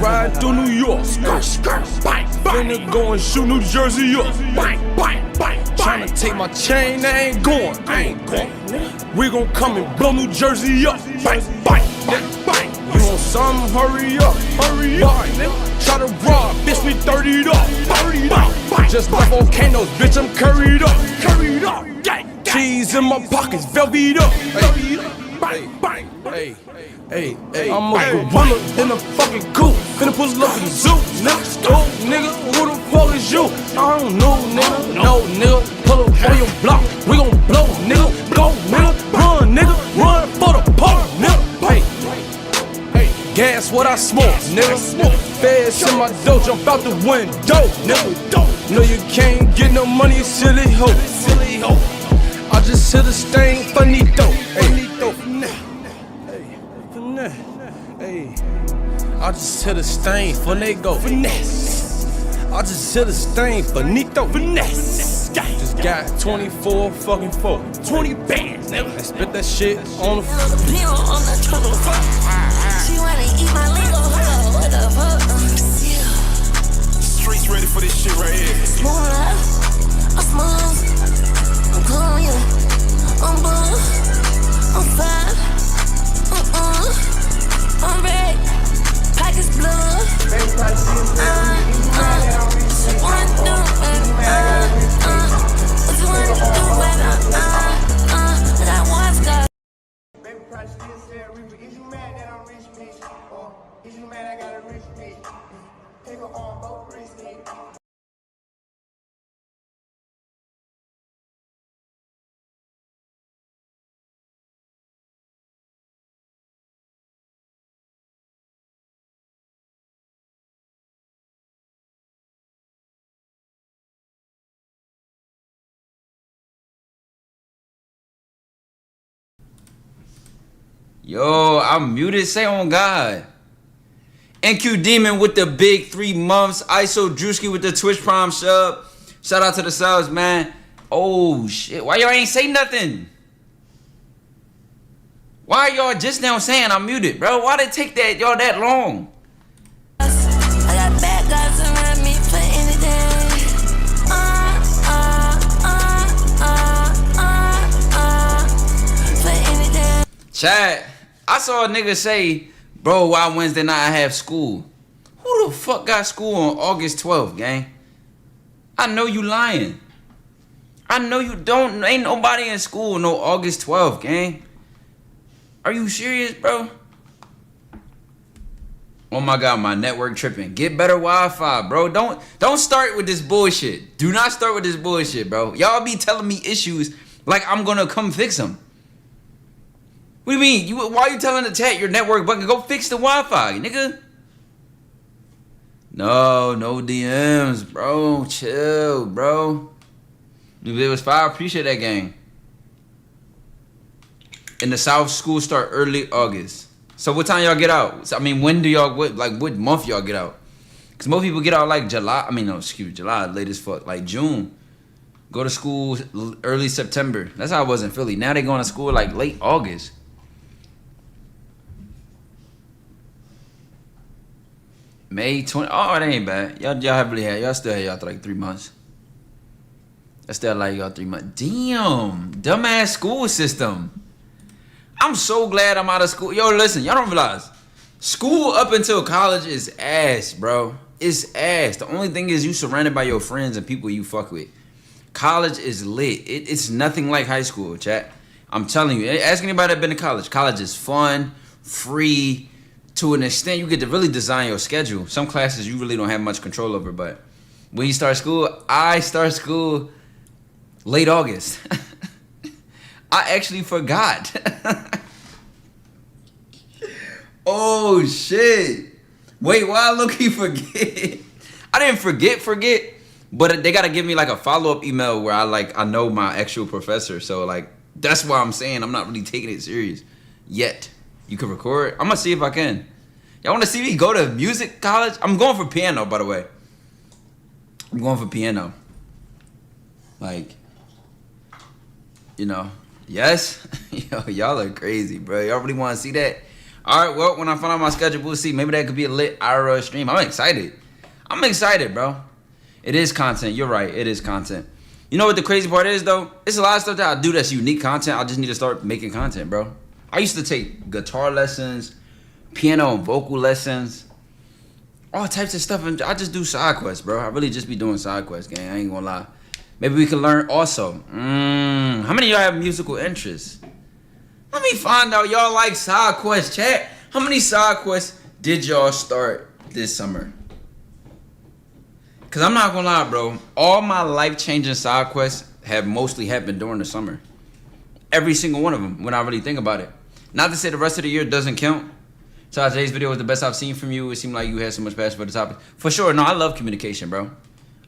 riding through New York. Finna go and shoot New Jersey up. Tryna take my chain, I ain't going. We gon' come and blow New Jersey up. You want something? Hurry up. Try to rob, bitch, we 30'd up. Just like volcanoes, bitch, I'm curried up. Cheese in my pockets, velvet up. I'm a gorilla in a fucking coop. Finna pull up in the zoo, nigga. Oh, nigga, who the fuck is you? I don't know, nigga. No, nigga, pull up on your block. We gon' blow, nigga. Go, nigga. Run, nigga. Run for the pole, nigga. Gas what I smoke, nigga. Feds in my dough, jump out the window, nigga. No, you can't get no money, you silly hoe. I just hit a stain, finito. I just hit a stain, finito. I just hit a stain, finito. Just got 24 fucking 4. 20 bands, nigga. I spit that shit on the floor. She wanna eat my lingo, what the fuck? Streets ready for this shit right here. I'm smooth, I'm cool, yeah. I'm blue, I'm fine, I'm red, pockets blue. What you wanna do, what you wanna do, that one's got. Baby probably still said Reaper. Is you mad that I'm rich, bitch? Or is you mad I got a rich bitch? Take her on both wrists, nigga. Yo, I'm muted. Say on God. NQ Demon with the big 3 months. ISO Drewski with the Twitch Prime sub. Shout out to the subs, man. Oh, shit. Why y'all ain't say nothing? Why y'all just now saying I'm muted, bro? Why did it take y'all that long? I got bad guys around me for anything. For anything. Chat, I saw a nigga say, bro, why Wednesday night I have school? Who the fuck got school on August 12th, gang? I know you lying. I know you don't. Ain't nobody in school no August 12th, gang. Are you serious, bro? Oh my God, my network tripping. Get better Wi-Fi, bro. Don't start with this bullshit. Do not start with this bullshit, bro. Y'all be telling me issues like I'm gonna come fix them. What do you mean? Why are you telling the chat your network buggy? Go fix the Wi-Fi, nigga. No DMs, bro. Chill, bro. If it was 5, appreciate that, gang. In the South, school start early August. So what time y'all get out? I mean, when do y'all, what month y'all get out? Because most people get out like July. I mean, no, excuse me, July, late as fuck. Like June. Go to school early September. That's how it was in Philly. Now they going to school like late August. May 20. Oh, that ain't bad. Y'all still had y'all like 3 months. That's still like y'all 3 months. Damn, dumbass school system. I'm so glad I'm out of school. Yo, listen, y'all don't realize school up until college is ass, bro. It's ass. The only thing is you surrounded by your friends and people you fuck with. College is lit. It's nothing like high school, chat. I'm telling you. Ask anybody that been to college. College is fun, free. To an extent, you get to really design your schedule. Some classes you really don't have much control over, but when you start school, I start school late August. I actually forgot. Oh, shit. Wait, why I low-key forget? I didn't forget, but they got to give me like a follow-up email where I know my actual professor. So like, that's why I'm saying I'm not really taking it serious yet. You can record. I'm gonna see if I can. Y'all wanna see me go to music college? I'm going for piano, by the way. I'm going for piano. Like, you know, yes? Yo, y'all are crazy, bro. Y'all really wanna see that? All right, well, when I find out my schedule, we'll see. Maybe that could be a lit IRL stream. I'm excited. I'm excited, bro. It is content. You're right. It is content. You know what the crazy part is, though? It's a lot of stuff that I do that's unique content. I just need to start making content, bro. I used to take guitar lessons, piano and vocal lessons, all types of stuff. And I just do side quests, bro. I really just be doing side quests, gang. I ain't gonna lie. Maybe we can learn also. How many of y'all have musical interests? Let me find out y'all like side quests, chat. How many side quests did y'all start this summer? Because I'm not going to lie, bro. All my life-changing side quests have mostly happened during the summer. Every single one of them, when I really think about it. Not to say the rest of the year doesn't count. So today's video was the best I've seen from you. It seemed like you had so much passion for the topic. For sure. No, I love communication, bro.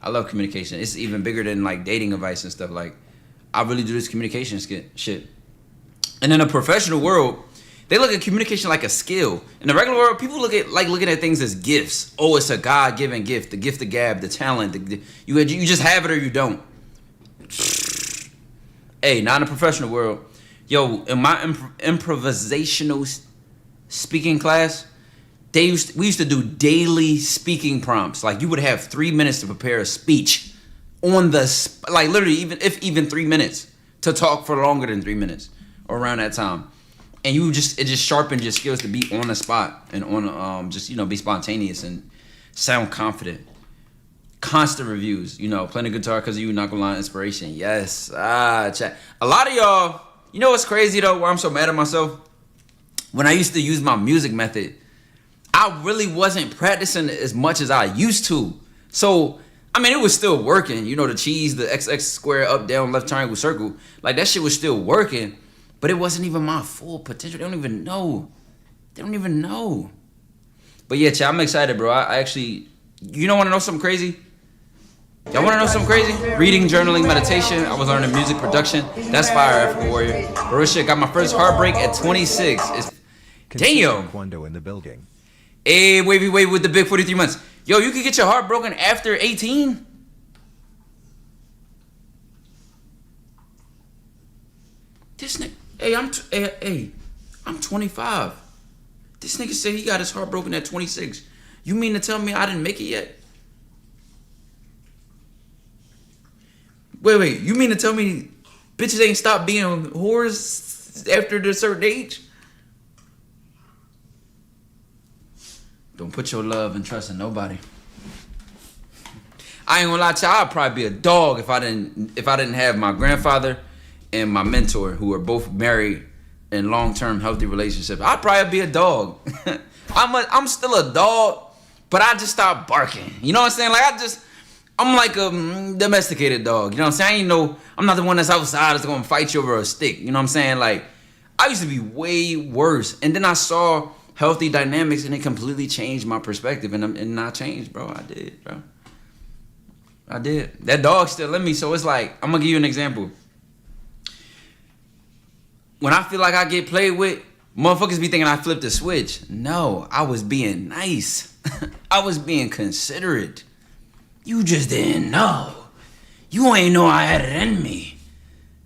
I love communication. It's even bigger than like dating advice and stuff. Like, I really do this communication shit. And in a professional world, they look at communication like a skill. In the regular world, people looking at things as gifts. Oh, it's a God-given gift, the gift of gab, the talent. You just have it or you don't. Hey, not in a professional world. Yo, in my improvisational speaking class, we used to do daily speaking prompts. Like you would have 3 minutes to prepare a speech on the like literally even 3 minutes to talk for longer than 3 minutes or around that time. And it just sharpened your skills to be on the spot and on just be spontaneous and sound confident. Constant reviews, playing the guitar because of you, not gonna lie, inspiration. Yes, chat. A lot of y'all, you know what's crazy though? Why I'm so mad at myself? When I used to use my music method, I really wasn't practicing as much as I used to. So I mean, it was still working. The cheese, the XX square, up, down, left triangle, circle. Like that shit was still working. But it wasn't even my full potential. They don't even know. But yeah, chat, I'm excited, bro. I actually, want to know something crazy? Y'all want to know something crazy? Reading, journaling, meditation. I was learning music production. That's fire, African Warrior. Bro, this shit got my first heartbreak at 26. Damn. Quando in the building. Hey, wait with the big 43 months. Yo, you could get your heart broken after 18? This nigga. Hey, I'm 25. This nigga said he got his heart broken at 26. You mean to tell me I didn't make it yet? Wait. You mean to tell me bitches ain't stopped being whores after a certain age? Don't put your love and trust in nobody. I ain't gonna lie to you, I'd probably be a dog if I didn't have my grandfather and my mentor, who are both married in long-term healthy relationships. I'd probably be a dog. I'm still a dog, but I just stopped barking. You know what I'm saying? Like I'm like a domesticated dog. You know what I'm saying? I'm not the one that's outside that's gonna fight you over a stick. You know what I'm saying? Like I used to be way worse, and then I saw healthy dynamics, and it completely changed my perspective, and I changed, bro. I did, bro. I did. That dog still in me, so it's like, I'm gonna give you an example. When I feel like I get played with, motherfuckers be thinking I flipped a switch. No, I was being nice. I was being considerate. You just didn't know. You ain't know I had it in me.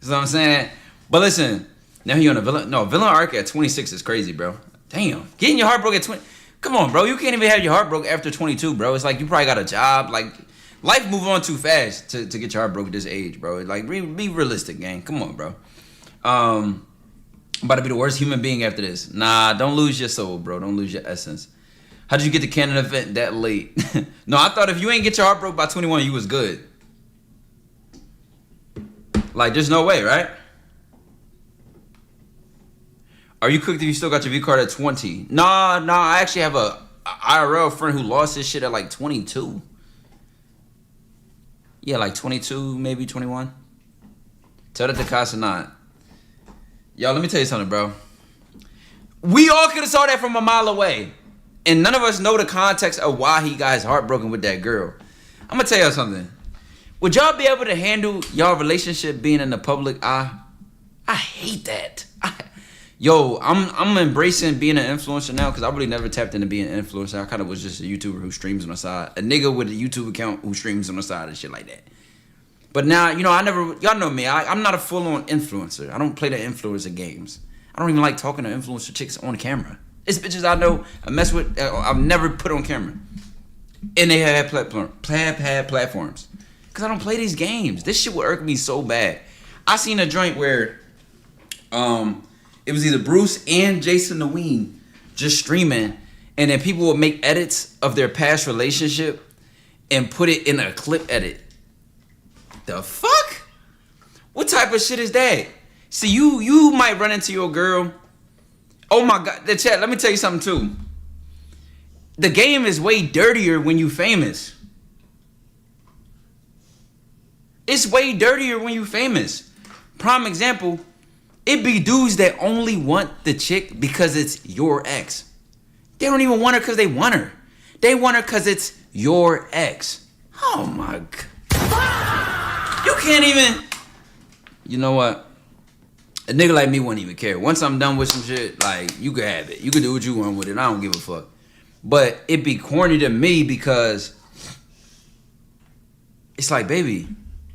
You know what I'm saying? But listen, now he on a villain. No, villain arc at 26 is crazy, bro. Damn. Getting your heart broke at 20. Come on, bro. You can't even have your heart broke after 22, bro. It's like you probably got a job. Like, life move on too fast to get your heart broke at this age, bro. Like, be realistic, gang. Come on, bro. I'm about to be the worst human being after this. Nah, don't lose your soul, bro. Don't lose your essence. How did you get to Canada event that late? No, I thought if you ain't get your heart broke by 21, you was good. Like, there's no way, right? Are you cooked if you still got your V card at 20? Nah, I actually have a IRL friend who lost his shit at like 22. Yeah, like 22, maybe 21. Tell that to Casanat. Y'all, let me tell you something, bro. We all could have saw that from a mile away. And none of us know the context of why he got his heart broken with that girl. I'm going to tell y'all something. Would y'all be able to handle y'all relationship being in the public eye? I hate that. Yo, I'm embracing being an influencer now because I really never tapped into being an influencer. I kind of was just a YouTuber who streams on the side. A nigga with a YouTube account who streams on the side and shit like that. But now, y'all know me. I'm not a full-on influencer. I don't play the influencer games. I don't even like talking to influencer chicks on camera. It's bitches I know I mess with. I've never put on camera, and they had platforms. Cause I don't play these games. This shit would irk me so bad. I seen a joint where, it was either Bruce and Jason the Ween just streaming, and then people would make edits of their past relationship and put it in a clip edit. The fuck? What type of shit is that? See, you might run into your girl. Oh my god, the chat. Let me tell you something too. The game is way dirtier when you famous. It's way dirtier when you famous. Prime example, it be dudes that only want the chick because it's your ex. They don't even want her because they want her. They want her because it's your ex. Oh my god. You can't even... You know what? A nigga like me wouldn't even care. Once I'm done with some shit, like, you could have it. You could do what you want with it. I don't give a fuck. But it be corny to me because it's like, baby,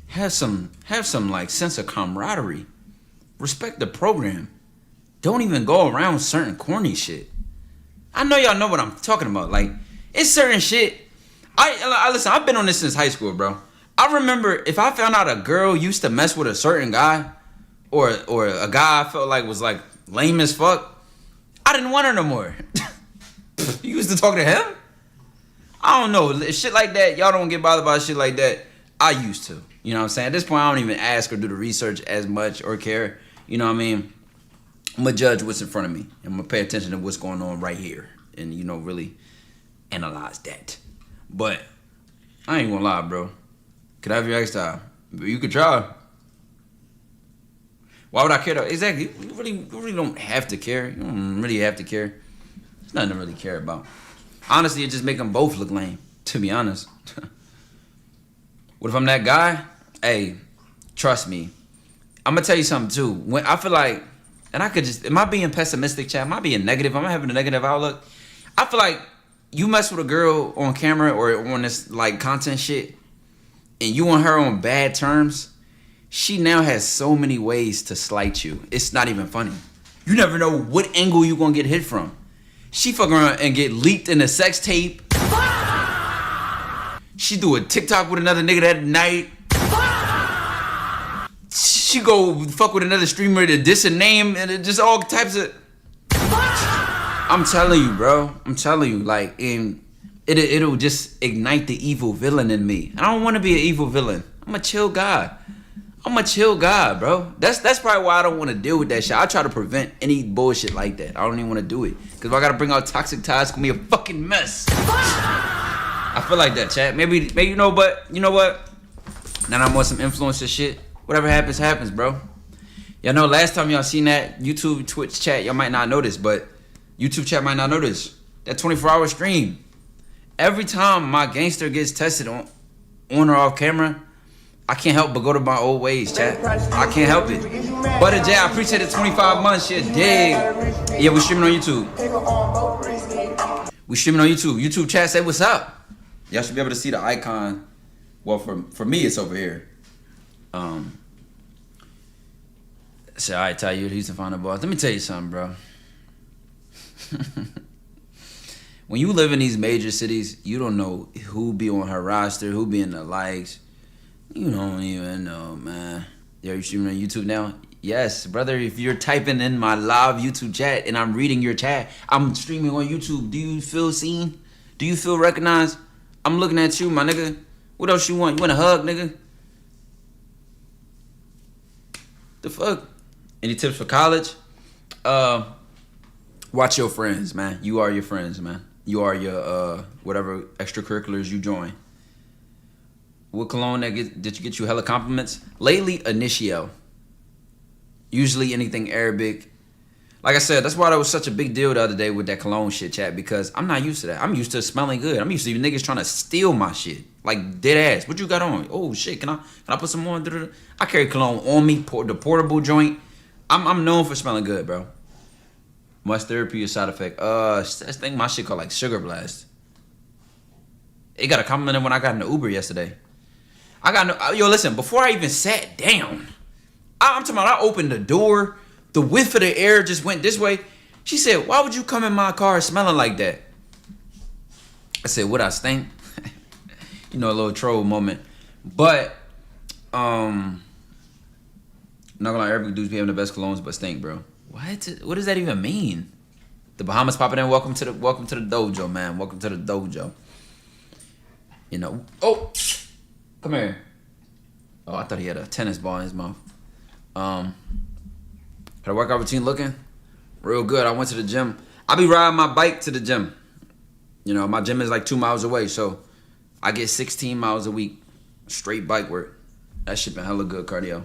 have some like sense of camaraderie. Respect the program. Don't even go around certain corny shit. I know y'all know what I'm talking about. Like, it's certain shit. I listen, I've been on this since high school, bro. I remember if I found out a girl used to mess with a certain guy, or a guy I felt like was like lame as fuck, I didn't want her no more. You used to talk to him? I don't know. Shit like that, y'all don't get bothered by shit like that. I used to. You know what I'm saying? At this point, I don't even ask or do the research as much or care. You know what I mean? I'm going to judge what's in front of me. I'm going to pay attention to what's going on right here. And, you know, really analyze that. But I ain't going to lie, bro. Could I have your ex time? You could try. Why would I care though? Exactly. You really don't have to care. You don't really have to care. There's nothing to really care about. Honestly, it just make them both look lame, to be honest. What if I'm that guy? Hey, trust me. I'm going to tell you something too. When I feel like, and I could just, am I being pessimistic, chat? Am I being negative? Am I having a negative outlook? I feel like you mess with a girl on camera or on this like content shit, and you and her on bad terms, she now has so many ways to slight you. It's not even funny. You never know what angle you gonna get hit from. She fuck around and get leaked in a sex tape. She do a TikTok with another nigga that night. She go fuck with another streamer to diss a name and it just all types of... I'm telling you, bro. I'm telling you, like, it'll just ignite the evil villain in me. I don't want to be an evil villain. I'm a chill guy. Bro. That's probably why I don't want to deal with that shit. I try to prevent any bullshit like that. I don't even want to do it. Because if I got to bring out toxic ties, it's going to be a fucking mess. I feel like that, chat. Maybe you know what? Now I'm on some influencer shit. Whatever happens, happens, bro. Y'all know last time y'all seen that YouTube, Twitch chat, y'all might not know this, but YouTube chat might not know this. That 24-hour stream. Every time my gangster gets tested on or off camera, I can't help but go to my old ways, chat. I can't help it. Butter J, I appreciate it. 25 months, shit, dig. Yeah, we streaming on YouTube. We streaming on YouTube. YouTube chat, say what's up. Y'all should be able to see the icon. Well, for me, it's over here. So, all right, Ty, you're Houston Final Boss. Let me tell you something, bro. When you live in these major cities, you don't know who be on her roster, who be in the likes. You don't even know, man. Are you streaming on YouTube now? Yes, brother. If you're typing in my live YouTube chat and I'm reading your chat, I'm streaming on YouTube. Do you feel seen? Do you feel recognized? I'm looking at you, my nigga. What else you want? You want a hug, nigga? The fuck? Any tips for college? Watch your friends, man. You are your friends, man. You are your whatever extracurriculars you join. What cologne did you get you hella compliments? Lately, Initio. Usually anything Arabic. Like I said, that's why that was such a big deal the other day with that cologne shit, chat, because I'm not used to that. I'm used to smelling good. I'm used to even niggas trying to steal my shit. Like, dead ass. What you got on? Oh, shit. Can I put some more? I carry cologne on me, the portable joint. I'm known for smelling good, bro. Much therapy or side effect? I think my shit called like Sugar Blast. It got a compliment when I got in the Uber yesterday. Yo, listen, before I even sat down, I'm talking about I opened the door, the whiff of the air just went this way. She said, why would you come in my car smelling like that? I said, what, I stink? You know, a little troll moment. But, not gonna lie, Arabic dudes be having the best colognes, but stink, bro. What does that even mean? The Bahamas popping in. Welcome to the dojo, man. Welcome to the dojo. You know. Oh, come here. Oh, I thought he had a tennis ball in his mouth. Had a workout routine looking real good. I went to the gym. I be riding my bike to the gym. You know, my gym is like 2 miles away, so I get 16 miles a week straight bike work. That shit been hella good cardio.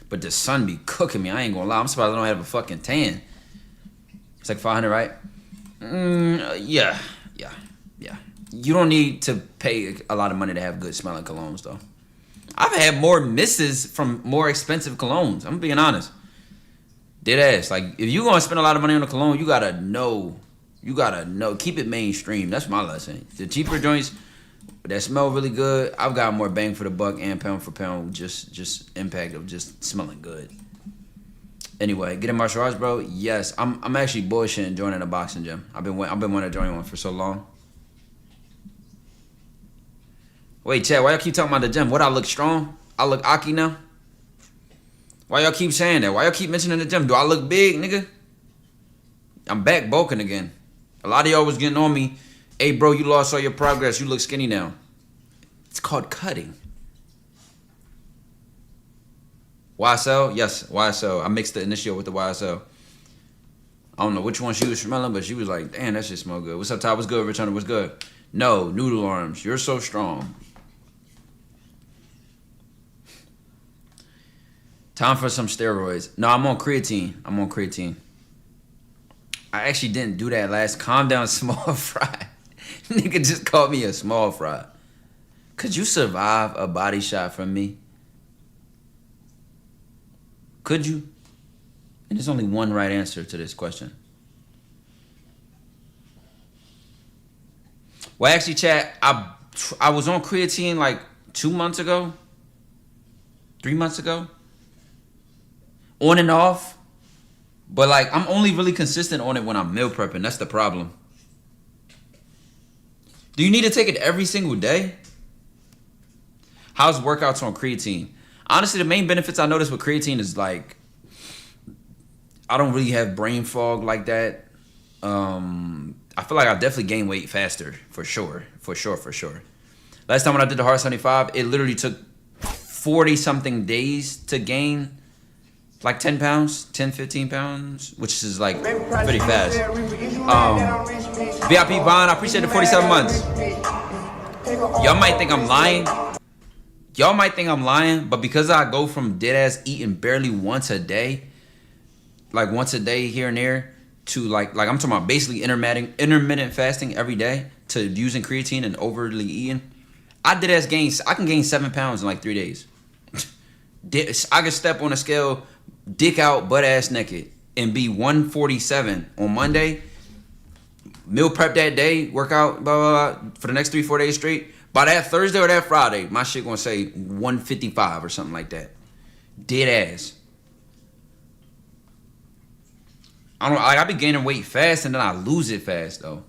But the sun be cooking me. I ain't gonna lie. I'm surprised I don't have a fucking tan. It's like 500, right? Yeah. You don't need to pay a lot of money to have good smelling colognes, though. I've had more misses from more expensive colognes. I'm being honest. Dead ass. Like, if you gonna spend a lot of money on a cologne, you gotta know. Keep it mainstream. That's my lesson. The cheaper joints that smell really good, I've got more bang for the buck and pound for pound. Just impact of just smelling good. Anyway, get in martial arts, bro. Yes, I'm actually bullshitting joining a boxing gym. I've been wanting to join one for so long. Wait, Chad, why y'all keep talking about the gym? What, I look strong? I look Aki now? Why y'all keep saying that? Why y'all keep mentioning the gym? Do I look big, nigga? I'm back bulking again. A lot of y'all was getting on me. Hey, bro, you lost all your progress. You look skinny now. It's called cutting. YSL? Yes, YSL. I mixed the initial with the YSL. I don't know which one she was smelling, but she was like, damn, that shit smell good. What's up, Ty? What's good? Returner, what's good? No, noodle arms. You're so strong. Time for some steroids. No, I'm on creatine. I actually didn't do that last. Calm down, small fry. Nigga just called me a small fry. Could you survive a body shot from me? Could you? And there's only one right answer to this question. Well, actually, chat, I was on creatine like 2 months ago. 3 months ago. On and off. But like, I'm only really consistent on it when I'm meal prepping. That's the problem. Do you need to take it every single day? How's workouts on creatine? Honestly, the main benefits I notice with creatine is like, I don't really have brain fog like that. I feel like I definitely gain weight faster, for sure. Last time when I did the Hard 75, it literally took 40 something days to gain like 10 pounds, 10, 15 pounds, which is like pretty fast. VIP Vaughn, I appreciate the 47 months. Y'all might think I'm lying, but because I go from dead ass eating barely once a day, like once a day here and there, to like I'm talking about basically intermittent fasting every day, to using creatine and overly eating, I can gain 7 pounds in like 3 days. I can step on a scale, dick out, butt ass naked, and be 147 on Monday, meal prep that day, workout, blah, blah, blah, for the next 3-4 days straight. By that Thursday or that Friday, my shit gonna say 155 or something like that. Dead ass. I be gaining weight fast and then I lose it fast though.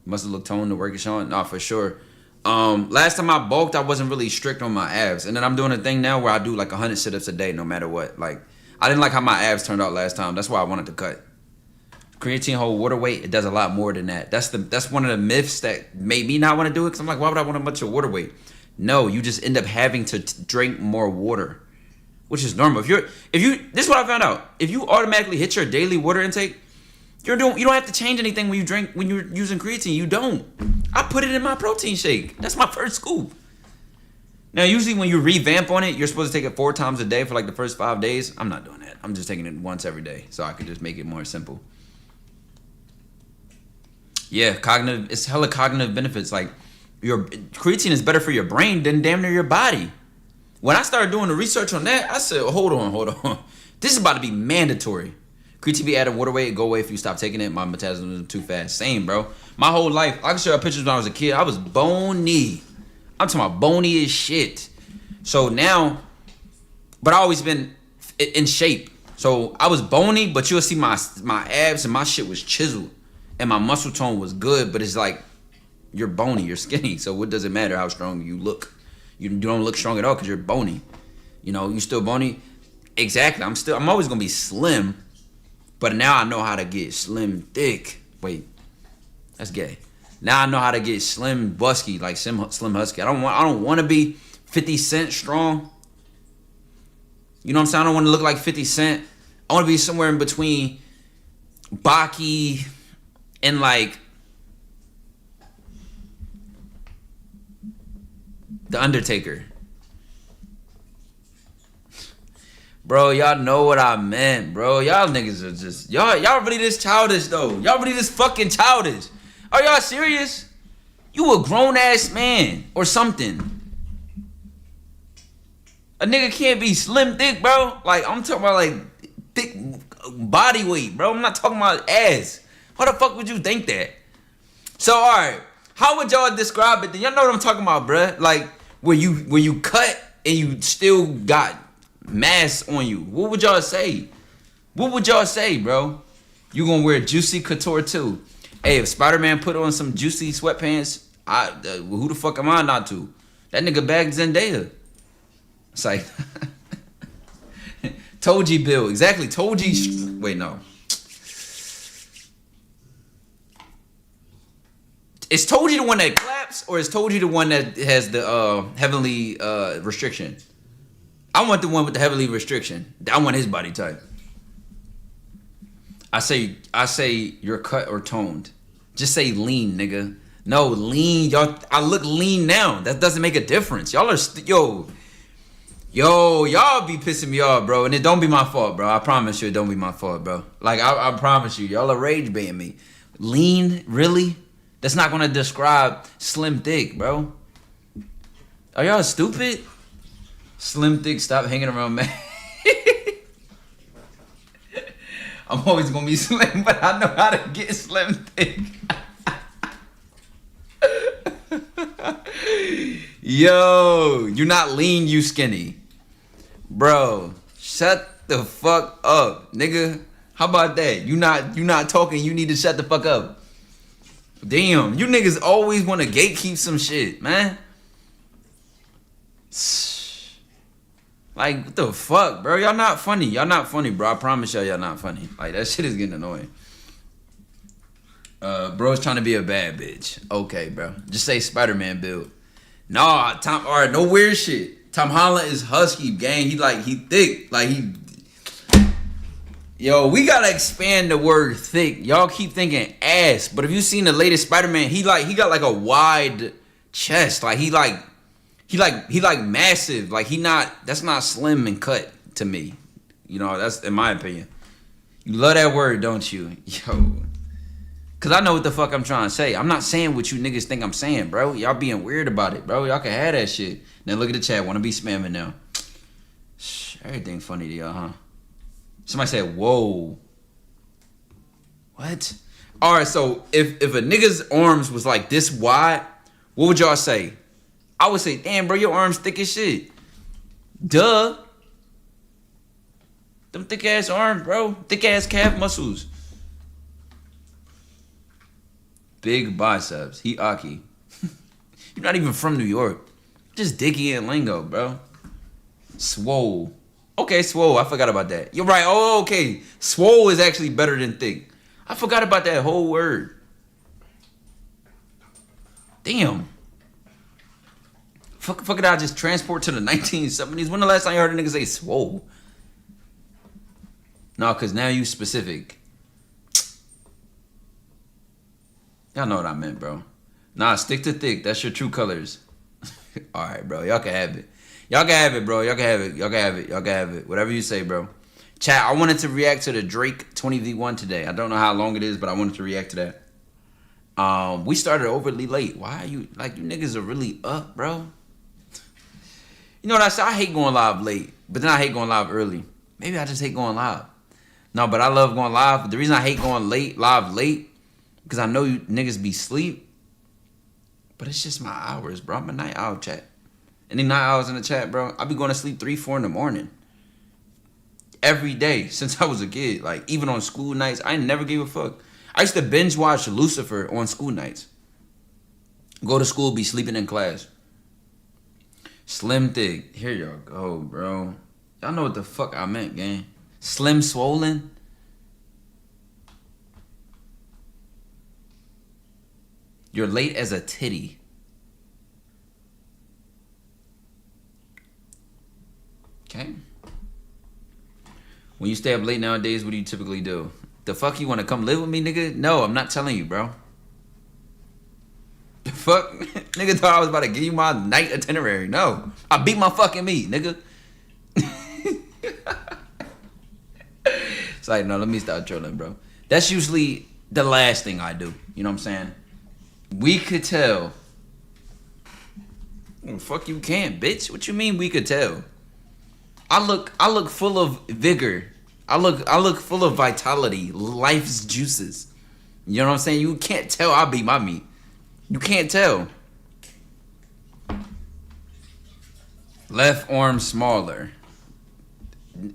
Must have looked toned to work it on. Nah, for sure. Last time I bulked, I wasn't really strict on my abs. And then I'm doing a thing now where I do like 100 sit-ups a day no matter what. Like, I didn't like how my abs turned out last time. That's why I wanted to cut. Creatine hold water weight, it does a lot more than that. That's one of the myths that made me not want to do it, because I'm like, why would I want a bunch of water weight? No, you just end up having to drink more water, which is normal. If you this is what I found out. If you automatically hit your daily water intake, you don't have to change anything when you're using creatine. You don't. I put it in my protein shake. That's my first scoop. Now, usually when you revamp on it, you're supposed to take it 4 times a day for like the first 5 days. I'm not doing that. I'm just taking it once every day, so I could just make it more simple. Yeah, it's hella cognitive benefits. Like, your creatine is better for your brain than damn near your body. When I started doing the research on that, I said, hold on. This is about to be mandatory. Creatine be added water weight, go away if you stop taking it. My metabolism is too fast. Same, bro. My whole life, I can show you pictures when I was a kid. I was bony. I'm talking about bony as shit. So now, but I always been in shape. So I was bony, but you'll see my abs and my shit was chiseled, and my muscle tone was good. But it's like you're bony, you're skinny. So what does it matter how strong you look? You don't look strong at all because you're bony. You know, you still bony. Exactly. I'm always gonna be slim, but now I know how to get slim thick. Wait, that's gay. Now I know how to get slim busky, like slim husky. I don't want to be 50 Cent strong. You know what I'm saying? I don't want to look like 50 Cent. I want to be somewhere in between Baki and like The Undertaker. Bro, y'all know what I meant, bro. Y'all niggas are just y'all really this childish though. Y'all really this fucking childish. Are y'all serious? You a grown ass man or something. A nigga can't be slim thick, bro. Like I'm talking about like thick body weight, bro. I'm not talking about ass. Why the fuck would you think that? So alright, how would y'all describe it? Y'all know what I'm talking about, bro. Like where you cut and you still got mass on you. What would y'all say? What would y'all say, bro? You gonna wear Juicy Couture too? Hey, if Spider-Man put on some Juicy sweatpants, who the fuck am I not to? That nigga bagged Zendaya. It's like Toji Bill, exactly. Toji. Wait, no. Is Toji the one that claps, or is Toji the one that has the heavenly restriction? I want the one with the heavily restriction. I want his body type. I say you're cut or toned. Just say lean, nigga. No, lean. Y'all, I look lean now. That doesn't make a difference. Y'all are y'all be pissing me off, bro. And it don't be my fault, bro. I promise you it don't be my fault, bro. Like, I promise you. Y'all are rage baiting me. Lean? Really? That's not gonna describe slim thick, bro. Are y'all stupid? Slim thick, stop hanging around, man. I'm always gonna be slim, but I know how to get slim thick. Yo, you not lean, you skinny. Bro, shut the fuck up, nigga. How about that? You not talking, you need to shut the fuck up. Damn, you niggas always want to gatekeep some shit, man. Like, what the fuck, bro? Y'all not funny. Y'all not funny, bro. I promise y'all not funny. Like, that shit is getting annoying. Bro's trying to be a bad bitch. Okay, bro. Just say Spider-Man build. Nah, alright, no weird shit. Tom Holland is husky, gang. He thick. Like, Yo, we gotta expand the word thick. Y'all keep thinking ass, but if you seen the latest Spider-Man, he got like a wide chest. Like, he massive. Like, that's not slim and cut to me. You know, that's in my opinion. You love that word, don't you? Yo. Cause I know what the fuck I'm trying to say. I'm not saying what you niggas think I'm saying, bro. Y'all being weird about it, bro. Y'all can have that shit. Now look at the chat. Wanna be spamming now. Everything funny to y'all, huh? Somebody said, whoa. What? Alright, so if a nigga's arms was like this wide, what would y'all say? I would say, damn, bro, your arms thick as shit. Duh. Them thick ass arms, bro. Thick ass calf muscles. Big biceps. He Aki. You're not even from New York. Just dicky and lingo, bro. Swole. Okay, swole. I forgot about that. You're right. Oh, okay. Swole is actually better than thick. I forgot about that whole word. Damn. Fuck it, I just transport to the 1970s. When the last time you heard a nigga say swole? No, because now you specific. Y'all know what I meant, bro. Nah, stick to thick. That's your true colors. All right, bro. Y'all can have it. Y'all can have it, bro. Y'all can have it. Y'all can have it. Y'all can have it. Whatever you say, bro. Chat, I wanted to react to the Drake 20v1 today. I don't know how long it is, but I wanted to react to that. We started overly late. Why are you, like, you niggas are really up, bro? You know what I said? I hate going live late, but then I hate going live early. Maybe I just hate going live. No, but I love going live. The reason I hate going live late, because I know you niggas be sleep. But it's just my hours, bro. I'm a night owl, chat. Any night owls in the chat, bro? I be going to sleep 3, 4 in the morning. every day since I was a kid. Like, even on school nights, I never gave a fuck. I used to binge watch Lucifer on school nights. Go to school, be sleeping in class. Slim Thick. Here y'all go, bro. Y'all know what the fuck I meant, gang. Slim Swollen. You're late as a titty. Okay. When you stay up late nowadays, what do you typically do? The fuck, you want to come live with me, nigga? No, I'm not telling you, bro. The fuck? Nigga thought I was about to give you my night itinerary. No. I beat my fucking meat, nigga. It's like, no, let me stop trolling, bro. That's usually the last thing I do. You know what I'm saying? We could tell. Oh, fuck, you can't, bitch. What you mean we could tell? I look full of vigor. I look full of vitality, life's juices. You know what I'm saying? You can't tell I beat my meat. You can't tell. Left arm smaller.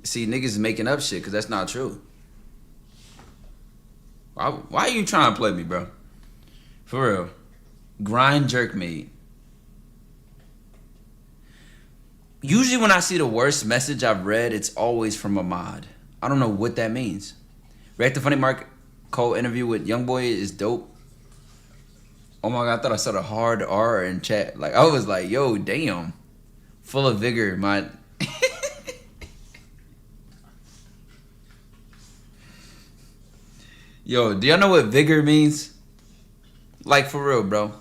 See, niggas is making up shit because that's not true. Why are you trying to play me, bro? For real. Grind jerk meat. Usually when I see the worst message I've read, it's always from a mod. I don't know what that means. React to Funny Mark Cole interview with Youngboy is dope. Oh my god, I thought I saw the hard R in chat. Like, I was like, yo, damn. Full of vigor, my... Yo, do y'all know what vigor means? Like, for real, bro.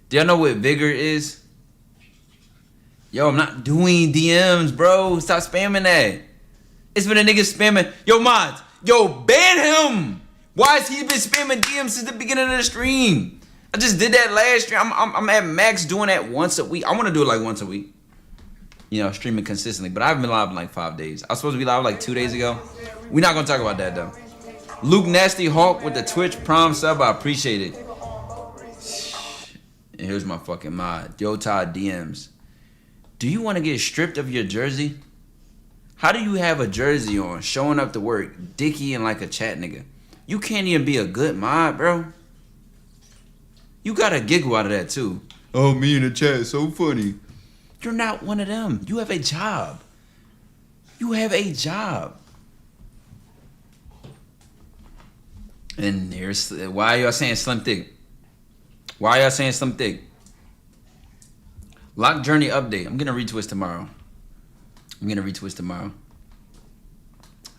Do y'all know what vigor is? Yo, I'm not doing DMs, bro. Stop spamming that. It's been a nigga spamming. Yo, mods. Yo, ban him. Why has he been spamming DMs since the beginning of the stream? I just did that last stream. I'm at max doing that once a week. I want to do it like once a week. You know, streaming consistently. But I haven't been live in like 5 days. I was supposed to be live like 2 days ago. We're not going to talk about that, though. Luke Nasty Hawk with the Twitch Prime sub. I appreciate it. And here's my fucking mod. Yo, Todd DMs. Do you want to get stripped of your jersey? How do you have a jersey on, showing up to work, dicky and like a chat nigga? You can't even be a good mod, bro. You got a giggle out of that, too. Oh, me in the chat, so funny. You're not one of them. You have a job. You have a job. And here's... Why are y'all saying Slim Thick? Why are y'all saying Slim Thick? Lock Journey update. I'm gonna retwist tomorrow.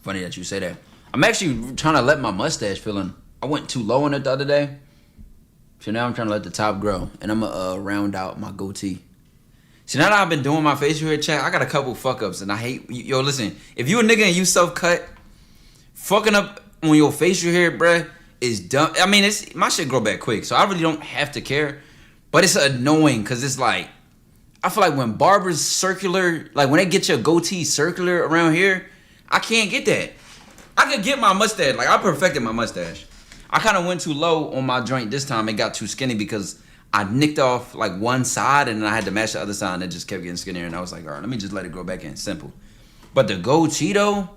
Funny that you say that. I'm actually trying to let my mustache fill in. I went too low on it the other day. So now I'm trying to let the top grow. And I'm gonna round out my goatee. See, now that I've been doing my facial hair check, I got a couple fuck ups and I hate... Yo, listen. If you a nigga and you self-cut, fucking up on your facial hair, bruh, is dumb. I mean, my shit grow back quick. So I really don't have to care. But it's annoying because it's like... I feel like when barbers circular, like when they get your goatee circular around here, I can't get that. I could get my mustache. Like, I perfected my mustache. I kind of went too low on my joint this time. It got too skinny because I nicked off like one side and then I had to match the other side and it just kept getting skinnier. And I was like, all right, let me just let it grow back in. Simple. But the goatee though,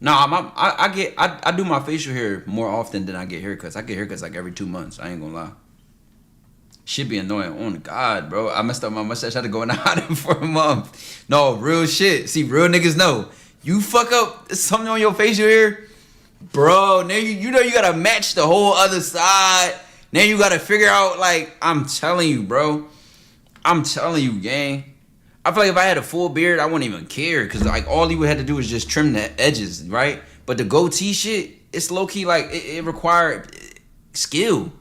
nah, I do my facial hair more often than I get haircuts. I get haircuts like every 2 months. I ain't gonna lie. Shit be annoying. Oh God, bro. I messed up my mustache. I had to go in the hiding for a month. No, real shit. See, real niggas know. You fuck up something on your facial hair, bro, now you know you gotta match the whole other side. Now you gotta figure out, like, I'm telling you, bro. I'm telling you, gang. I feel like if I had a full beard, I wouldn't even care. Because, like, all you would have to do is just trim the edges, right? But the goatee shit, it's low-key, like, it required skill.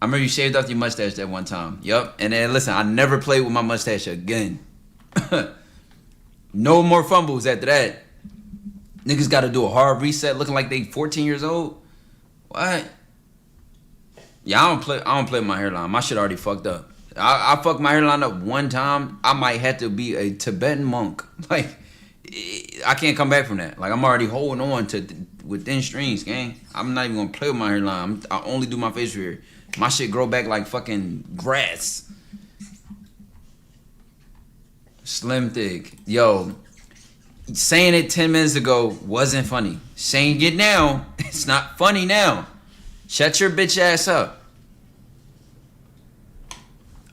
I remember you shaved off your mustache that one time. Yup. And then, listen, I never played with my mustache again. No more fumbles after that. Niggas got to do a hard reset looking like they 14 years old. What? Yeah, I don't play with my hairline. My shit already fucked up. I fucked my hairline up one time. I might have to be a Tibetan monk. Like, I can't come back from that. Like, I'm already holding on to with thin strings, gang. I'm not even gonna play with my hairline. I only do my facial hair. My shit grow back like fucking grass. Slim Thick. Yo, saying it 10 minutes ago wasn't funny. Saying it now, it's not funny now. Shut your bitch ass up.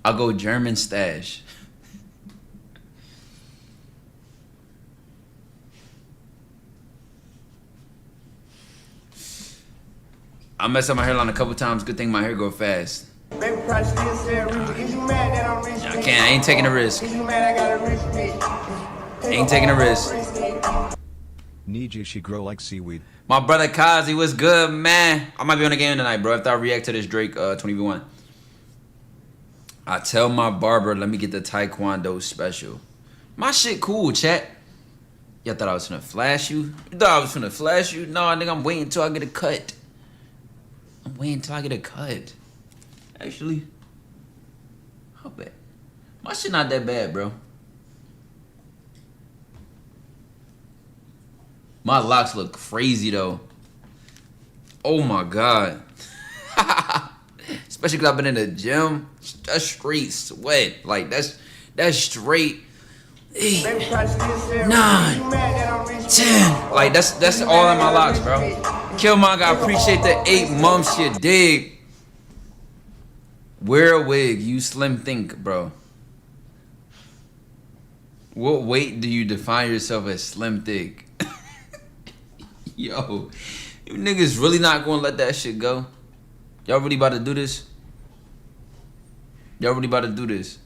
I'll go German stash. I messed up my hairline a couple times. Good thing my hair grow fast. Baby probably still say Reaper. Is you mad that I'm rich? I can't. I ain't taking a risk. Is you mad I got a rich bitch? Ain't taking a risk. Need you, she grow like seaweed. My brother Kazi, what's good, man? I might be on the game tonight, bro. After I react to this Drake 20v1. I tell my barber, let me get the Taekwondo special. My shit cool, chat. Y'all thought I was finna flash you? You thought I was finna flash you? No, nigga, I'm waiting until I get a cut. I'm waiting until I get a cut. Actually, how bad? My shit not that bad, bro. My locks look crazy, though. Oh, my God. Especially because I've been in the gym. That's straight sweat. Like, that's straight 8, 9, 10. Like, that's all in my locks, bro. Killmonger, I appreciate the 8 months you dig. Wear a wig, you slim think, bro. What weight do you define yourself as slim thick? Yo, you niggas really not gonna let that shit go? Y'all really about to do this? Y'all really about to do this?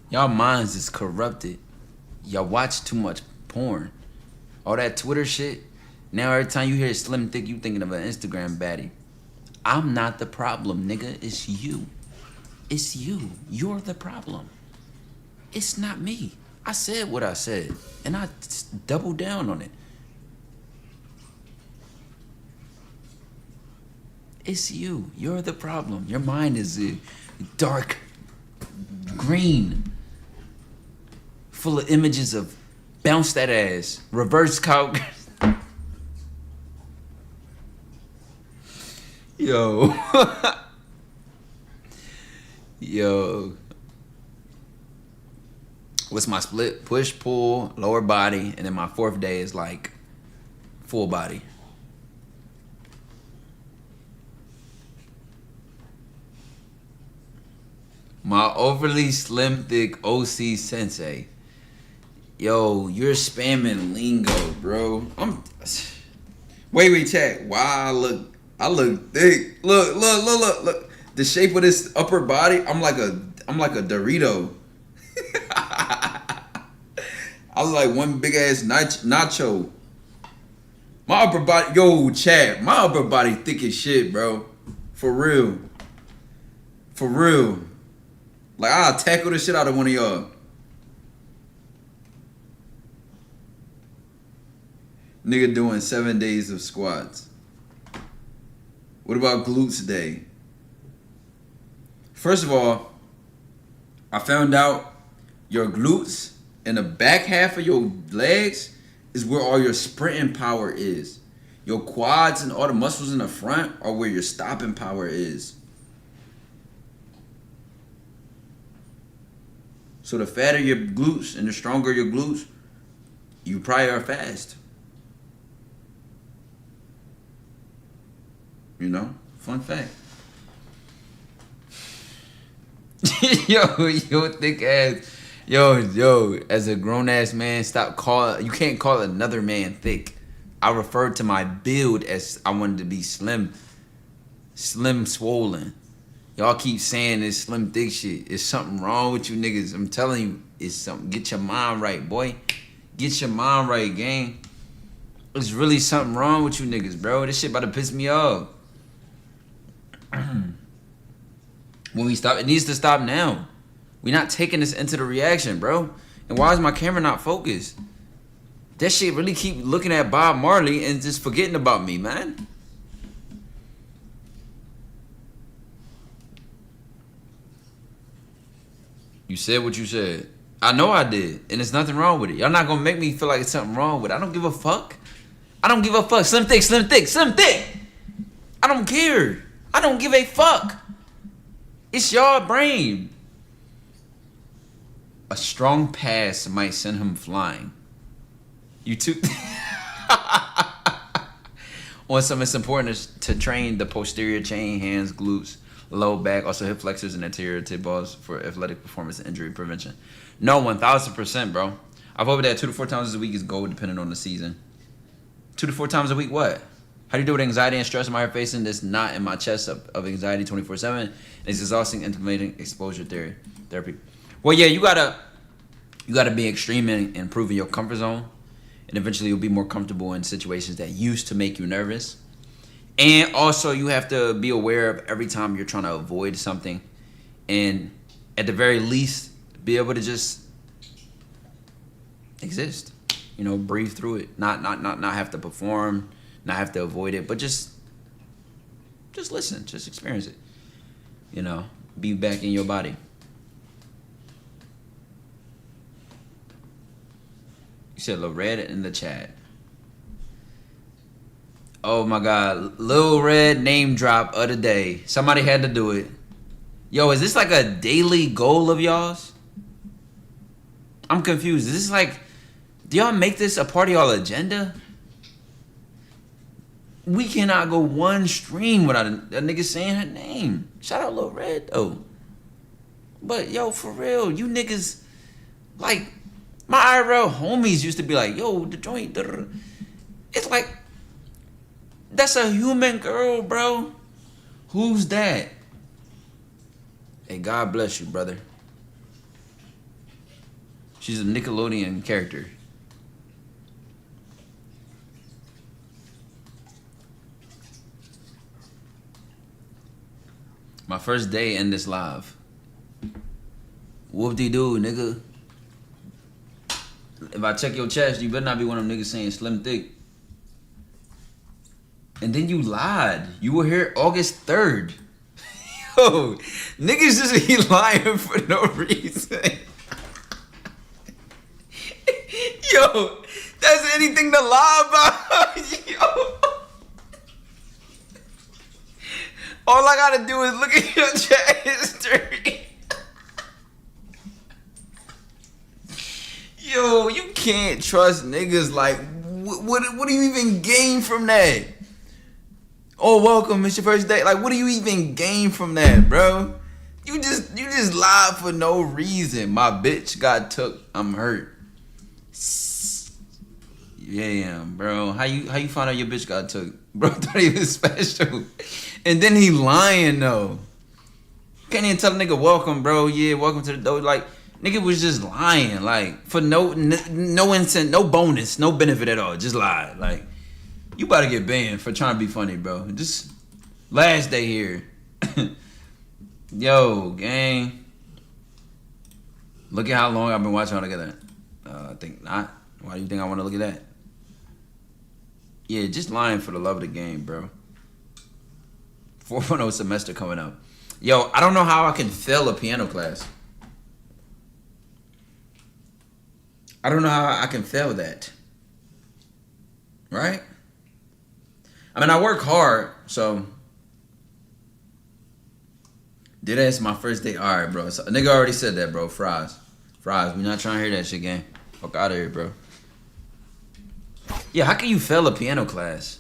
Y'all minds is corrupted. Y'all watch too much porn. All that Twitter shit. Now every time you hear slim thick, you thinking of an Instagram baddie. I'm not the problem, nigga. It's you. It's you. You're the problem. It's not me. I said what I said, and I doubled down on it. It's you. You're the problem. Your mind is dark green, full of images of bounce that ass, reverse cow. Yo. Yo. What's my split? Push, pull, lower body, and then my 4th day is like full body. My overly slim thick OC sensei. Yo, you're spamming lingo, bro. Wait, chat. Wow, I look thick. Look. The shape of this upper body, I'm like a Dorito. I look like one big ass nacho. My upper body, yo, chat. My upper body thick as shit, bro. For real. Like, I'll tackle the shit out of one of y'all. Nigga doing 7 days of squats. What about glutes day? First of all, I found out your glutes and the back half of your legs is where all your sprinting power is. Your quads and all the muscles in the front are where your stopping power is. So the fatter your glutes and the stronger your glutes, you probably are fast. You know? Fun fact. yo, thick ass. Yo, as a grown ass man, you can't call another man thick. I referred to my build as I wanted to be slim swollen. Y'all keep saying this slim thick shit. Is something wrong with you niggas? I'm telling you, it's something. Get your mind right, boy. Get your mind right, gang. There's really something wrong with you niggas, bro. This shit about to piss me off. When we stop, it needs to stop now. We're not taking this into the reaction, bro. And why is my camera not focused? That shit really keep looking at Bob Marley and just forgetting about me, man. You said what you said. I know I did, and there's nothing wrong with it. Y'all not gonna make me feel like it's something wrong with it. I don't give a fuck. I don't give a fuck. Slim thick, slim thick, slim thick. I don't care. I don't give a fuck. It's your brain. A strong pass might send him flying. You too. On some, it's important to train the posterior chain, hands, glutes, low back, also hip flexors and anterior tib balls for athletic performance and injury prevention. No, 1000%, bro. I've over that 2 to 4 times a week is gold depending on the season. 2 to 4 times a week, what? How do you deal with anxiety and stress am I facing this knot in my chest of anxiety 24/7? It's exhausting, intimidating exposure therapy. Well, yeah, you gotta be extreme in improving your comfort zone, and eventually you'll be more comfortable in situations that used to make you nervous. And also, you have to be aware of every time you're trying to avoid something, and at the very least, be able to just exist. You know, breathe through it. Not have to perform, not have to avoid it, but just listen, just experience it. You know, be back in your body. You said Lil Red in the chat. Oh my God, Lil Red name drop of the day. Somebody had to do it. Yo, is this like a daily goal of y'all's? I'm confused. Is this like, do y'all make this a part of y'all agenda? We cannot go one stream without a nigga saying her name. Shout out Lil Red though. But yo, for real, you niggas, like, my IRL homies used to be like, yo, the joint, it's like, that's a human girl, bro. Who's that? Hey, God bless you, brother. She's a Nickelodeon character. My first day in this live. Whoop-de-doo, nigga. If I check your chest, you better not be one of them niggas saying slim thick. And then you lied. You were here August 3rd. Yo, niggas just be lying for no reason. Yo, that's anything to lie about. Yo. All I gotta do is look at your chat history. Yo, you can't trust niggas. Like, what do you even gain from that? Oh, welcome, it's your first day. Like, what do you even gain from that, bro? You just lied for no reason. My bitch got took. I'm hurt. Yeah, bro. How you find out your bitch got took? Bro, thought he was special. And then he lying though. Can't even tell a nigga welcome, bro. Yeah, welcome to the door. Like, nigga was just lying, like, for no incentive, no bonus, no benefit at all. Just lied. Like, you about to get banned for trying to be funny, bro. Just last day here. Yo, gang. Look at how long I've been watching all together. I think not. Why do you think I want to look at that? Yeah, just lying for the love of the game, bro. 4.0 semester coming up. Yo, I don't know how I can fail a piano class. I don't know how I can fail that. Right? I mean, I work hard, so. Did ask my first day. All right, bro. So, a nigga already said that, bro. Fries. We not trying to hear that shit, gang. Fuck out of here, bro. Yeah, how can you fail a piano class?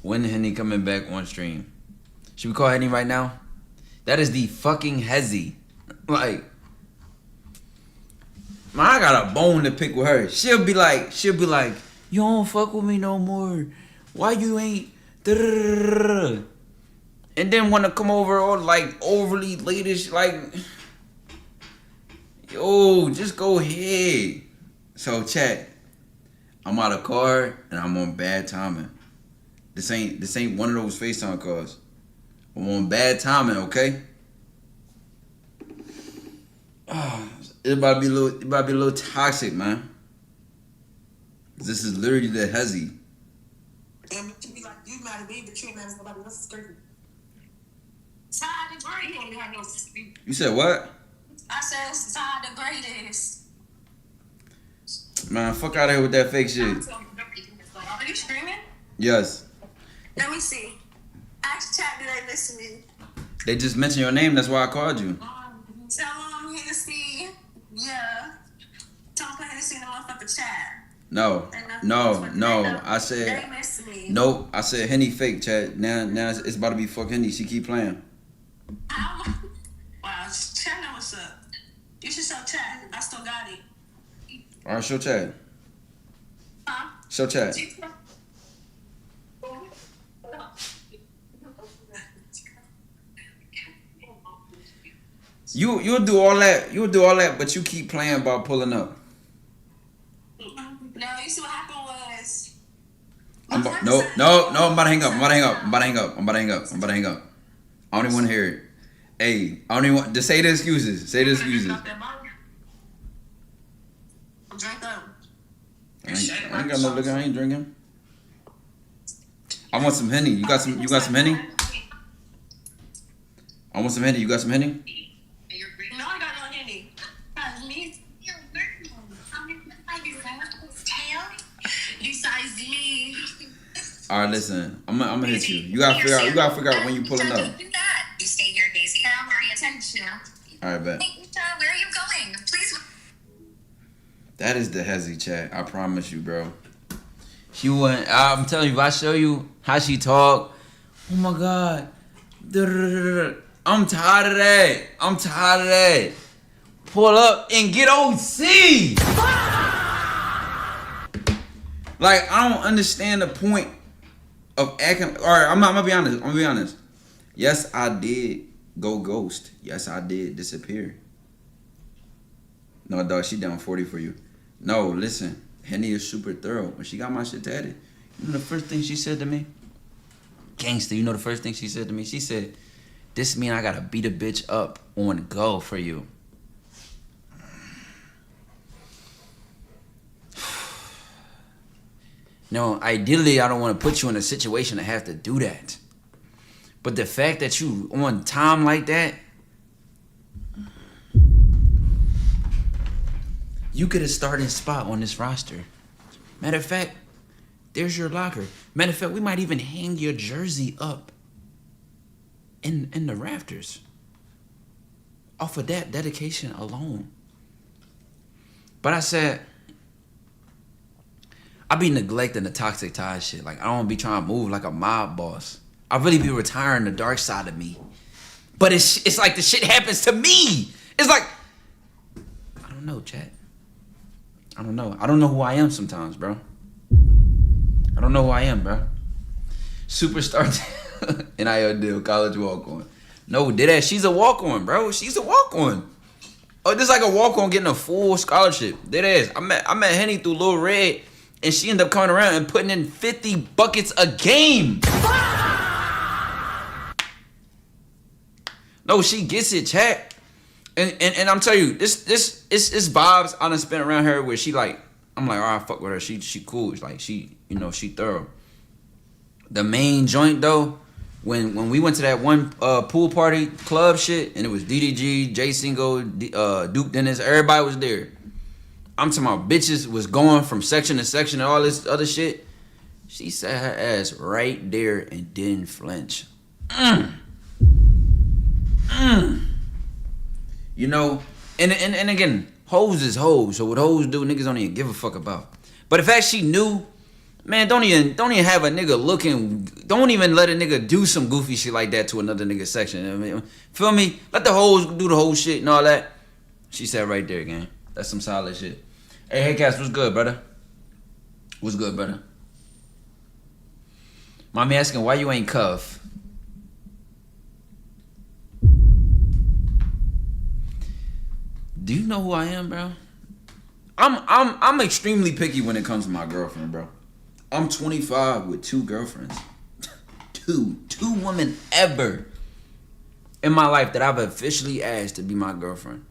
When Henny coming back on stream? Should we call Henny right now? That is the fucking Hezzy. Like, man, I got a bone to pick with her. She'll be like, you don't fuck with me no more. Why you ain't? And then wanna come over all like overly latish, like, yo, just go ahead. So chat, I'm out of car and I'm on bad timing. This ain't one of those FaceTime calls. I'm on bad timing, okay? It about to be a little toxic, man. This is literally the Hezzy. Damn, you be like, you mad at me, but you ain't mad at nobody else. Tired the greatest. You said what? I said it's tired the greatest. Man, fuck out of here with that fake shit. Are you streaming? Yes. Let me see. Ask chat, did they listen to me? They just mentioned your name. That's why I called you. Tell them Hennessy. Yeah. Tell them put Hennessy in the motherfucking chat. No. I They said miss me. nope. I said Henny fake, Chad. Now it's about to be fuck Henny. She keep playing. Wow, chat know what's up. You should show chat. I still got it. All right, show Chad. Huh? Show Chad. You'll do all that. You'll do all that, but you keep playing about pulling up. No, you see what happened was. I'm about to hang up. I'm about to hang up. I don't even want to hear it. Hey, I don't even want to say the excuses. Say the excuses. Drink up. I ain't got no liquor. I ain't drinking. I want some Henny. You got some Henny? I want some Henny. You got some Henny? No, I got no Henny. You size me. All right, listen. I'm gonna hit you. You gotta figure out when you pulling up. You stay here, Daisy. Hurry attention. All right, bet. Hey, where are you going? Please. That is the hezzy chat. I promise you, bro. She went. I'm telling you, if I show you how she talk, oh my god, I'm tired of that. Pull up and get OC. Like, I don't understand the point of acting. All right, I'm gonna be honest. Yes, I did go ghost. Yes, I did disappear. No, dog, she down 40 for you. No, listen, Henny is super thorough. When she got my shit tatted, you know the first thing she said to me? Gangster, you know the first thing she said to me? She said, this mean I gotta beat a bitch up on go for you. No, ideally, I don't want to put you in a situation to have to do that. But the fact that you on time like that, you get a starting spot on this roster. Matter of fact, there's your locker. Matter of fact, we might even hang your jersey up in the rafters. Off of that dedication alone. But I said, I be neglecting the toxic tie shit. Like, I don't be trying to move like a mob boss. I really be retiring the dark side of me. But it's like the shit happens to me. It's like, I don't know, chat. I don't know. I don't know who I am sometimes, bro. I don't know who I am, bro. Superstar NIL deal, college walk-on. No, deadass, she's a walk-on, bro. She's a walk-on. Oh, this is like a walk-on getting a full scholarship. Deadass. I met Henny through Lil Red, and she ended up coming around and putting in 50 buckets a game. No, she gets it, chat. And I'm telling you, this vibes I done spent around her where she like, I'm like, all right, fuck with her. She cool. It's like she thorough. The main joint though, when we went to that one pool party club shit, and it was DDG, J Single, Duke Dennis, everybody was there. I'm talking about bitches was going from section to section and all this other shit. She sat her ass right there and didn't flinch. You know, and again, hoes is hoes. So what hoes do, niggas don't even give a fuck about. But the fact she knew, man, don't even have a nigga looking. Don't even let a nigga do some goofy shit like that to another nigga section. I mean, feel me? Let the hoes do the whole shit and all that. She sat right there, gang. That's some solid shit. Hey, Cass, what's good, brother? What's good, brother? Mommy asking why you ain't cuff. Do you know who I am, bro? I'm extremely picky when it comes to my girlfriend, bro. I'm 25 with 2 girlfriends. Two women ever in my life that I've officially asked to be my girlfriend.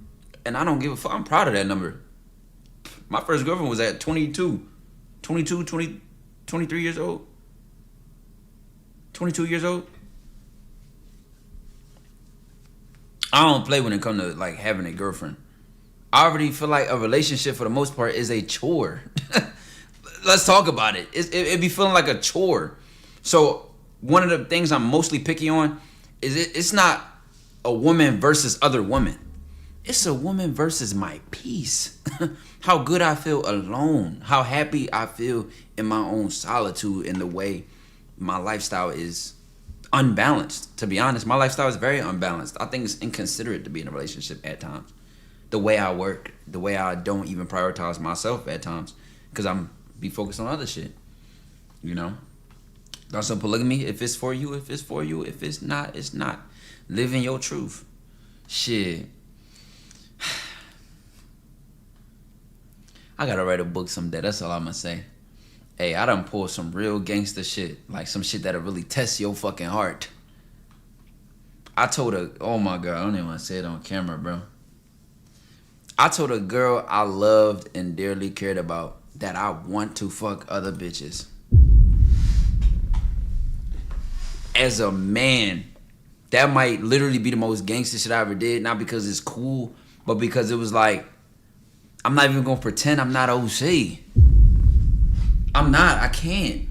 And I don't give a fuck. I'm proud of that number. My first girlfriend was at 23 years old. 22 years old. I don't play when it comes to like having a girlfriend. I already feel like a relationship for the most part is a chore. Let's talk about it. It be feeling like a chore. So one of the things I'm mostly picky on is it's not a woman versus other women. It's a woman versus my peace. How good I feel alone. How happy I feel in my own solitude, in the way my lifestyle is unbalanced. To be honest, my lifestyle is very unbalanced. I think it's inconsiderate to be in a relationship at times. The way I work, the way I don't even prioritize myself at times, because I'm be focused on other shit. You know? That's some polygamy. If it's for you, if it's for you. If it's not, it's not. Living your truth. Shit. I gotta write a book someday. That's all I'm gonna say. Hey, I done pulled some real gangster shit. Like some shit that'll really test your fucking heart. I told her, oh my God, I don't even want to say it on camera, bro. I told a girl I loved and dearly cared about that I want to fuck other bitches. As a man, that might literally be the most gangster shit I ever did. Not because it's cool, but because it was like, I'm not even gonna pretend I'm not OC. I'm not. I can't.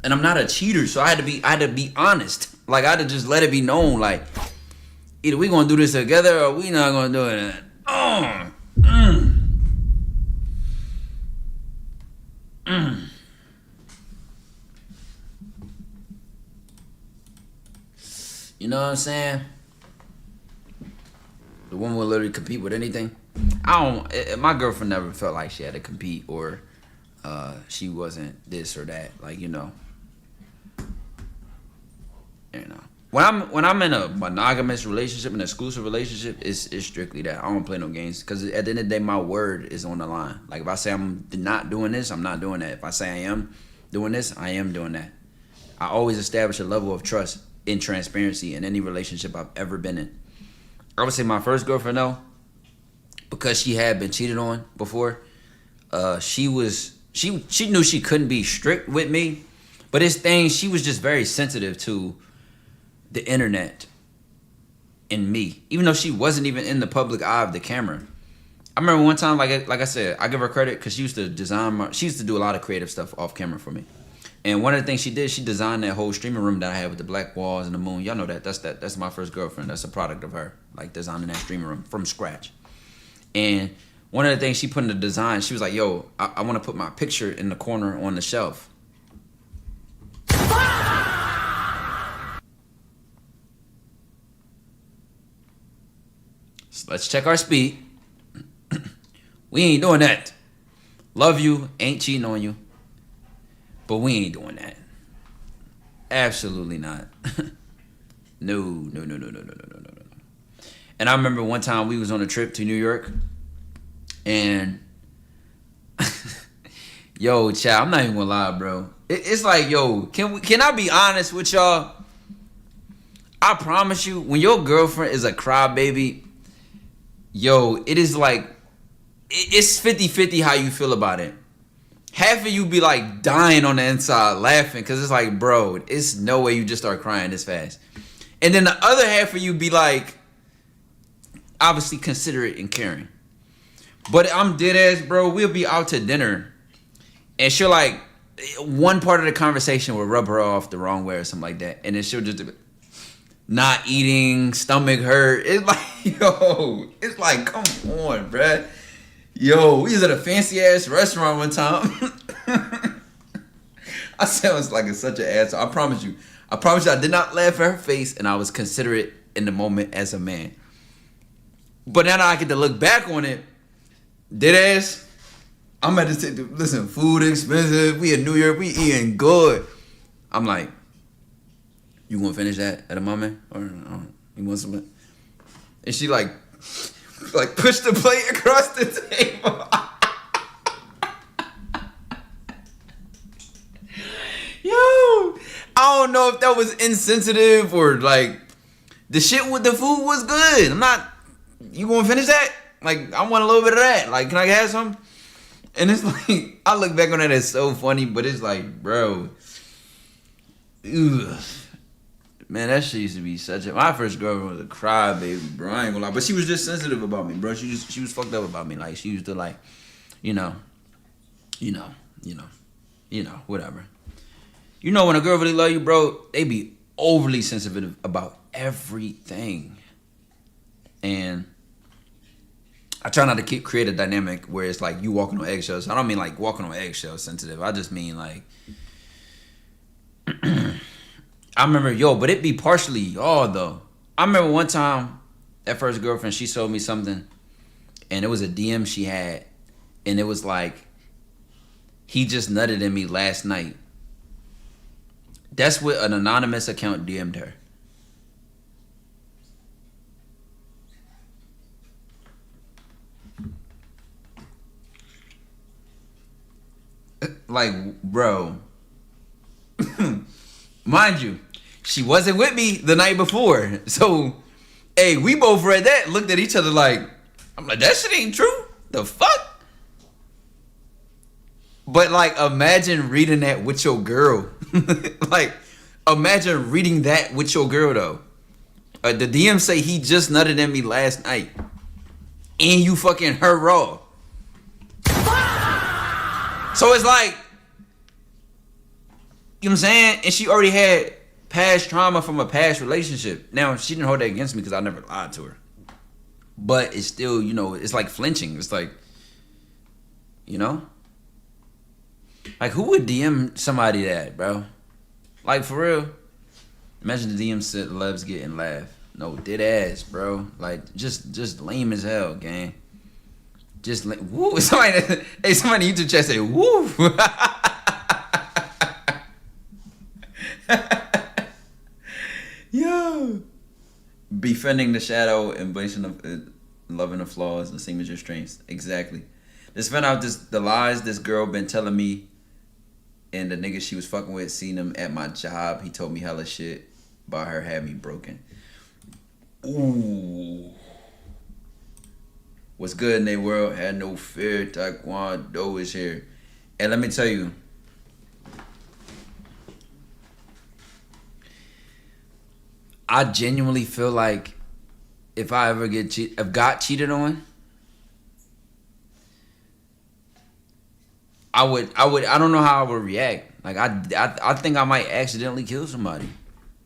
And I'm not a cheater, so I had to be honest. Like, I had to just let it be known, like, either we gonna do this together or we not gonna do it. You know what I'm saying? The woman will literally compete with anything. My girlfriend never felt like she had to compete or she wasn't this or that. Like, you know. When I'm in a monogamous relationship, an exclusive relationship, it's strictly that. I don't play no games, because at the end of the day, my word is on the line. Like, if I say I'm not doing this, I'm not doing that. If I say I am doing this, I am doing that. I always establish a level of trust and transparency in any relationship I've ever been in. I would say my first girlfriend, though, because she had been cheated on before, she knew she couldn't be strict with me, but she was just very sensitive to the internet and me, even though she wasn't even in the public eye of the camera. I remember one time, like I said, I give her credit because she used to she used to do a lot of creative stuff off camera for me. And one of the things she did, she designed that whole streaming room that I had with the black walls and the moon. Y'all know that. That's my first girlfriend. That's a product of her, like designing that streaming room from scratch. And one of the things she put in the design, she was like, yo, I want to put my picture in the corner on the shelf. So let's check our speed. We ain't doing that. Love you, ain't cheating on you. But we ain't doing that. Absolutely not. No. And I remember one time we was on a trip to New York. And yo, child, I'm not even gonna lie, bro. It's like, yo, can I be honest with y'all? I promise you, when your girlfriend is a crybaby, yo, it is like, it's 50-50 how you feel about it. Half of you be like dying on the inside laughing because it's like, bro, it's no way you just start crying this fast. And then the other half of you be like, obviously considerate and caring. But I'm dead ass, bro. We'll be out to dinner and she'll like, one part of the conversation will rub her off the wrong way or something like that. And then she'll just not eating, stomach hurt. It's like, yo, it's like, come on, bruh. Yo, we was at a fancy ass restaurant one time. I sound like such an asshole. I promise you I did not laugh at her face and I was considerate in the moment as a man. But now that I get to look back on it, dead ass, I'm at to say, listen, food expensive, we in New York, we eating good. I'm like, you gonna finish that at a moment? Or you want something? And she like push the plate across the table. Yo, I don't know if that was insensitive or like the shit with the food was good. You gonna finish that? Like, I want a little bit of that. Like, can I have some? And it's like, I look back on that as so funny, but it's like, bro, ugh. Man, that shit used to be my first girlfriend was a crybaby, bro. I ain't gonna lie. But she was just sensitive about me, bro. She was fucked up about me. Like, she used to like, whatever. You know when a girl really love you, bro, they be overly sensitive about everything. And I try not to create a dynamic where it's like you walking on eggshells. I don't mean like walking on eggshells sensitive. I just mean like I remember, but it be partially y'all though. I remember one time, that first girlfriend, she showed me something, and it was a DM she had, and it was like, he just nutted in me last night. That's what an anonymous account DM'd her. Like, bro. Mind you, she wasn't with me the night before. So, hey, we both read that, looked at each other like, I'm like, that shit ain't true. The fuck? But like, imagine reading that with your girl. Like, imagine reading that with your girl though. The DM say he just nutted in me last night. And you fucking her raw. So it's like, you know what I'm saying? And she already had past trauma from a past relationship. Now, she didn't hold that against me because I never lied to her. But it's still, you know, it's like flinching. It's like, you know? Like, who would DM somebody that, bro? Like, for real? Imagine the DM said Lebs getting laugh. No, dead ass, bro. Like, just lame as hell, gang. Just lame. Woo. Somebody in the YouTube chat say, woo. Yo. Befriending the shadow, embracing loving the flaws, the same as your strengths. Exactly. Just found out the lies this girl been telling me, and the nigga she was fucking with, seen him at my job. He told me hella shit about her, had me broken. Ooh. What's good in their world? Had no fear. Taekwondo is here. And let me tell you, I genuinely feel like if I ever got cheated on, I don't know how I would react. Like I think I might accidentally kill somebody.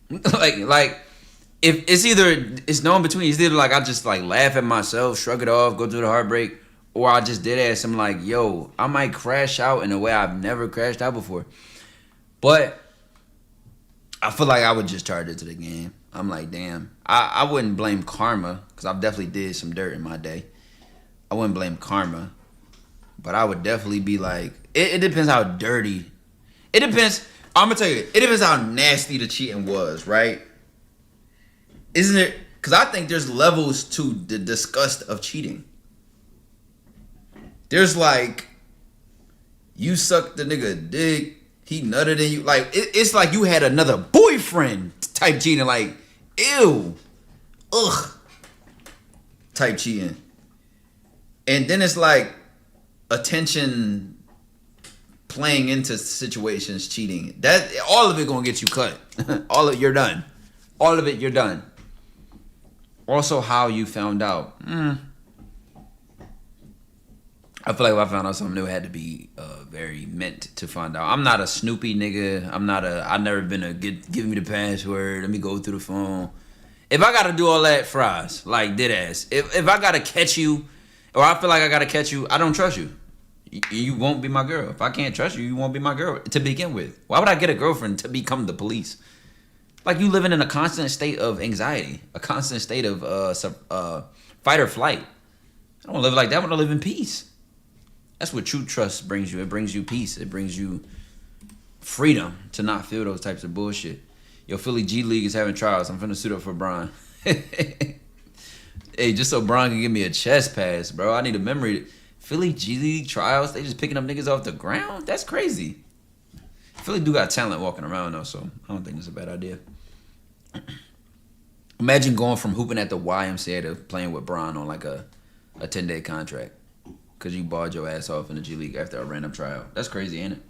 like if it's no in between. It's either like I just like laugh at myself, shrug it off, go through the heartbreak, or I just did ask him like, yo, I might crash out in a way I've never crashed out before. But I feel like I would just charge it to the game. I'm like, damn. I wouldn't blame karma, because I've definitely did some dirt in my day. I wouldn't blame karma. But I would definitely be like, it depends how dirty. It depends. I'm going to tell you, it depends how nasty the cheating was, right? Isn't it? Because I think there's levels to the disgust of cheating. There's like, you sucked the nigga dick, he nutted in you. Like, it's like you had another boyfriend type cheating. Like, ew. Ugh. Type cheating. And then it's like attention playing into situations cheating. That all of it gonna get you cut. You're done. All of it, you're done. Also, how you found out. I feel like if I found out something new, it had to be very meant to find out. I'm not a Snoopy nigga. I've never been a give me the password, let me go through the phone. If I gotta do all that, fries, like dead ass. If I gotta catch you, or I feel like I gotta catch you, I don't trust you. You won't be my girl. If I can't trust you, you won't be my girl to begin with. Why would I get a girlfriend to become the police? Like you living in a constant state of anxiety, a constant state of fight or flight. I don't live like that. I want to live in peace. That's what true trust brings you. It brings you peace. It brings you freedom to not feel those types of bullshit. Yo, Philly G League is having trials. I'm finna suit up for Brian. Hey, just so Brian can give me a chest pass, bro. I need a memory. Philly G League trials? They just picking up niggas off the ground? That's crazy. Philly do got talent walking around though, so I don't think it's a bad idea. Imagine going from hooping at the YMCA to playing with Brian on like a 10-day contract. Because you barred your ass off in the G League after a random tryout. That's crazy, ain't it?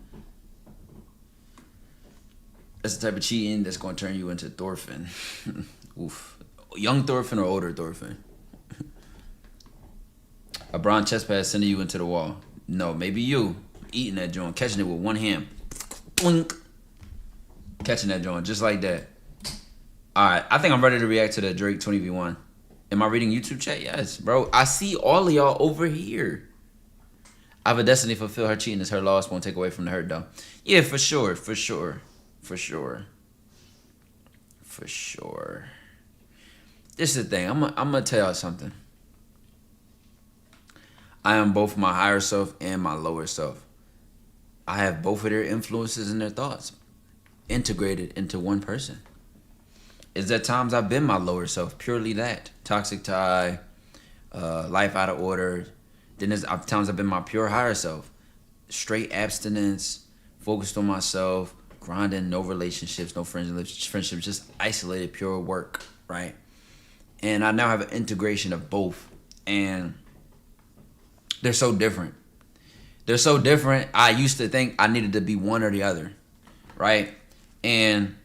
That's the type of cheating that's going to turn you into Thorfinn. Oof. Young Thorfinn or older Thorfinn? A Bron chest pass sending you into the wall. No, maybe you eating that joint, catching it with one hand. Blink. Catching that joint just like that. Alright, I think I'm ready to react to the Drake 20v1. Am I reading YouTube chat? Yes, bro. I see all of y'all over here. I have a destiny to fulfill. Her cheating is her loss. Won't take away from the hurt, though. Yeah, for sure. For sure. For sure. For sure. This is the thing. I'm going to tell y'all something. I am both my higher self and my lower self. I have both of their influences and their thoughts integrated into one person. Is at times I've been my lower self, purely that. Toxic tie, life out of order. Then there's times I've been my pure higher self. Straight abstinence, focused on myself, grinding, no relationships, no friendships, just isolated, pure work, right? And I now have an integration of both. And they're so different. They're so different. I used to think I needed to be one or the other, right? And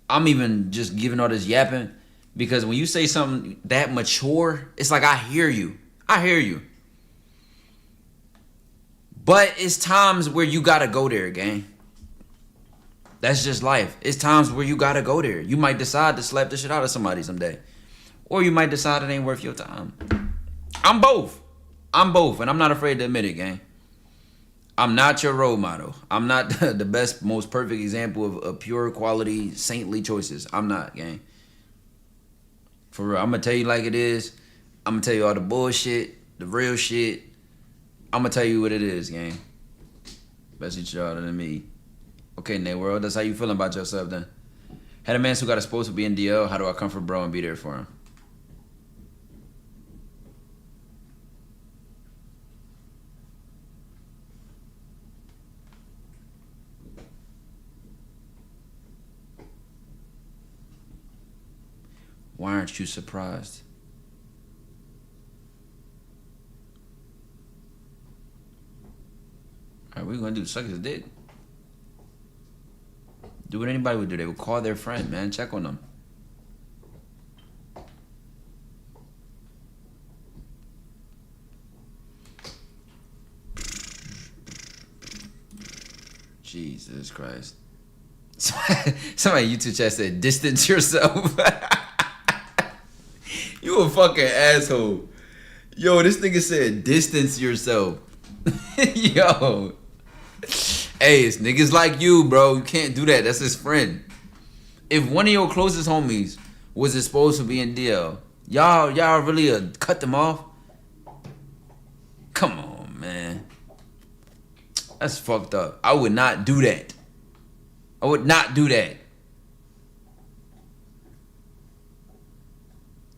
I'm even just giving all this yapping because when you say something that mature, it's like I hear you. I hear you. But it's times where you gotta go there, gang. That's just life. It's times where you gotta go there. You might decide to slap the shit out of somebody someday. Or you might decide it ain't worth your time. I'm both. I'm both, and I'm not afraid to admit it, gang. I'm not your role model. I'm not the best, most perfect example of pure quality, saintly choices. I'm not, gang. For real, I'm going to tell you like it is. I'm going to tell you all the bullshit, the real shit. I'm going to tell you what it is, gang. Best each other than me. Okay, Nate World, that's how you feeling about yourself then. Had a man who got exposed to be in DL. How do I comfort bro and be there for him? Why aren't you surprised? All right, what are you gonna do? Suck his dick? Do what anybody would do. They would call their friend, man. Check on them. Jesus Christ. Somebody in YouTube chat said, distance yourself. You a fucking asshole. Yo, this nigga said distance yourself. Yo. Hey, it's niggas like you, bro. You can't do that. That's his friend. If one of your closest homies was exposed to being DL, y'all really cut them off? Come on, man. That's fucked up. I would not do that. I would not do that.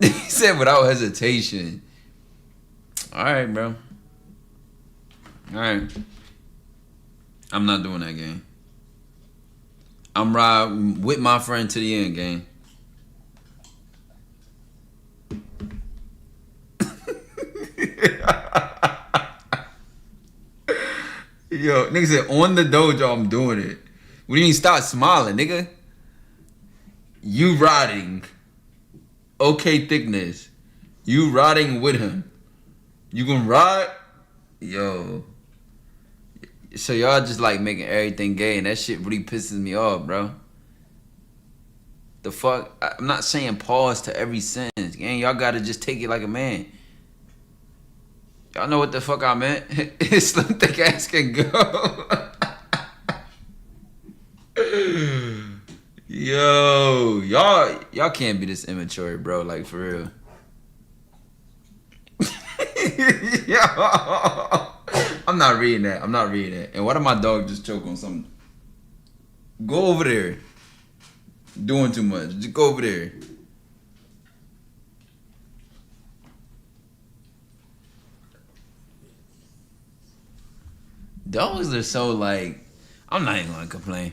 He said without hesitation. Alright, bro. Alright. I'm not doing that, gang. I'm riding with my friend to the end, gang. Yo, nigga said on the dojo, I'm doing it. We didn't start smiling, nigga. You riding. Okay, thickness. You riding with him. You gonna ride? Yo. So y'all just like making everything gay, and that shit really pisses me off, bro. The fuck? I'm not saying pause to every sentence, gang. Y'all gotta just take it like a man. Y'all know what the fuck I meant? Slim thick ass can go. Yo, y'all can't be this immature, bro. Like, for real. Yo, I'm not reading that. I'm not reading that. And why did my dog just choke on something? Go over there. Doing too much. Just go over there. Dogs are so like, I'm not even gonna complain.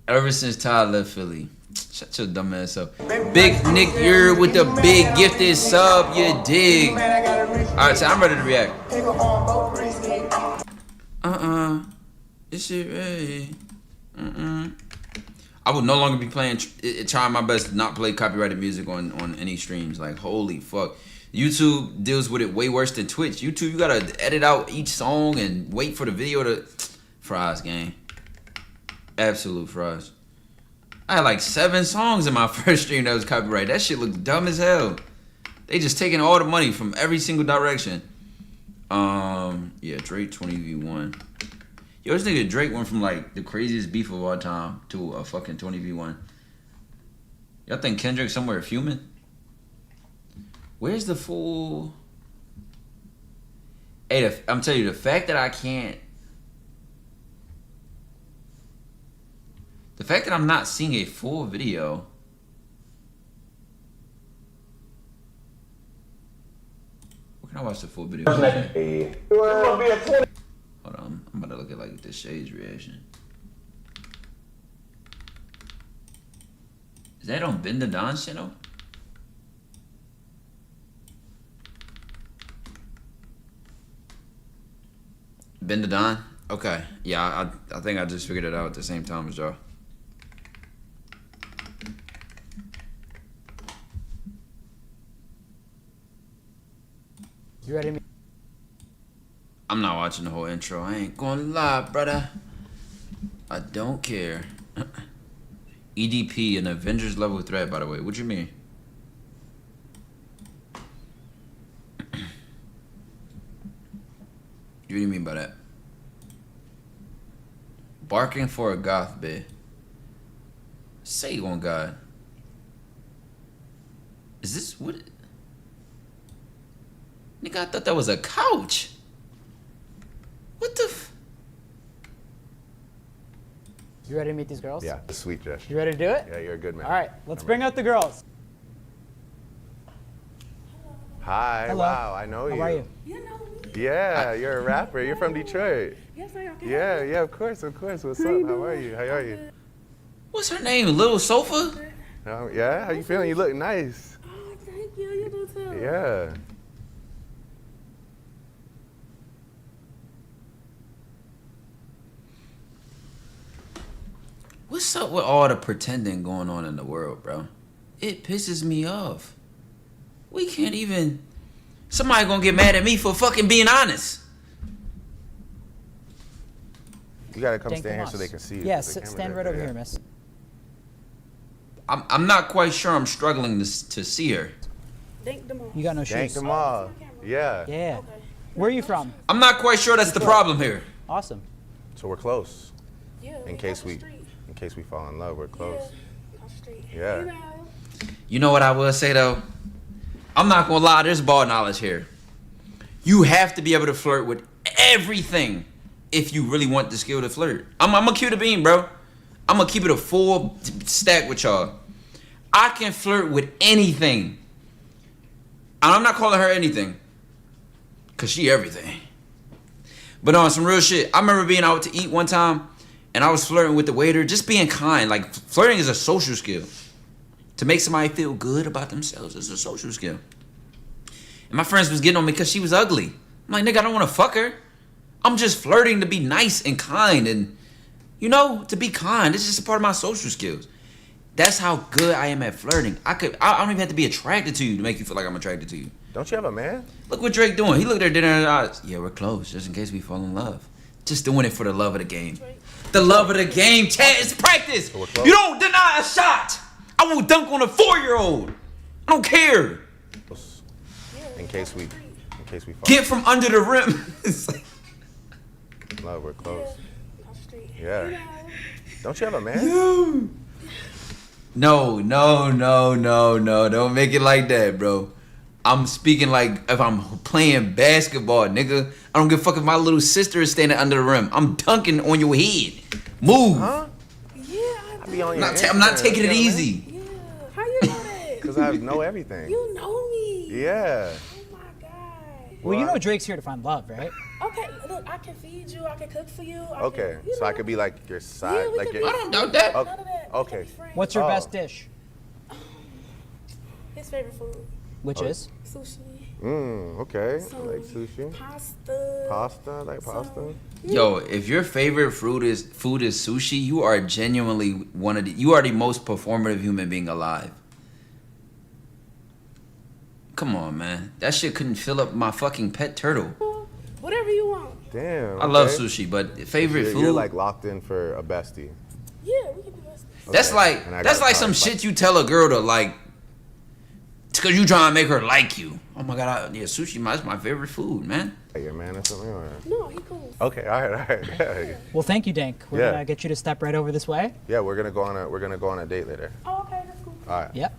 Ever since Ty left Philly, shut your dumb ass up. Big Nick, you're with the big gifted sub, you dig. Alright, so I'm ready to react. Is shit ready? I would no longer be playing, trying my best to not play copyrighted music on any streams. Like, holy fuck. YouTube deals with it way worse than Twitch. YouTube, you gotta edit out each song and wait for the video to... Fries, gang. Absolute fries. I had like 7 songs in my first stream that was copyright. That shit looked dumb as hell. They just taking all the money from every single direction. Yeah, Drake 20v1. Yo, this nigga Drake went from like the craziest beef of all time to a fucking 20v1. Y'all think Kendrick somewhere fuming? Where's the full? Hey, I'm telling you, the fact that I can't. The fact that I'm not seeing a full video. Where can I watch the full video? Hold on, I'm about to look at like the Shades reaction. Is that on Ben the Don's channel? Ben the Don? Okay. Yeah, I think I just figured it out at the same time as y'all. You ready? I'm not watching the whole intro. I ain't gonna lie, brother. I don't care. EDP, an Avengers level threat, by the way. What you mean? What do you mean by that? Barking for a goth bit. Say on God. Is this what? Nigga, I thought that was a couch. What the f? You ready to meet these girls? Yeah, the sweet gesture. You ready to do it? Yeah, you're a good man. All right, let's bring out the girls. Hi, Hello. wow, I know you. How are you? You know me. Yeah, you're a rapper. You're from Detroit. Yes, I am. Yeah, of course, of course. What's up? How are you? How are you? What's her name? Little Sofa? Yeah, how you feeling? You look nice. Oh, thank you. You do too. Yeah. What's up with all the pretending going on in the world, bro? It pisses me off. We can't even. Somebody gonna get mad at me for fucking being honest. You gotta come Dank stand here Tomas. so they can see you. Yes, The camera stand there, right over yeah. here, miss. I'm not quite sure I'm struggling to see her. Thank them all. You got no Thank shoes. them all. Yeah. Yeah. Okay. Where are you from? I'm not quite sure that's the problem here. Awesome. So we're close. Yeah, In case we fall in love, we're close. Yeah. Yeah. You know what I will say though? I'm not gonna lie, there's ball knowledge here. You have to be able to flirt with everything if you really want the skill to flirt. I'm gonna keep it a beam, bro. I'm gonna keep it a full stack with y'all. I can flirt with anything. And I'm not calling her anything. Cause she everything. But on some real shit, I remember being out to eat one time and I was flirting with the waiter, just being kind. Like, flirting is a social skill. To make somebody feel good about themselves is a social skill. And my friends was getting on me because she was ugly. I'm like, nigga, I don't want to fuck her. I'm just flirting to be nice and kind and, you know, to be kind. It's just a part of my social skills. That's how good I am at flirting. I don't even have to be attracted to you to make you feel like I'm attracted to you. Don't you have a man? Look what Drake doing. He looked her dead in her eyes. Yeah, we're close, just in case we fall in love. Just doing it for the love of the game. The love of the game, Chad. It's practice. So we're close. You don't deny a shot. I will dunk on a 4-year-old. I don't care. In case we fall Get from under the rim. It's like, in love, we're close. Yeah. Don't you have a man? no. Don't make it like that, bro. I'm speaking like if I'm playing basketball, nigga. I don't give a fuck if my little sister is standing under the rim. I'm dunking on your head. Move. Huh? Yeah, I be on I'm your not Instagram. taking it You know what I mean? easy. yeah. How you know that? Cause I know everything. You know me. Yeah. Oh my God. Well, you know Drake's here to find love, right? Okay, look, I can feed you. I can cook for you. Okay. So I could be like your side, we like could your. be I don't doubt that. None of that. We Okay. can be friends. What's your Oh. best dish? His favorite food? Which is? Sushi. Okay. Some Like sushi. Pasta. Pasta, like pasta. Yo, if your favorite food is sushi, you are genuinely you are the most performative human being alive. Come on, man. That shit couldn't fill up my fucking pet turtle. Whatever you want. Damn. I love okay. sushi, but favorite You're food. like locked in for a bestie. Yeah, we can be besties. That's Okay, like and I that's gotta like some probably shit you tell a girl to like, because you trying to make her like you. Oh my god, yeah, sushi, that's my favorite food, man. Hey, your man or something? Or? No, he cool. Okay, all right. Yeah, Well, thank you, Dink. We're Yeah. gonna get you to step right over this way. yeah, we're gonna go on a date later. Oh, okay, that's cool. All right. Yep.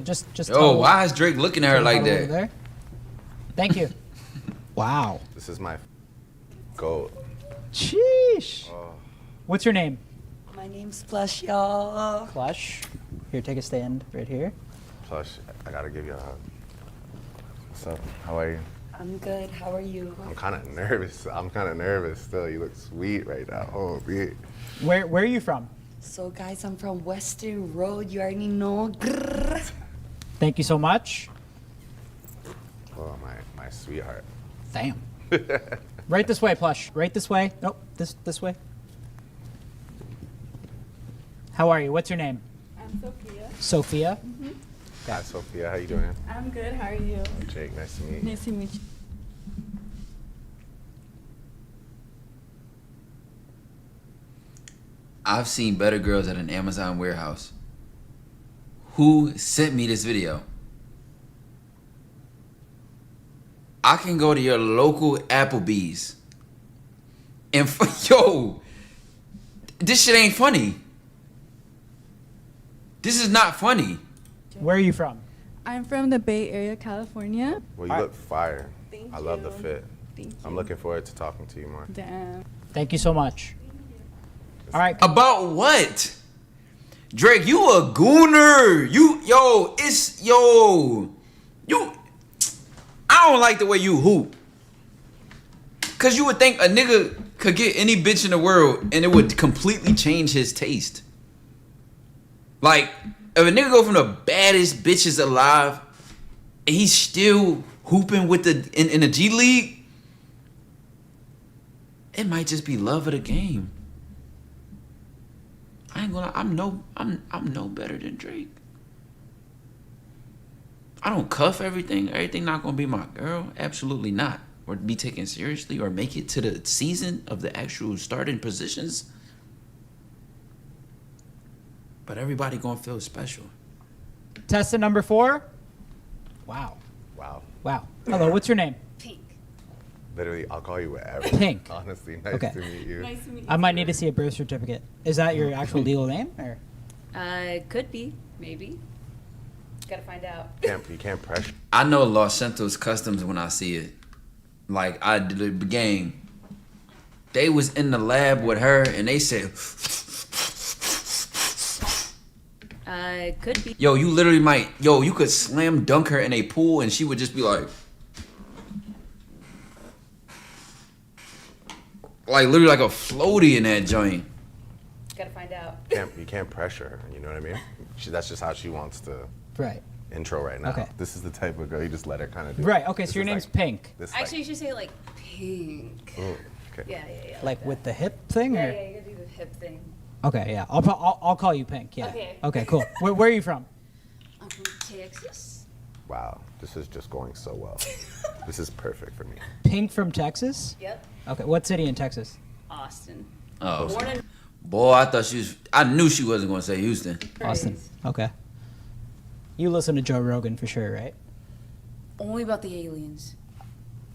Just. Oh, why is Drake looking at her like over that? there. Thank you. Wow. This is my goal. Sheesh. What's your name? My name's Plush, y'all. Plush. Here, take a stand right here. Plus, I gotta give you a hug. What's up? How are you? I'm good. How are you? I'm kind of nervous. I'm kind of nervous still. You look sweet right now. Oh, man. Where are you from? So, guys, I'm from Western Road. You already know. Grrr. Thank you so much. Oh, my sweetheart. Damn. Right this way, Plush. Right this way. Nope. This way. How are you? What's your name? I'm Sophia. Sophia. Hi, Sophia. How you doing? I'm good. How are you? Jake, nice to meet you. Nice to meet you. I've seen better girls at an Amazon warehouse. Who sent me this video? I can go to your local Applebee's and yo, this shit ain't funny. This is not funny. Where are you from? I'm from the Bay Area, California. Well, you look fire. Thank I love the you. fit. Thank you. I'm looking forward to talking to you more. Damn. Thank you so much. All right. About what? Drake, you a gooner. You I don't like the way you hoop. Cause you would think a nigga could get any bitch in the world and it would completely change his taste. Like, if a nigga go from the baddest bitches alive and he's still hooping with in the G League, it might just be love of the game. I ain't gonna lie, I'm no better than Drake. I don't cuff everything. Everything not gonna be my girl. Absolutely not. Or be taken seriously or make it to the season of the actual starting positions. But everybody gonna feel special. Test number 4. Wow. Wow. Wow. Hello. What's your name? Pink. Literally, I'll call you whatever. Pink. Honestly, nice Okay. to meet you. Nice to meet you. I might need to see a birth certificate. Is that your actual legal name? Or? Could be. Maybe. Gotta find out. You can't pressure. I know Los Santos Customs when I see it. Like I did the game. They was in the lab with her and they said, Could be. yo, you literally might, you could slam dunk her in a pool and she would just be like literally like a floaty in that joint. Gotta find out. You can't pressure her. You know what I mean? That's just how she wants to Right. intro right now. Okay. This is the type of girl you just let her kind of do. it. Right. Okay. This So your is name's like- Pink. This Actually, you should say like pink. okay. Yeah. Like with the hip thing, or? you gotta do the hip thing. Okay. Yeah. I'll call you Pink. Yeah. Okay. Okay. Cool. Where are you from? I'm from Texas. Wow, this is just going so well. This is perfect for me. Pink from Texas. Yep. Okay. What city in Texas? Austin. Oh. Born in Boy, I knew she wasn't gonna say Houston. Austin. Okay. You listen to Joe Rogan for sure, right? Only about the aliens.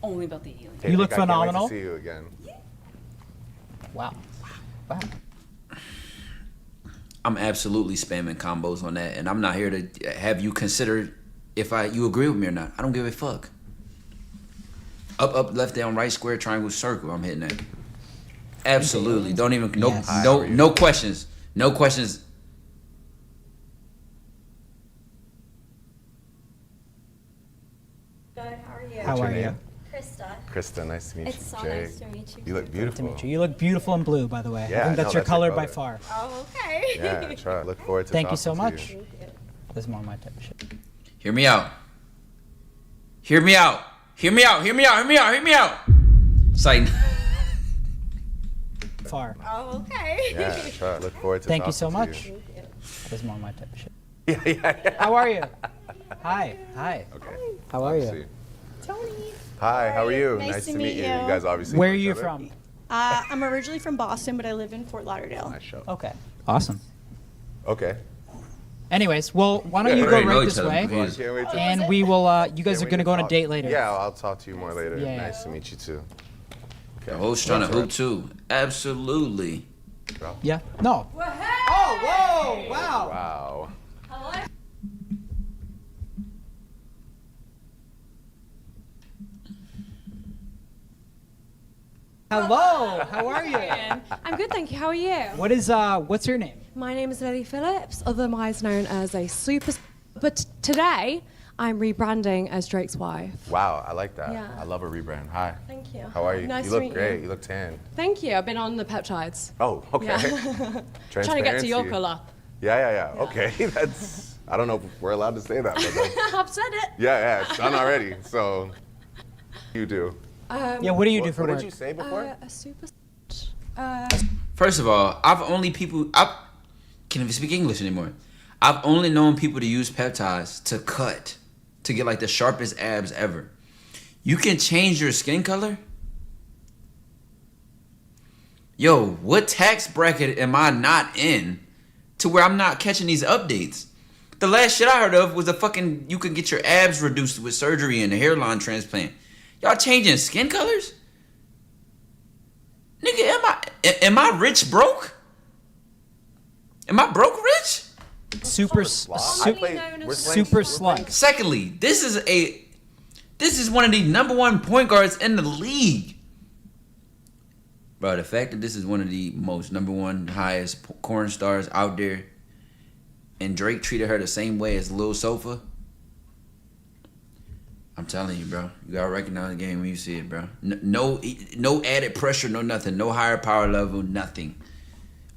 Only about the aliens. You look Nick, I can't wait phenomenal. to see you again. Wow. Wow. I'm absolutely spamming combos on that, and I'm not here to have you consider if you agree with me or not. I don't give a fuck. Up, left, down, right, square, triangle, circle. I'm hitting that. Absolutely. Don't even Yes. no questions. No questions. Good. How are you? How What's your are you? name? Krista. Krista, nice to meet It's you. so Jay. nice to meet you. You look To beautiful. meet you. You look beautiful in blue, by the way. Yeah, I think that's no, your that's your color by color. far. Oh, okay. Yeah, try. Look forward to Thank you talking so to much. you. This is more my type of shit. Hear me out. Hear me out. Hear me out. Hear me out. Hear me out. Hear me out. It's like Far. Oh, okay. Yeah, try. Look forward to Thank you talking so to much. you. This is more my type of shit. Yeah. How are you? Hi. Hi. Okay. How are See. you? Tony. Hi, how are you? Nice to to meet meet you. you. You guys obviously Where know are each you other. from? I'm originally from Boston, but I live in Fort Lauderdale. Nice show. Okay. Awesome. Okay. Anyways, well, why don't Yeah, you we go already know right each this other, way, please. Can't wait to- and we will. You guys can't are wait gonna to go on a talk. date later. Yeah, I'll talk to you more later. Yeah. Nice to meet you too. The host trying to hoop too. Absolutely. Yeah. No. Oh, whoa! Wow. Wow. Hello. How are you? I'm good, thank you. How are you? What is what's your name? My name is Lily Phillips, otherwise known as a super. But today, I'm rebranding as Drake's wife. Wow, I like that. Yeah. I love a rebrand. Hi. Thank you. How are you? Nice You to look meet great. you. You look tan. Thank you. I've been on the peptides. Oh, okay. Yeah. Trying to get to your Transparency. colour. Yeah. Okay, that's. I don't know if we're allowed to say that, but that's, I've said it. yeah, it's done already. So, you do. Yeah. What do you do for What work? did you say before? A super. First of all, I've only people. I can't even speak English anymore. I've only known people to use peptides to cut, to get like the sharpest abs ever. You can change your skin color? Yo, what tax bracket am I not in to where I'm not catching these updates? The last shit I heard of was a fucking, you could get your abs reduced with surgery and a hairline transplant. Y'all changing skin colors? Nigga, am I rich broke? Am I broke rich? Super super slut. Secondly, this is one of the number one point guards in the league. Bro, the fact that this is one of the most number one highest corn stars out there, and Drake treated her the same way as Lil Sofa. I'm telling you, bro. You gotta recognize the game when you see it, bro. No added pressure, no nothing. No higher power level, nothing.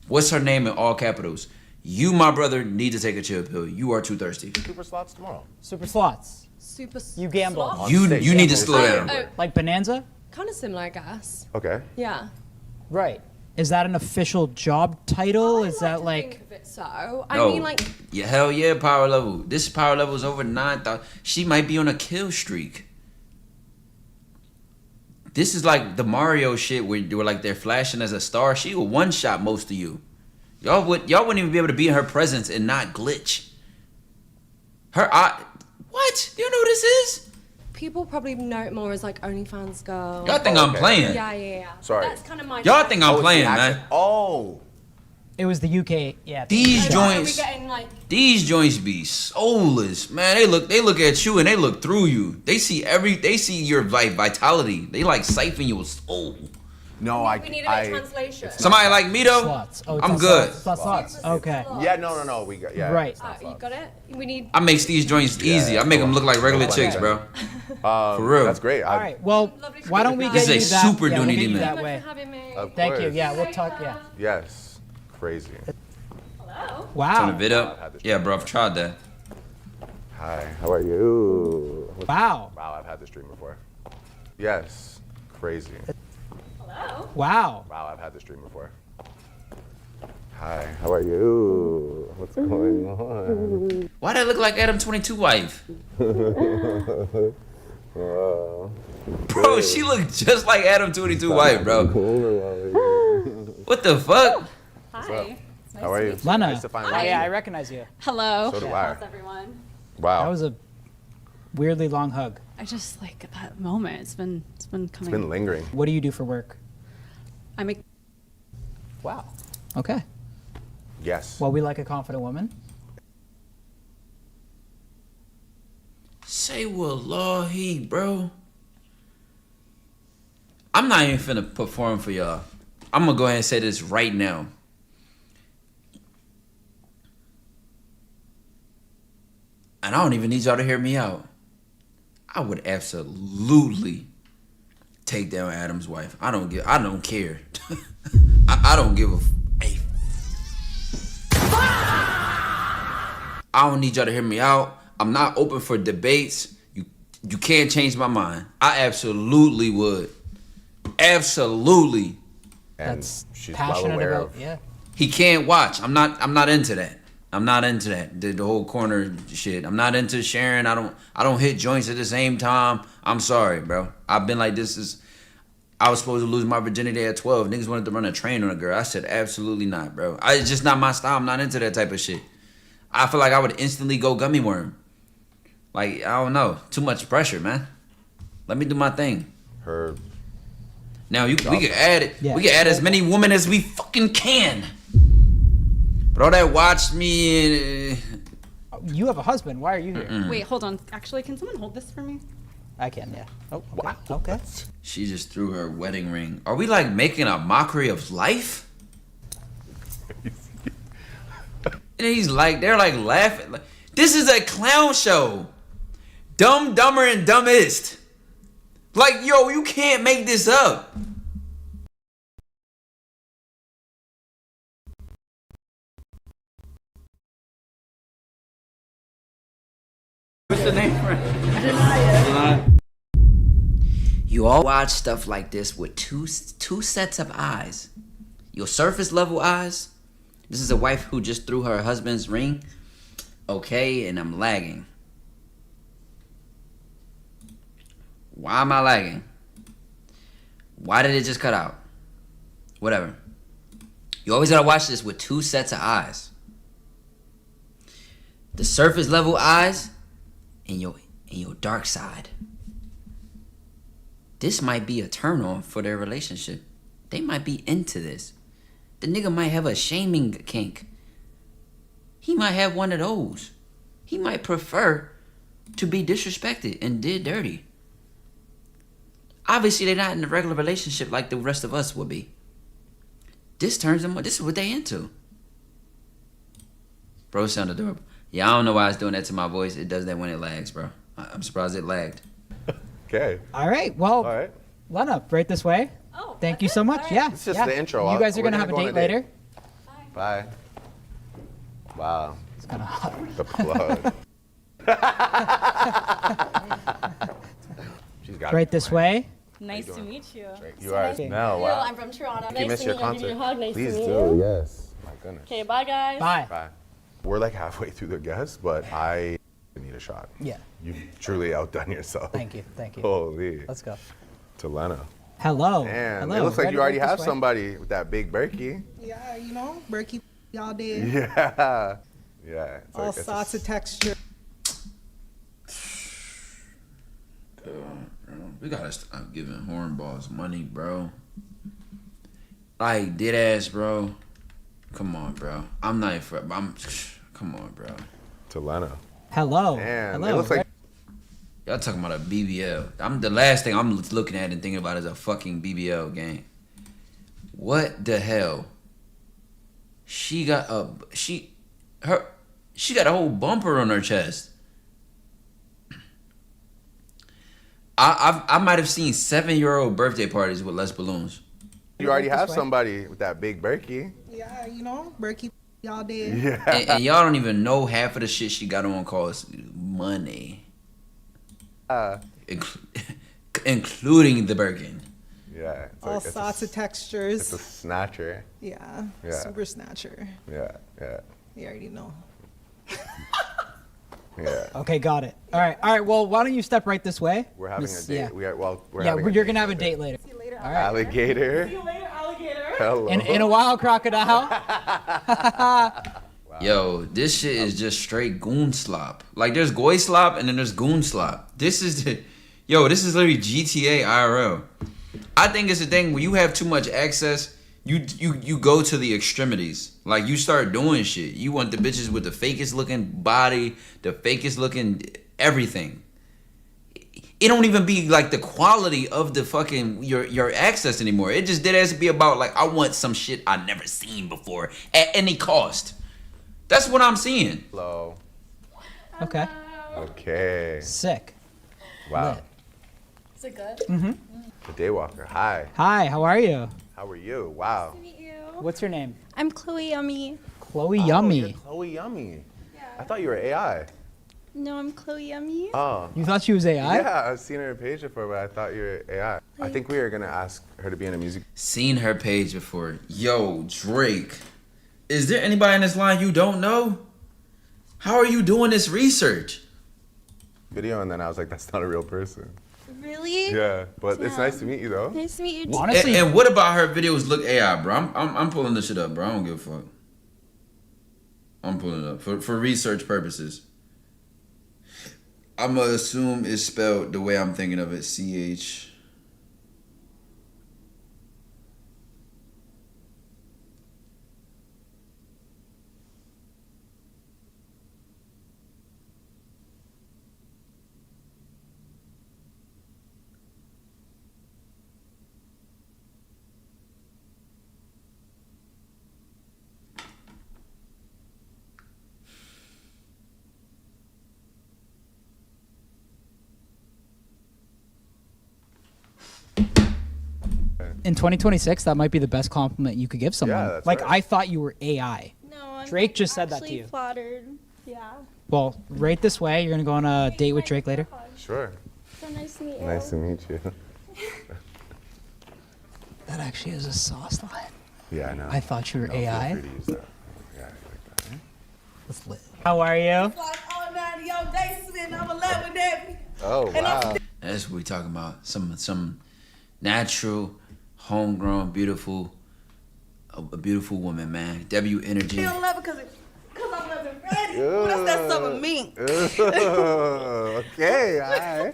What's her name in all capitals? You, my brother, need to take a chill pill. You are too thirsty. Super slots tomorrow. Super slots. Super. You gamble. slot? You stage, need to yeah. slow down. Oh, Like Bonanza? kind of similar, I guess. Okay. Yeah. Right. Is that an official job title? Is that to like? think of it so. I No. mean, like, Yeah, hell yeah, power level. This power level is over 9,000. She might be on a kill streak. This is like the Mario shit where like they're flashing as a star. She will one shot most of you. Y'all wouldn't even be able to be in her presence and not glitch. Her eye. What? Do you know what this is? people probably know it more as like OnlyFans girl. Y'all think I'm playing? Yeah. Sorry. That's kind of my. Y'all think I'm it's the playing, accent. man? Oh. It was the UK, yeah. These Are we joints, getting like? these joints be soulless, man. They look at you and they look through you. They see your like vitality. They like siphon your soul. No, We need a bit of translation. Somebody like me though, Slots. Oh, it's I'm not good. Slots. Slots. Okay. Yeah, no. We got Right. You got it. We need. I make these joints easy. I make them look like regular chicks, bro. For real. That's great. All right. Well, why don't we This get is you a that? super yeah, we'll Dooney get you Demon. that Thank you way. for having me. Of Thank you. course. Yeah, we'll talk. Yeah. Yes. Crazy. Hello. Wow. Turn the vid up. Yeah, bro. I've tried that. Hi. How are you? Wow. Wow, I've had this dream before. Yes. Crazy. Hello. Wow. Wow, I've had this dream before. Hi. How are you? What's going on? Why that look like Adam 22 wife? Bro, she looked just like Adam 22 wife, bro. What the fuck? Hi. How are you? Lena. Nice to find Oh, you. yeah, I recognize you. Hello. So do I. How's everyone? Wow. That was a weirdly long hug. I just like that moment. It's been coming. It's been lingering. What do you do for work? I make Wow. Okay. Yes. Well, we like a confident woman. Say wallahi, bro. I'm not even finna perform for y'all. I'm gonna go ahead and say this right now. And I don't even need y'all to hear me out. I would absolutely take down Adam's wife. I don't care. I don't give a I don't need y'all to hear me out. I'm not open for debates. You can't change my mind. I absolutely would. Absolutely. And That's she's passionate well aware about. of. Yeah. He can't watch. I'm not into that. I'm not into that. The whole corner shit. I'm not into sharing. I don't hit joints at the same time. I'm sorry, bro. I've been like this is I was supposed to lose my virginity at 12. Niggas wanted to run a train on a girl. I said, absolutely not, bro. It's just not my style. I'm not into that type of shit. I feel like I would instantly go gummy worm. Like, I don't know. Too much pressure, man. Let me do my thing. Her. Now, we can add it. Yeah. We can add as many women as we fucking can. But all that watch me... You have a husband. Why are you here? Wait, hold on. Actually, can someone hold this for me? I can, yeah. Oh, okay. Okay. She just threw her wedding ring. Are we like making a mockery of life? And he's like, they're like laughing. Like, this is a clown show. Dumb, Dumber, and Dumbest. Like, yo, you can't make this up. What's the name for it? You all watch stuff like this with two sets of eyes. Your surface level eyes. This is a wife who just threw her husband's ring. Okay, and I'm lagging. Why am I lagging? Why did it just cut out? Whatever. You always gotta watch this with two sets of eyes. The surface level eyes and your dark side. This might be a turn on for their relationship. They might be into this. The nigga might have a shaming kink. He might have one of those. He might prefer to be disrespected and did dirty. Obviously, they're not in a regular relationship like the rest of us would be. This turns them on. This is what they into. Bro, sound adorable. Yeah, I don't know why it's doing that to my voice. It does that when it lags, bro. I'm surprised it lagged. Okay. All right. Well, All right. Lena, right this way. Oh, Thank you so much. Right. Yeah. It's just yeah. the intro. You guys are We're gonna have a go on date later. Bye. Wow. It's kind of hot. The plug. She's got Right it. this way. Nice to meet you. You are Okay. Mel. Wow. I'm from Toronto. If you miss your concert, Nice please to meet do. you. Yes. My goodness. Okay, bye guys. Bye. Bye. We're like halfway through the guest, but I need a shot. Yeah. You've truly outdone yourself. Thank you. Thank you. Holy. Let's go. To Lena. Hello. Man, Hello. it looks like Right you already this have way. somebody with that big Berkey. Yeah, you know, Berkey, y'all did. Yeah. Yeah. It's All like, it's sorts of texture. We gotta stop giving hornballs money, bro. Like, dead ass, bro. Come on, bro. I'm not even. Come on, bro. To Lena. Hello. Man, Hello. it looks like Y'all talking about a BBL. The last thing I'm looking at and thinking about is a fucking BBL game. What the hell? She got a whole bumper on her chest. I might have seen 7-year-old birthday parties with less balloons. you already have somebody with that big Berkey. Yeah, you know, Berkey, y'all did. Yeah. And y'all don't even know half of the shit she got on costs money. Including the Birkin. Yeah. It's All like, it's sorts of textures. It's a snatcher. Yeah, Yeah. super snatcher. Yeah. Yeah. You already know. Yeah. Okay, got it. All right. Well, why don't you step right this way? We're having a Miss- date. Yeah. We're Yeah, having you're gonna have a date later. See you later. All right. Alligator. See you later, alligator. Hello. In a while, crocodile. Yo, this shit is just straight goon slop. Like, there's goy slop and then there's goon slop. This is literally GTA IRL. I think it's a thing when you have too much access, you go to the extremities. Like, you start doing shit. You want the bitches with the fakest looking body, the fakest looking everything. It don't even be like the quality of the fucking your access anymore. It just did has to be about like, I want some shit I never seen before at any cost. That's what I'm seeing. Hello. Okay. Okay. Sick. Wow. Lit. Is it good? Mm-hmm. The Daywalker. Hi. Hi. How are you? How are you? Wow. Meet you. What's your name? I'm Chloe Yummy. Chloe Oh, Yummy. you're Chloe Yummy. I thought you were AI. No, I'm Chloe Yummy. Oh. You thought she was AI? Yeah, I've seen her page before, but I thought you were AI. I think we were gonna ask her to be in a music Seen her page before. Yo, Drake. Is there anybody in this line you don't know? How are you doing this research? video, and then I was like, that's not a real person. Really? Yeah, but it's nice to meet you though. Nice to meet you too. Honestly, And what about her videos look AI, bro? I'm pulling this shit up, bro. I don't give a fuck. I'm pulling it up for research purposes. I'm gonna assume it's spelled the way I'm thinking of it. CH. in 2026, that might be the best compliment you could give someone. Yeah, that's like, right. I thought you were AI. No, I'm Drake just said that to actually you. flattered. Yeah. Well, right this way. You're gonna go on a date with Drake later. Sure. So nice to meet you. Nice to meet you. That actually is a sauce line. Yeah, I know. I thought you were No, feel AI. free to use that. Yeah, I like that. That's lit. How are you? Like all night of your days spent, I'm 11 at Oh, wow. That's what we talking about. Some natural, homegrown, beautiful, a beautiful woman, man. W energy. Still 11 because I wasn't ready. That's that summer mink. Okay, all right.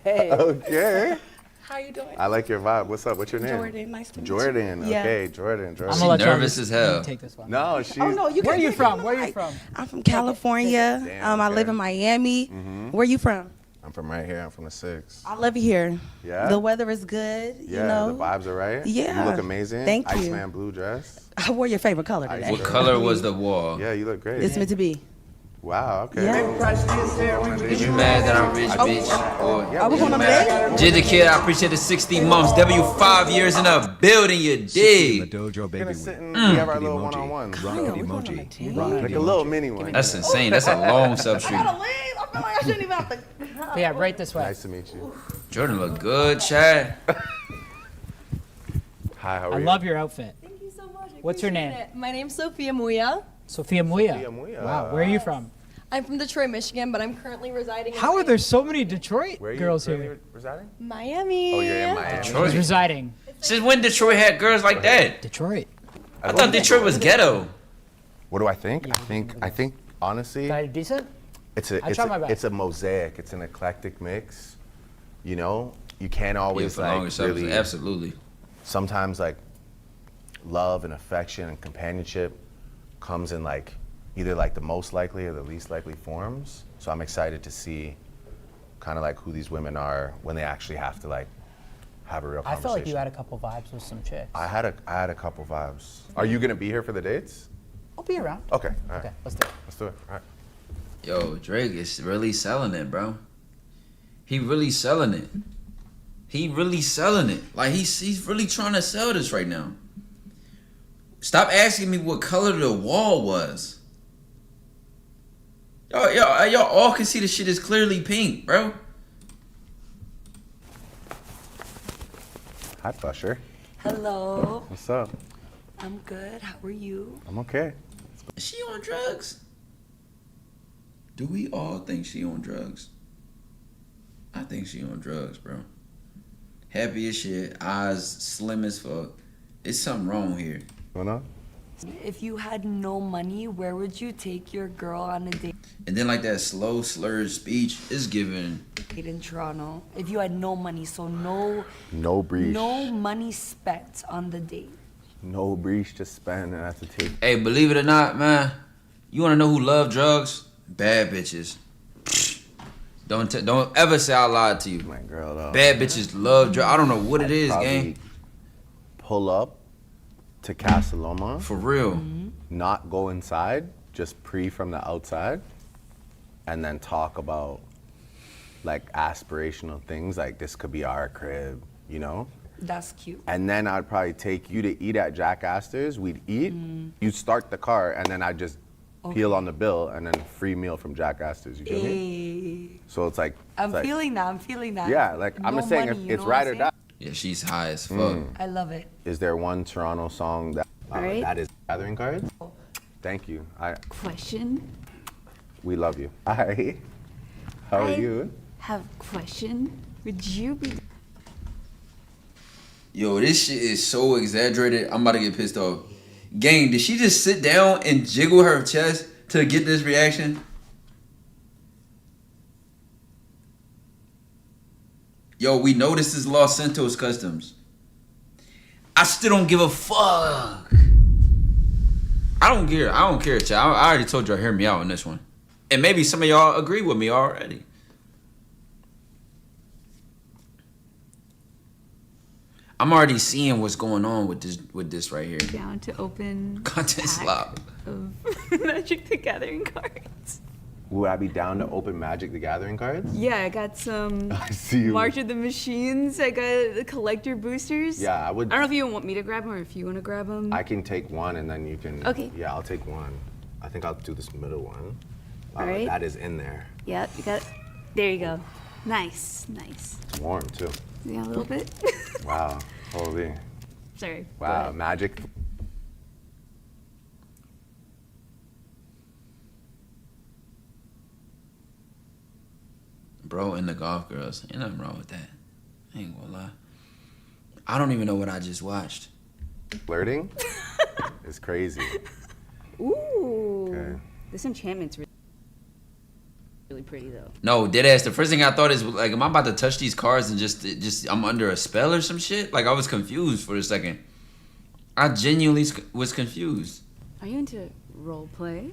Hey. Okay. How you doing? I like your vibe. What's up? What's your name? Jordan, nice to meet you. Jordan. Yeah. Okay, Jordan. I'm She gonna let you nervous as hell. Take this one. No, she's. Oh, no, you Where are can you take it from? on Where are the you mic. from? I'm from California. Damn, I okay. live in Miami. Where you from? I'm from right here. I'm from the 6. I love it here. Yeah? The weather is good. Yeah, you know. the vibes are right. Yeah. You look amazing. Thank you. Iceman blue dress. I wore your favorite color today. What color was the wall? Yeah, you look great. It's meant to be. Wow, okay. Yeah. Is you mad that I'm rich, bitch? Or Are we going on a date? Jid the Kid, I appreciate the 60 months. W 5 years in a building, you In the dig? dojo, We're baby. gonna sit and Rocket we have our little emoji. one-on-one. Rocket we going on a emoji. date? Rocket Like a emoji. little mini one. That's insane. That's a long I substreet. gotta leave. I feel like I shouldn't even have to. Yeah, right this way. Nice to meet you. Jordan look good, Chad. Hi, how are I you? love your outfit. Thank you so much. I What's your appreciate name? it. My name's Sophia Muya. Sophia Muya. Sophia Muya. Wow, where are you from? I'm from Detroit, Michigan, but I'm currently residing in How are there so many Detroit Where are you girls currently here? residing? Miami. Oh, you're in Miami. She's Detroit. residing. Since when Detroit had girls like that? Detroit. I thought Detroit was ghetto. What do I think? I think honestly, Is that decent? it's a I try my best. it's a mosaic. It's an eclectic mix. You know, you can't Yeah, always for the like longest time, really. absolutely. Sometimes like love and affection and companionship comes in like either like the most likely or the least likely forms. So I'm excited to see kind of like who these women are when they actually have to like have a real I conversation. felt like you had a couple vibes with some chicks. I had a couple vibes. Are you gonna be here for the dates? I'll be around. Okay. All right. Okay, let's do it. Let's do it. All right. Yo, Drake is really selling it, bro. He really selling it. He really selling it. Like he's really trying to sell this right now. Stop asking me what color the wall was. Y'all all can see the shit is clearly pink, bro. Hi, Fusher. Hello. What's up? I'm good. How are you? I'm okay. Is she on drugs? Do we all think she on drugs? I think she on drugs, bro. Happy as shit, eyes slim as fuck. It's something wrong here. Going on? If you had no money, where would you take your girl on a date And then like that slow slurred speech is giving. in Toronto? If you had no money, so no breach. no money spent on the date. No breach to spend, and that's to take. Hey, believe it or not, man, you wanna know who love drugs? Bad bitches. Don't ever say I lied to you. My girl, though. Bad bitches love drugs. I don't know what it is, Probably gang. Pull up to Casa Loma. For real. Not go inside, just pre from the outside, and then talk about like aspirational things. Like this could be our crib, you know. That's cute. And then I'd probably take you to eat at Jack Astor's. We'd eat. You'd start the car, and then I'd just peel on the bill, and then free meal from Jack Astor's. You feel me? Hey. So it's like. I'm it's like- feeling that. I'm feeling that. Yeah, like I'm No just saying, money, if you it's know what ride I'm or die. Yeah, she's high as fuck. I love it. Is there one Toronto song that Right. that is gathering cards? Thank you. Question. We love you. Hi. How are I you? have question Would you be? Yo, this shit is so exaggerated. I'm about to get pissed off. Gang, did she just sit down and jiggle her chest to get this reaction? Yo, we know this is Los Santos Customs. I still don't give a fuck. I don't care, child. I already told y'all, hear me out on this one. And maybe some of y'all agree with me already. I'm already seeing what's going on with this right here. Down to open Content slop of Magic the Gathering cards. Would I be down to open Magic the Gathering cards? Yeah, I got some I see you. March of the Machines. I got the collector boosters. Yeah, I would. I don't know if you want me to grab them or if you want to grab them. I can take one and then you can. Okay. Yeah, I'll take one. I think I'll do this middle one. All right. That is in there. Yep, you got. There you go. Nice, nice. It's warm too. Yeah, a little bit. Wow. Holy. Sorry. Wow. Magic. Bro, and the golf girls. Ain't nothing wrong with that. I ain't gonna lie. I don't even know what I just watched. Flirting? It's crazy. Ooh. Okay. This enchantment's really pretty though. No, deadass. The first thing I thought is, like, am I about to touch these cards and just I'm under a spell or some shit? Like, I was confused for a second. I genuinely was confused. Are you into role play?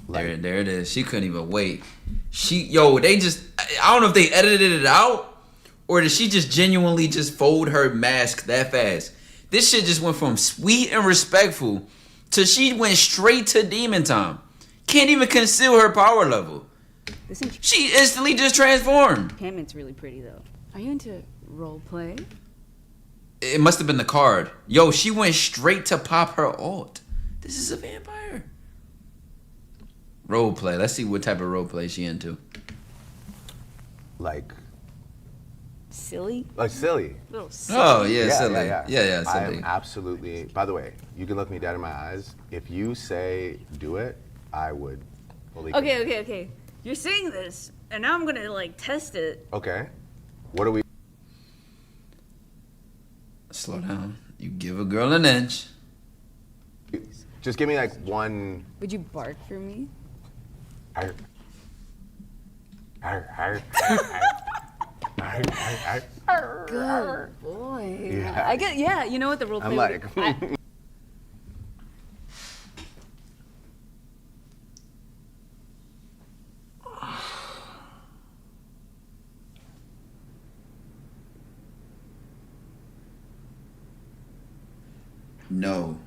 There it is. She couldn't even wait. They just, I don't know if they edited it out or did she just genuinely just fold her mask that fast. This shit just went from sweet and respectful to she went straight to demon time. Can't even conceal her power level. She instantly just transformed. Enchantment's really pretty though. Are you into role play? It must have been the card. Yo, she went straight to pop her ult. This is a vampire. Role play. Let's see what type of role play she into. Like silly? Like silly. Little silly. Oh, yeah, silly. Yeah, I silly. am absolutely, by the way, you can look me dead in my eyes. If you say do it, I would fully Okay. You're saying this, and now I'm gonna like test it. Okay. What are we? Slow down. You give a girl an inch. Just give me like one. Would you bark for me? Arr. Arr, arr, arr, arr, arr. Good boy. Yeah. I get. Yeah, you know what the role play. I'm like. No,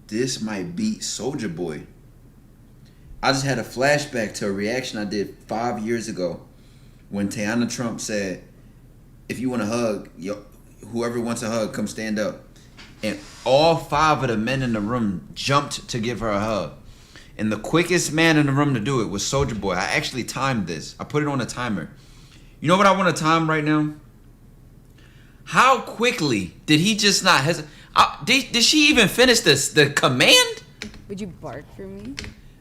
this might beat Soldier Boy. I just had a flashback to a reaction I did 5 years ago when Tiana Trump said, if you want a hug, whoever wants a hug, come stand up. And all 5 of the men in the room jumped to give her a hug. And the quickest man in the room to do it was Soldier Boy. I actually timed this. I put it on a timer. You know what I want to time right now? How quickly did he just not hesitate? Did she even finish the command? Would you bark for me?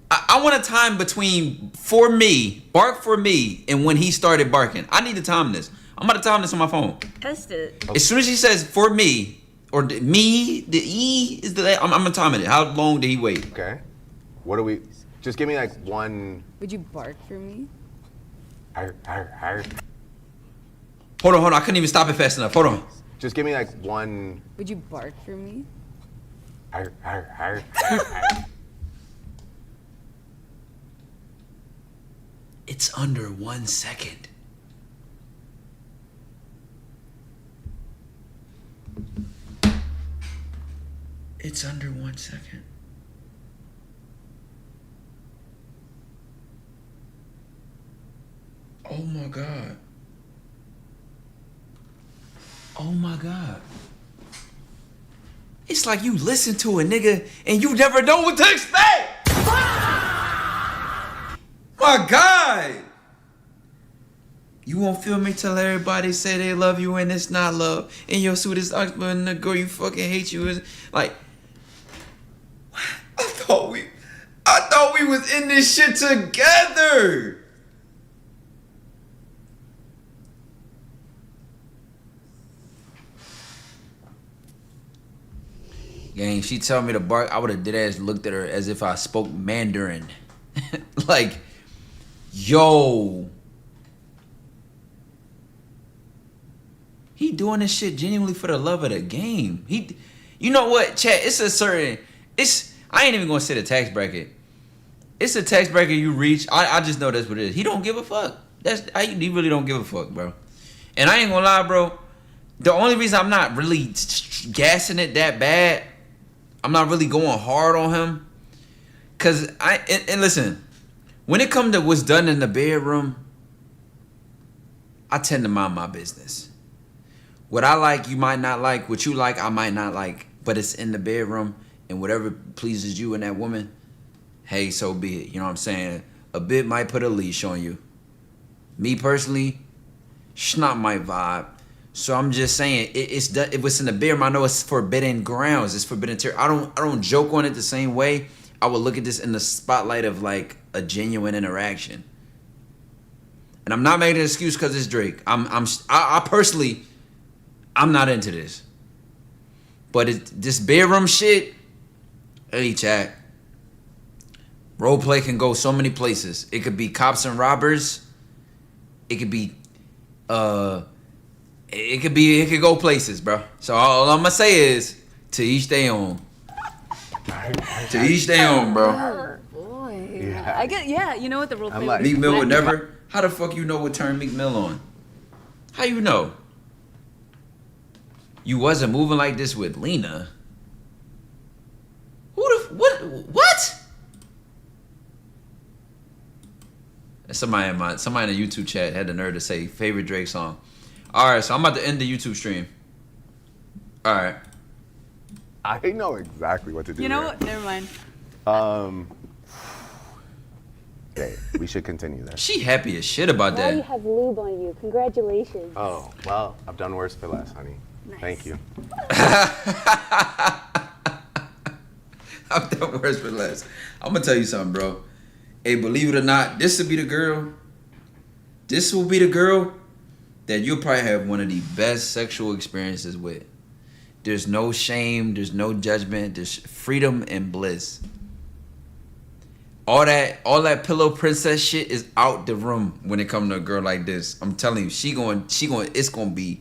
I want a time between for me, bark for me, and when he started barking. I need to time this. I'm about to time this on my phone. Test it. As soon as he says for me, or me, the E is the, I'm gonna time it. How long did he wait? Okay. What are we? Just give me like one. Would you bark for me? Arr, arr, arr. Hold on. I couldn't even stop it fast enough. Hold on. Just give me like one. Would you bark for me? Arr, arr, arr, arr. It's under 1 second. It's under 1 second. Oh my God. Oh my God. It's like you listen to a nigga and you never know what to expect. My God. You won't feel me till everybody say they love you and it's not love. And your sweetest oxford and the girl you fucking hate you is like, I thought we was in this shit together. Gang, she tell me to bark, I would have dead ass looked at her as if I spoke Mandarin. Like, yo. He doing this shit genuinely for the love of the game. You know what, chat? I ain't even gonna say the tax bracket. It's a tax bracket you reach. I just know that's what it is. He don't give a fuck. He really don't give a fuck, bro. And I ain't gonna lie, bro. The only reason I'm not really gassing it that bad, I'm not really going hard on him, cause and listen, when it comes to what's done in the bedroom, I tend to mind my business. What I like, you might not like. What you like, I might not like. But it's in the bedroom, and whatever pleases you and that woman, hey, so be it. You know what I'm saying? A bit might put a leash on you. Me personally, it's not my vibe. So I'm just saying, if it's in the bedroom, I know it's forbidden grounds. It's forbidden territory. I don't joke on it the same way. I would look at this in the spotlight of like a genuine interaction. And I'm not making an excuse because it's Drake. I personally, I'm not into this. But this bedroom shit, hey, chat. Roleplay can go so many places. It could be cops and robbers. It could be, it could go places, bro. So all I'm gonna say is, to each their own. To each their own, bro. Oh, boy. Yeah. You know what the role play like, Meek Mill would never. How the fuck you know what turned Meek Mill on? How you know? You wasn't moving like this with Lena. What? Somebody in the YouTube chat had the nerve to say favorite Drake song. All right, so I'm about to end the YouTube stream. All right. I know exactly what to do. You know here. what? Never mind. Okay, we should continue this. She happy as shit about Now you that. have lube on you. Congratulations. Oh, well, I've done worse for less, honey. Nice. Thank you. I've done worse for less. I'm gonna tell you something, bro. Hey, believe it or not, this will be the girl. This will be the girl that you'll probably have one of the best sexual experiences with. There's no shame, there's no judgment, there's freedom and bliss. All that pillow princess shit is out the room when it comes to a girl like this. I'm telling you, it's gonna be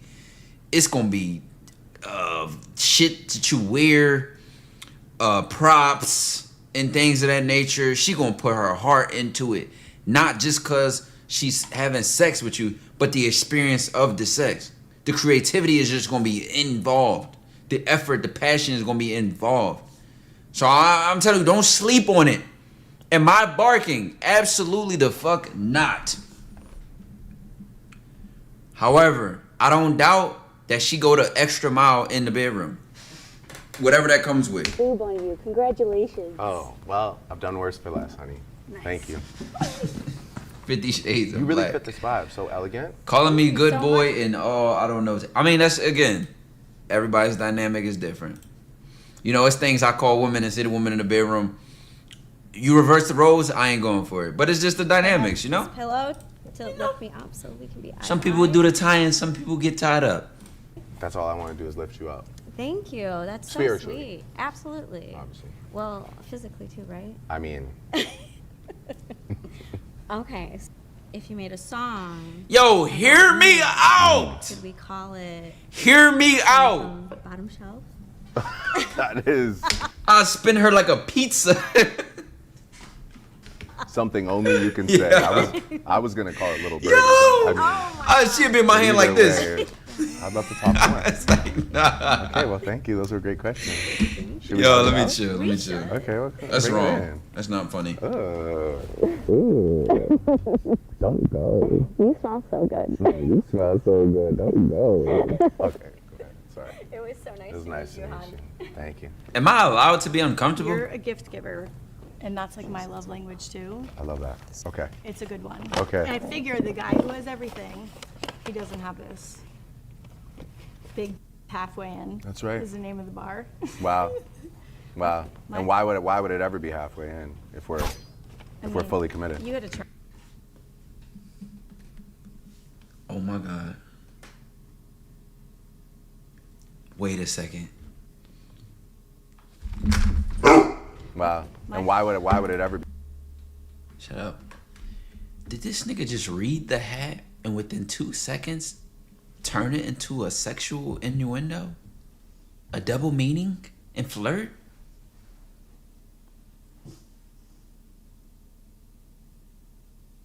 shit that you wear, props and things of that nature. She gonna put her heart into it, not just cause she's having sex with you, but the experience of the sex. The creativity is just gonna be involved. The effort, the passion is gonna be involved. So I'm telling you, don't sleep on it. Am I barking? Absolutely the fuck not. However, I don't doubt that she go the extra mile in the bedroom. Whatever that comes with. Lube on you. Congratulations. Oh, well, I've done worse for less, honey. Nice. Thank you. 50 Shades of You really Black. fit this vibe. So elegant. Calling me good boy and I don't know. I mean, that's, again, everybody's dynamic is different. You know, it's things I call women and say to women in the bedroom. You reverse the roles, I ain't going for it. But it's just the dynamics, you know? Pillow to lift me up so we can be Some people do the tie-in, some people get tied up. That's all I want to do is lift you up. Thank you. That's so Spiritually. sweet. Absolutely. Obviously. Well, physically too, right? I mean, Okay. If you made a song, Yo, hear me out! could we call it Hear me out! Bottom Shelf? that is I'll spin her like a pizza. something only you can say. Yeah. I was gonna call it Little Bird. Yo! She'd be in my hand like either this. way, I'd love to talk more. It's like, nah. Okay, well, thank you. Those were great questions. Should we Yo, talk let me about? chill. Let me chill. Okay, well, That's bring it wrong. in. That's not funny. Don't go. You smell so good. You smell so good. Don't go. Okay, go ahead. Sorry. It was so nice It was to nice meet to you, meet hon. you. Thank you. Am I allowed to be uncomfortable? You're a gift giver, and that's like my love language too. I love that. Okay. It's a good one. Okay. And I figure the guy who has everything, he doesn't have this. Big halfway in. That's right. Is the name of the bar. Wow. Wow. And why would it ever be halfway in if we're fully committed? You had to try. Oh my God. Wait a second. Wow. And why would it ever be? Shut up. Did this nigga just read the hat and within 2 seconds turn it into a sexual innuendo? A double meaning and flirt?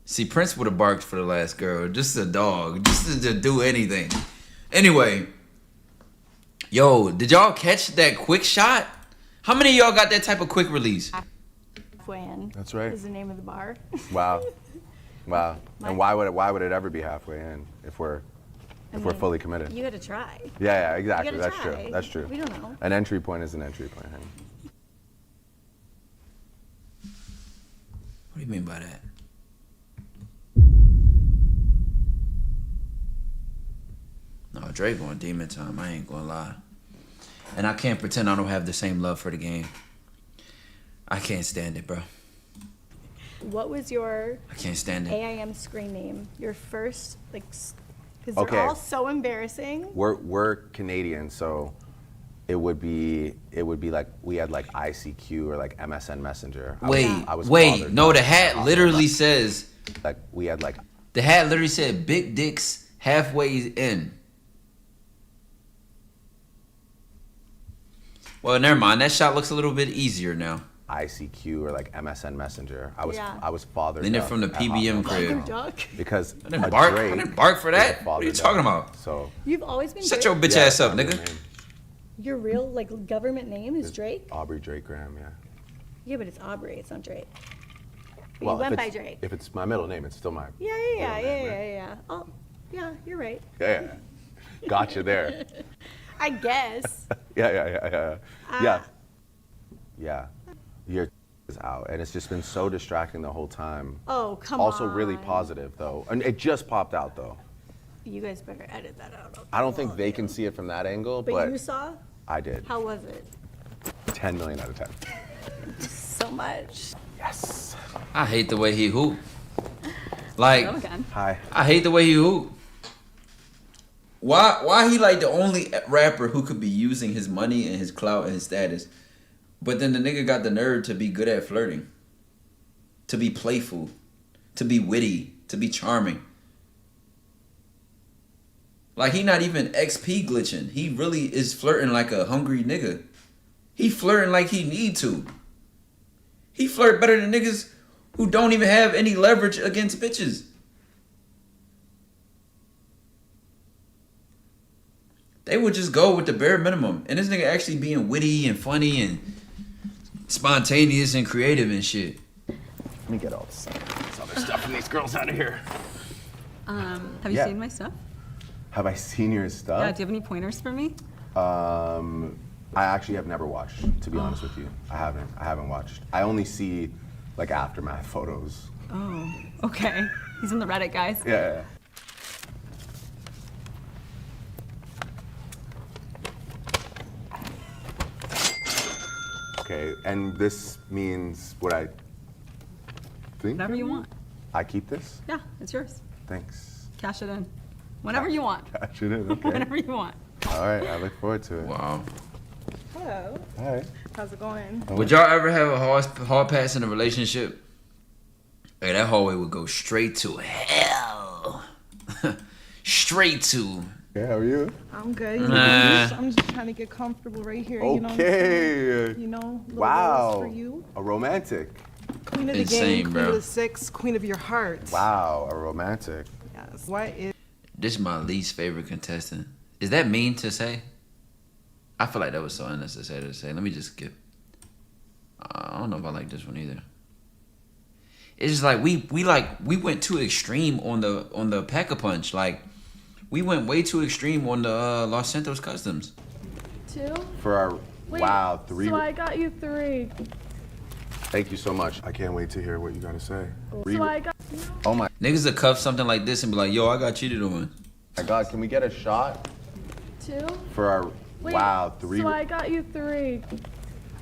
See, Prince would have barked for the last girl. Just a dog. Just to do anything. Anyway. Yo, did y'all catch that quick shot? How many of y'all got that type of quick release? Halfway in. That's right. Is the name of the bar. Wow. Wow. And why would it ever be halfway in if we're fully committed? You gotta try. Yeah, exactly. You That's gotta try. true. That's true. We don't know. An entry point is an entry point, honey. What do you mean by that? No, Drake on demon time. I ain't gonna lie. And I can't pretend I don't have the same love for the game. I can't stand it, bro. What was your I can't stand it. AIM screen name? Your first, like, because Okay. they're all so embarrassing. We're Canadian, so it would be like we had like ICQ or like MSN Messenger. Wait, bothered. no, the hat literally says, like we had like the hat literally said big dicks halfway in. Well, never mind. That shot looks a little bit easier now. ICQ or like MSN Messenger. I was fathered. Then they're from the PBM crib. Because I didn't bark for that. What are you talking about? So You've always been shut Drake? your bitch ass up, nigga. Your real, like, government name is Drake? Aubrey Drake Graham, yeah. Yeah, but it's Aubrey, it's not Drake. But Well, you went if by it's- Drake. If it's my middle name, it's still my. Yeah. Oh, yeah, you're right. Yeah. Gotcha there. I guess. Yeah. Your is out, and it's just been so distracting the whole time. Oh, come Also on. really positive though, and it just popped out though. You guys better edit that out. I don't think they can see it from that angle, But but you saw? I did. How was it? 10 million out of 10. So much. Yes. I hate the way he hoop. Like, Hi. I hate the way he hoop. Why he like the only rapper who could be using his money and his clout and his status, but then the nigga got the nerve to be good at flirting, to be playful, to be witty, to be charming. Like, he not even XP glitching. He really is flirting like a hungry nigga. He flirting like he need to. He flirt better than niggas who don't even have any leverage against bitches. They would just go with the bare minimum. And this nigga actually being witty and funny and spontaneous and creative and shit. Let me get all this other stuff from these girls out of here. Have you Yeah. seen my stuff? Have I seen your stuff? Yeah, do you have any pointers for me? I actually have never watched, to be honest with you. I haven't watched. I only see like aftermath photos. Oh, okay. He's in the Reddit, guys. Yeah. Okay, and this means what I think? Whatever you want. I keep this? Yeah, it's yours. Thanks. Cash it in. Whenever you want. Cash it in, okay. Whenever you want. All right, I look forward to it. Wow. Hello. Hi. How's it going? Would y'all ever have a hard pass in a relationship? Hey, that hallway would go straight to hell. Straight to. Yeah, how are you? I'm good. Nah. I'm just trying to get comfortable right here. Okay. You know what I'm saying? You know, little Wow. rose for you. A romantic. Queen of the Insane, game, queen bro. of the six, queen of your heart. Wow, a romantic. Yes. What is? This is my least favorite contestant. Is that mean to say? I feel like that was so unnecessary to say. Let me just skip. I don't know if I like this one either. It's just like we went too extreme on the Pack-a-Punch. Like, we went way too extreme on the Los Santos Customs. 2? For our Wait, wow 3. So I got you 3. Thank you so much. I can't wait to hear what you gotta say. So I got. Oh my Niggas will cuff something like this and be like, yo, I got cheated on. God, can we get a shot 2? for our Wait, wow 3? So I got you 3.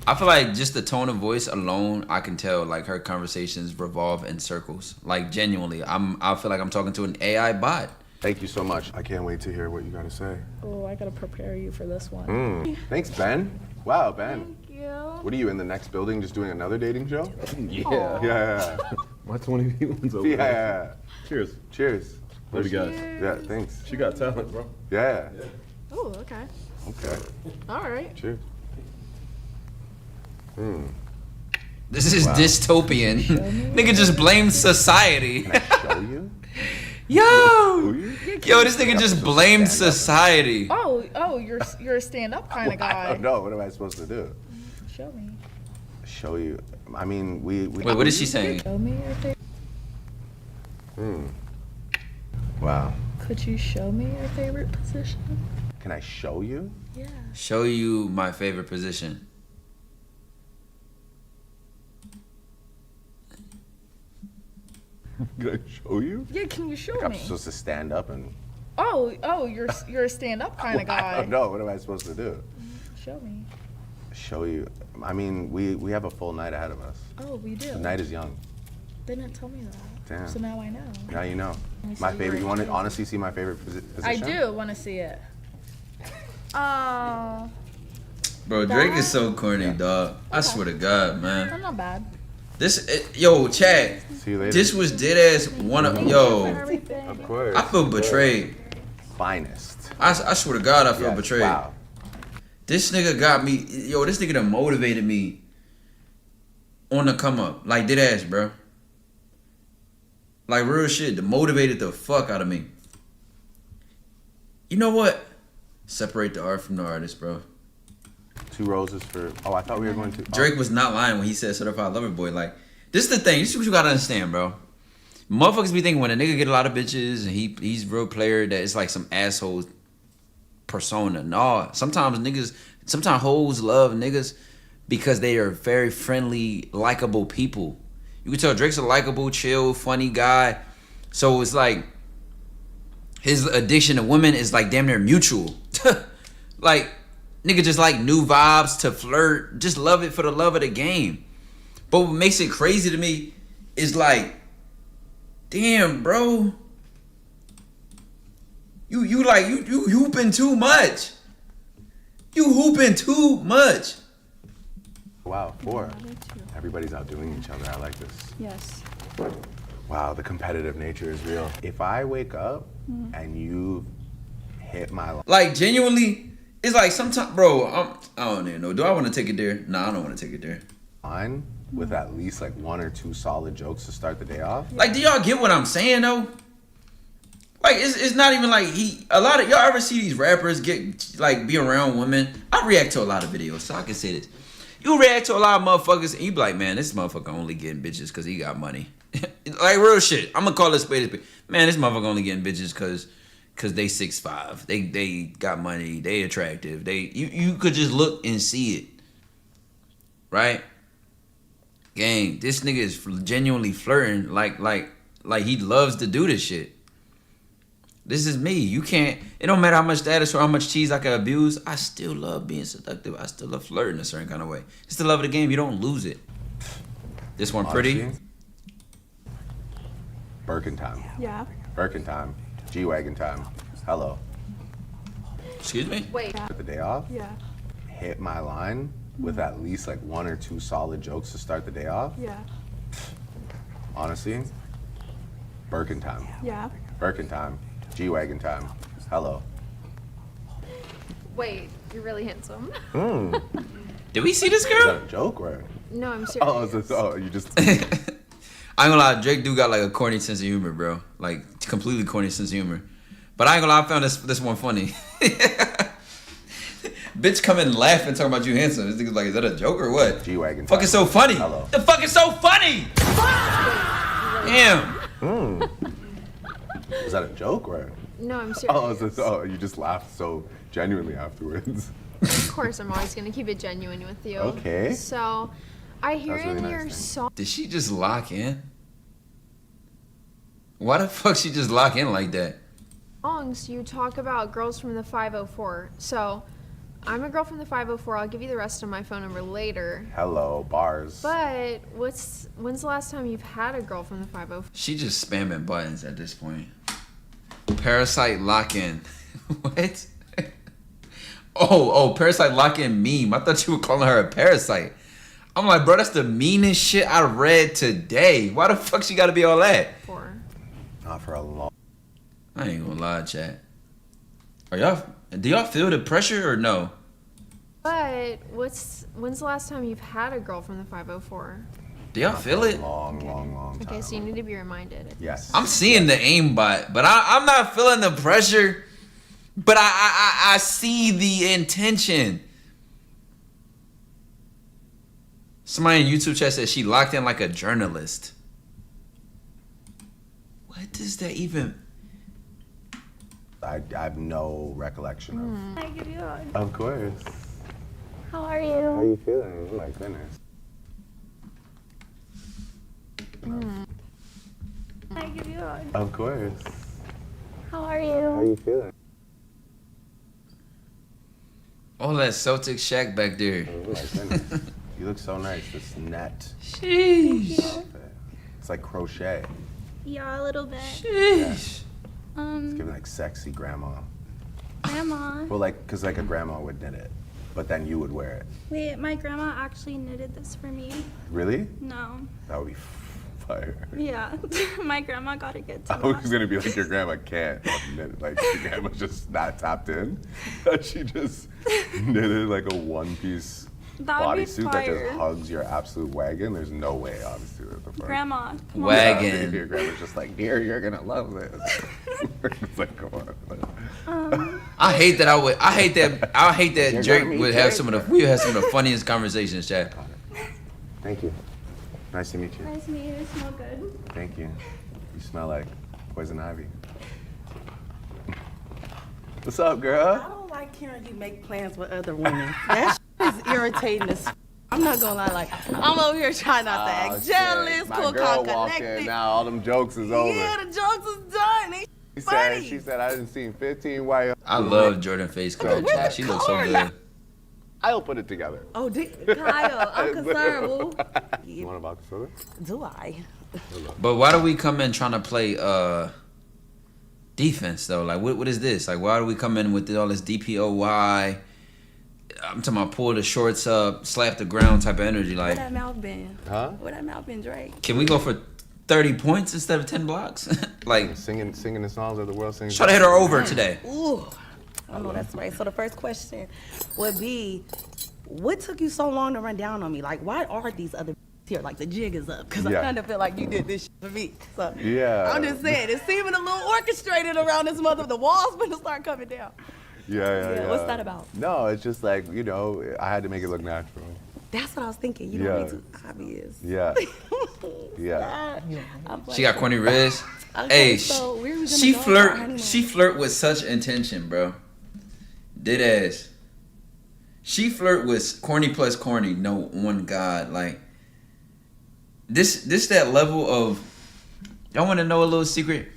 I feel like just the tone of voice alone, I can tell like her conversations revolve in circles. Like, genuinely, I feel like I'm talking to an AI bot. Thank you so much. I can't wait to hear what you gotta say. Oh, I gotta prepare you for this one. Thanks, Ben. Wow, Ben. Thank you. show? What are you in the next building just doing another dating show? Yeah. Yeah. My 20 one's over Yeah. there. Cheers. Cheers. Love you guys. Yeah, thanks. She got talent, bro. Yeah. Oh, okay. Okay. All right. Cheers. This is dystopian. Nigga just blamed society. Can I show you? Yo, this nigga just blamed society. Oh, you're a stand-up kind of I guy. don't know. What am I supposed to do? Show me. Show you. I mean, we Wait, what is she saying? Show me your favorite. Wow. Could you show me your favorite position? Can I show you? Yeah. Show you my favorite position. Can I show you? Yeah. Can you show Like I'm me? supposed to stand up and. Oh, you're a stand-up kind of guy. I don't know. What am I supposed to do? Show me. Show you. I mean, we have a full night ahead of us. Oh, we do. The night is young. They didn't tell me that. Damn. So now I know. Now you know. Let me see My your favorite. You want to favorite. honestly see my favorite position? I do want to see it. Oh. Bro, Drake is so corny, dog. I swear to God, man. I'm not bad. Yo, Chad. See you later. This was dead ass one of Of course. I feel betrayed. Finest. I swear to God, I feel Yes, betrayed. wow. This nigga got me. Yo, this nigga done motivated me on the come up. Like, dead ass, bro. Like, real shit. That motivated the fuck out of me. You know what? Separate the art from the artist, bro. 2 roses for. Oh, I thought we were going to. Drake was not lying when he said certified lover boy. Like, this is the thing. This is what you gotta understand, bro. Motherfuckers be thinking when a nigga get a lot of bitches and he's real player that it's like some asshole persona. No, sometimes hoes love niggas because they are very friendly, likable people. You can tell Drake's a likable, chill, funny guy. So it's like his addiction to women is like damn near mutual. Like, nigga just like new vibes to flirt. Just love it for the love of the game. But what makes it crazy to me is like, damn, bro. You hooping too much. You hooping too much. Wow, 4. Everybody's outdoing each other. I like this. Yes. Wow, the competitive nature is real. If I wake up and you hit my line. Like, genuinely, it's like sometimes, bro, I don't even know. Do I want to take it there? Nah, I don't want to take it there. Line with at least like 1 or 2 solid jokes to start the day off. Like, do y'all get what I'm saying, though? Like, it's not even like a lot of, y'all ever see these rappers be around women? I react to a lot of videos, so I can say this. You react to a lot of motherfuckers, and you be like, man, this motherfucker only getting bitches because he got money. Like, real shit. I'm gonna call it spade a spade. Man, this motherfucker only getting bitches because they 6'5". They got money. They attractive. You could just look and see it. Right? Gang, this nigga is genuinely flirting like he loves to do this shit. This is me. You can't, it don't matter how much status or how much cheese I can abuse. I still love being seductive. I still love flirting a certain kind of way. It's the love of the game. You don't lose it. This one pretty. Honestly, Birkin time. Yeah. Birkin time. G-Wagon time. Hello. Excuse me? Wait. Start the day off. Yeah. Hit my line with at least like 1 or 2 solid jokes to start the day off. Yeah. Honestly, Birkin time. Yeah. Birkin time. G-Wagon time. Hello. Wait, you're really handsome. Did we see this girl? Is that a joke or? No, I'm serious. You just. I ain't gonna lie, Drake do got like a corny sense of humor, bro. Like, completely corny sense of humor. But I ain't gonna lie, I found this one funny. Bitch come in laughing talking about you handsome. This nigga's like, is that a joke or what? G-Wagon. Fucking so funny. Hello. The fuck is so funny? Damn. Is that a joke or? No, I'm serious. You just laughed so genuinely afterwards. Of course, I'm always gonna keep it genuine with you. Okay. So, I hear That's really in nice your thing. song. Did she just lock in? Why the fuck she just lock in like that? Songs, you talk about girls from the 504. So, I'm a girl from the 504. I'll give you the rest of my phone number later. Hello, bars. But when's the last time you've had a girl from the 504? She just spamming buttons at this point. Parasite lock-in. What? Oh, Parasite lock-in meme. I thought you were calling her a parasite. I'm like, bro, that's the meanest shit I read today. Why the fuck she gotta be all that? 4. Not for a long. I ain't gonna lie, chat. Do y'all feel the pressure or no? But when's the last time you've had a girl from the 504? Do y'all feel it? Long time. Okay, so you need to be reminded. Yes. I'm seeing the aimbot, but I'm not feeling the pressure. But I see the intention. Somebody in YouTube chat said she locked in like a journalist. What does that even? I have no recollection of. Can I give you a hug? Of course. How are you? How are you feeling? Oh my goodness. Can I give you a hug? Of course. How are you? How are you feeling? All that Celtic Shaq back there. Oh my goodness. You look so nice. This net. Sheesh. It's like crochet. Yeah, a little bit. Yeah. It's giving like sexy grandma. Grandma. Well, like, cause like a grandma would knit it, but then you would wear it. Wait, my grandma actually knitted this for me. Really? No. That would be fire. Yeah, my grandma got a good I time. was gonna be like, your grandma can't knit. Like, your grandma's just not tapped in. She just knitted like a one-piece That would be bodysuit that fire. just hugs your absolute wagon. There's no way, obviously, that the fuck. Grandma. come on. Wagon. Your grandma's just like, dear, you're gonna love this. It's like, come on. I hate that. I hate that You're Drake gonna meet would have Drake. some of the. We have some of the funniest conversations, chat. Thank you. Nice to meet you. Nice to meet you. You smell good. Thank you. You smell like poison ivy. What's up, I girl? don't like hearing you make plans with other women. That is irritating as I'm not gonna lie, like, I'm over here trying not to act jealous, My cool, girl calm, walked connected. in, now all them jokes is over. Yeah, the jokes is done. They She said, I didn't see 15 white. I love Jordan Face Curl, chat. She looks so good. I'll put it together. Oh, Kyle, I'm concerned, boo. You want a vodka soda? Do I? But why do we come in trying to play defense though? Like, what is this? Like, why do we come in with all this DPOY? I'm talking about pull the shorts up, slap the ground type of energy. Where Like, that mouth been? Huh? Where that mouth been, Drake? can we go for 30 points instead of 10 blocks? Like, Singing the songs that the world sings. try to hit her over today. Ooh, I know that's right. So the first question would be, what took you so long to run down on me? Like, why are these other here? Like, the jig is up. Because Yeah. I kind of feel like you did this shit for me. So Yeah. I'm just saying, it's seeming a little orchestrated around this mother. The walls gonna start coming down. Yeah. What's that about? No, it's just like, you know, I had to make it look natural. That's what I was thinking. You don't need to obvious. Yeah. Yeah. She got corny Riz. Okay, Hey, so where we gonna she go for our honeymoon? flirt with such intention, bro. Dead ass. She flirt with corny plus corny. No one God, like this that level of. Y'all want to know a little secret?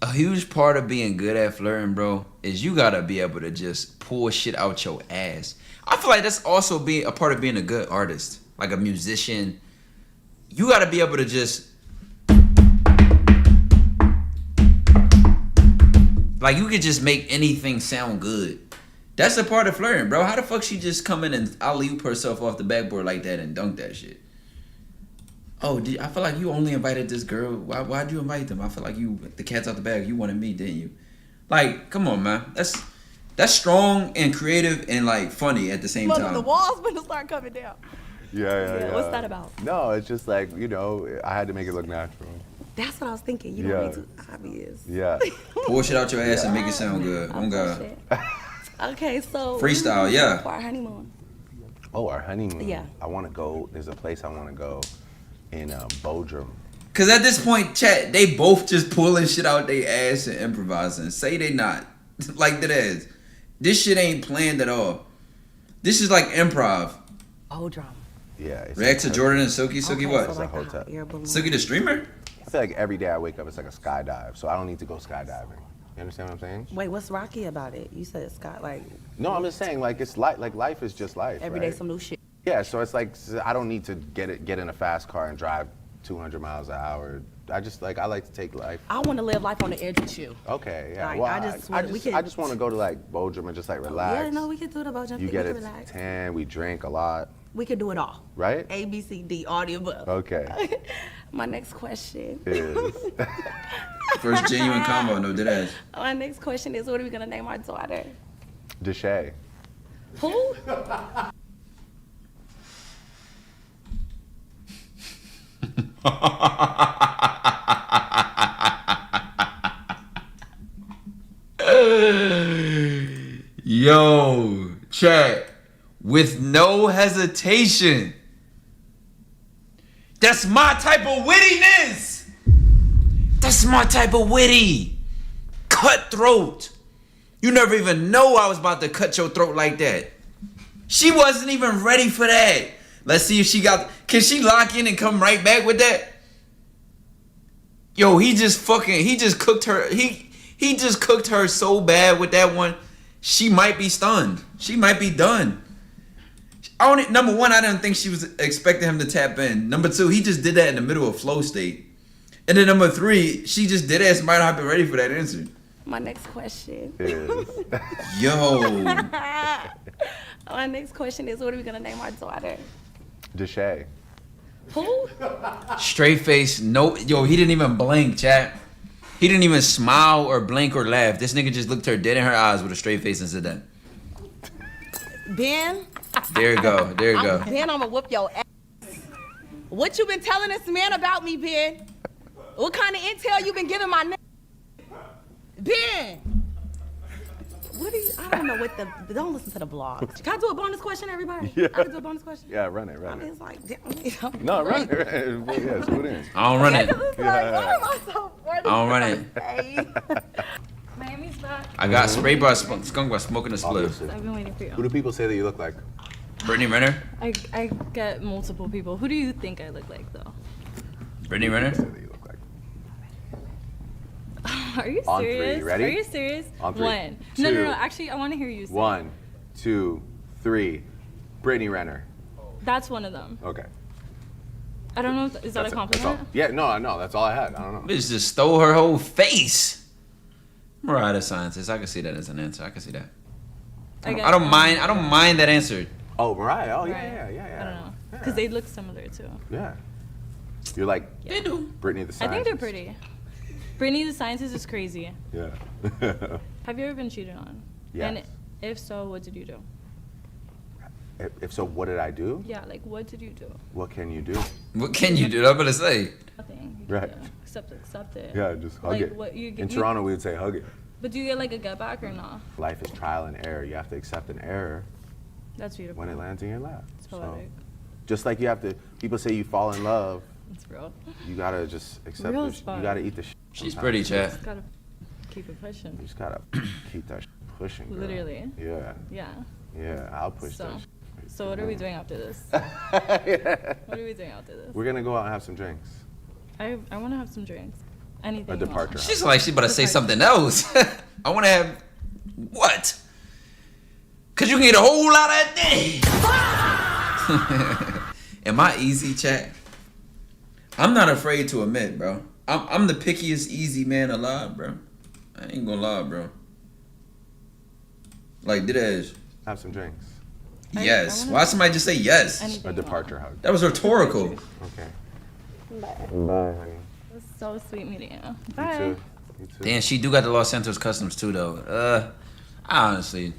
A huge part of being good at flirting, bro, is you gotta be able to just pull shit out your ass. I feel like that's also a part of being a good artist, like a musician. You gotta be able to just, like, you could just make anything sound good. That's a part of flirting, bro. How the fuck she just come in and alley-oop herself off the backboard like that and dunk that shit? Oh, I feel like you only invited this girl. Why'd you invite them? I feel like the cat's out the bag. You wanted me, didn't you? Like, come on, man. That's strong and creative and like funny at the same Mother, time. the walls gonna start coming down. Yeah. What's that about? No, it's just like, you know, I had to make it look natural. That's what I was thinking. You don't need to obvious. Yeah. Pull shit out your ass and make it sound good. Oh God. Okay, so Freestyle, yeah. For our honeymoon. Oh, our honeymoon. Yeah. I want to go. There's a place I want to go in Bodrum. Cause at this point, chat, they both just pulling shit out their ass and improvising. Say they not. Like that ass. This shit ain't planned at all. This is like improv. Bodrum. Yeah. It's React to Jordan and Silky. Silky Okay, what? so like hotel. air balloon. Silky the streamer? I feel like every day I wake up, it's like a skydive. So I don't need to go skydiving. You understand what I'm saying? Wait, what's rocky about it? You said it's got like No, I'm just saying, like, it's like life is just life. every day right? some new shit. Yeah, so it's like I don't need to get in a fast car and drive 200 miles an hour I just like, I like to take life. I want to live life on the edge with you. Okay, yeah. Like, Well, I just want to go to like Bojem and just like relax. Yeah, no, we can do it about You get a tan, we drink a lot. We can do it all. Right? A, B, C, D, all the above. Okay. My next question is. First genuine combo, no dead ass. My next question is, what are we gonna name our daughter? Deshay. Who? Yo, chat, with no hesitation. That's my type of wittiness. That's my type of witty. Cutthroat. You never even know I was about to cut your throat like that. She wasn't even ready for that. Let's see if can she lock in and come right back with that? Yo, he just cooked her. He just cooked her so bad with that one. She might be stunned. She might be done. Number one, I didn't think she was expecting him to tap in. Number two, he just did that in the middle of flow state. And then number three, she just did ass might not have been ready for that answer. My next question is. Yo. My next question is, what are we gonna name our daughter? Deshay. Who? Straight face, no. Yo, he didn't even blink, chat. He didn't even smile or blink or laugh. This nigga just looked her dead in her eyes with a straight face and said that. Ben? There you go. There you go. Ben, I'ma whoop your ass. What you been telling this man about me, Ben? What kind of intel you been giving my nigga? Ben! What are you, I don't know what don't listen to the blogs. Can I do a bonus question, everybody? Yeah. I can do a bonus question? Yeah, run it. I mean, it's like, damn. No, run it. Yeah, scoot in. I don't run it. It's like, why am I so bored? I don't run it. Miami's back. I got sprayed by a skunk by smoking a spliff. I've been waiting for you. Who do people say that you look like? Brittany Renner? I get multiple people. Who do you think I look like, though? Brittany Renner? Are you serious? On three, ready? Are you serious? On three. One. Two. No. Actually, I want to hear you say. 1, 2, 3. Brittany Renner. That's one of them. Okay. I don't know. Is that a That's compliment? all. Yeah, no, that's all I had. I don't know. Bitch just stole her whole face. Mariah the scientist. I can see that as an answer. I can see that. I don't mind that answer. Oh, Mariah. Oh, Right. yeah. I don't know. Because they look similar, too. Yeah. You're like They do. Brittany the I scientist. think they're pretty. Brittany the scientist is crazy. Yeah. Have you ever been cheated on? Yes. And if so, what did you do? If so, what did I do? Yeah, like what did you do? What can you do? What can you do? I'm gonna say. Nothing. Right. Except accept it. Yeah, just hug Like, it. what you- In you- Toronto, we would say hug it. But do you get like a get back or not? Life is trial and error. You have to accept an error That's beautiful. when it lands in your lap. It's poetic. Just like you have to, people say you fall in love. It's real. You gotta just accept Real the as fuck. You gotta eat the She's sometimes. pretty, chat. Just gotta keep it pushing. You just gotta keep that pushing. Girl. Literally. Yeah. Yeah. Yeah, I'll push So, that. so what are we doing after this? What are we doing after this? We're gonna go out and have some drinks. I want to have some drinks. Anything. A departure. She's like she about to say something else. I want to have what? Cause you can get a whole lot of that. Am I easy, chat? I'm not afraid to admit, bro. I'm the pickiest easy man alive, bro. I ain't gonna lie, bro. Like, did ass. Have some drinks. Yes. Why somebody just say yes? A departure hug. That was rhetorical. Okay. Bye. Bye, honey. It was so sweet meeting you. You Bye. too. You too. Damn, she do got the Los Santos Customs too, though. I honestly.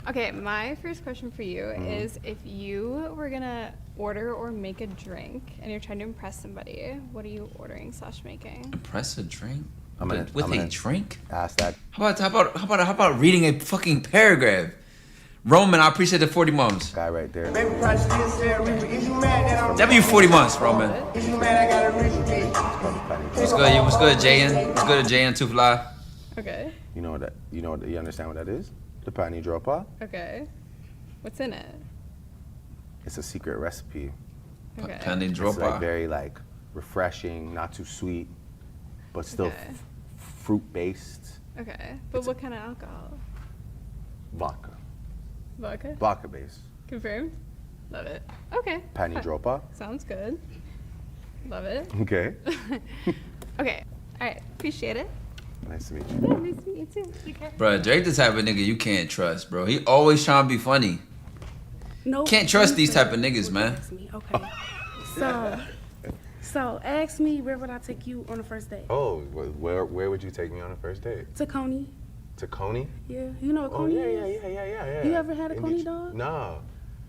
Okay, my first question for you Mm-hmm. is if you were gonna order or make a drink and you're trying to impress somebody, what are you ordering / making? Impress a drink? I'm gonna a drink? Ask that. How about reading a fucking paragraph? Roman, I appreciate the 40 months. Guy right there. Baby probably still said, Reaper, is you mad that I'm W 40 months, Roman. Is you mad I got a rich bitch? What's good? What's good, Jayan? What's good, Jayan? Too fly. Okay. You know what you understand what that is? The pani dropper. Okay. What's in it? It's a secret recipe. Okay. Pani It's dropper. like very like refreshing, not too sweet, but still Okay. fruit based. Okay. But what kind of alcohol? Vodka. Vodka? Vodka based. Confirmed? Love it. Okay. Pani dropper. Sounds good. Love it. Okay. Okay. All right. Appreciate it. Nice to meet Yeah, you. nice to meet you too. Take care. Bro, Drake the type of nigga you can't trust, bro. He always trying to be funny. No. Can't trust these type of niggas, man. Okay. So ask me, where would I take you on a first date? Oh, where would you take me on a first date? To Coney. To Coney? Yeah, you know what Oh, Coney yeah, is? yeah. You ever had a In Coney Detroit? dog? No.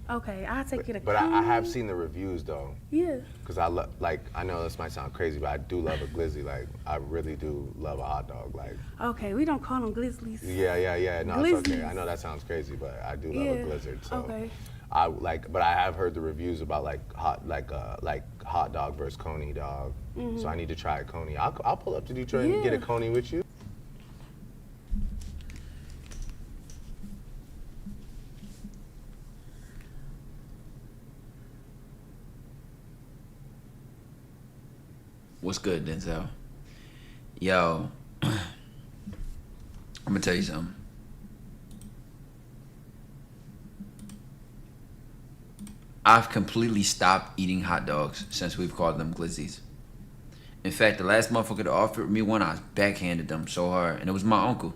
Okay, I'll take you to But Coney. I have seen the reviews though. Yeah. Cause I love, like, I know this might sound crazy, but I do love a glizzy. Like, I really do love a hot dog. Like, Okay, we don't call them glizzlies. yeah. No, it's okay. Glizzies. I know that sounds crazy, but I do love a blizzard. So, Okay. I like, but I have heard the reviews about like hot dog versus Coney dog. Mhm. So I need to try a Coney. I'll pull up to Detroit and get a Yeah. Coney with you. What's good, Denzel? Yo, I'm gonna tell you something. I've completely stopped eating hot dogs since we've called them glizzies. In fact, the last motherfucker that offered me one, I backhanded them so hard, and it was my uncle.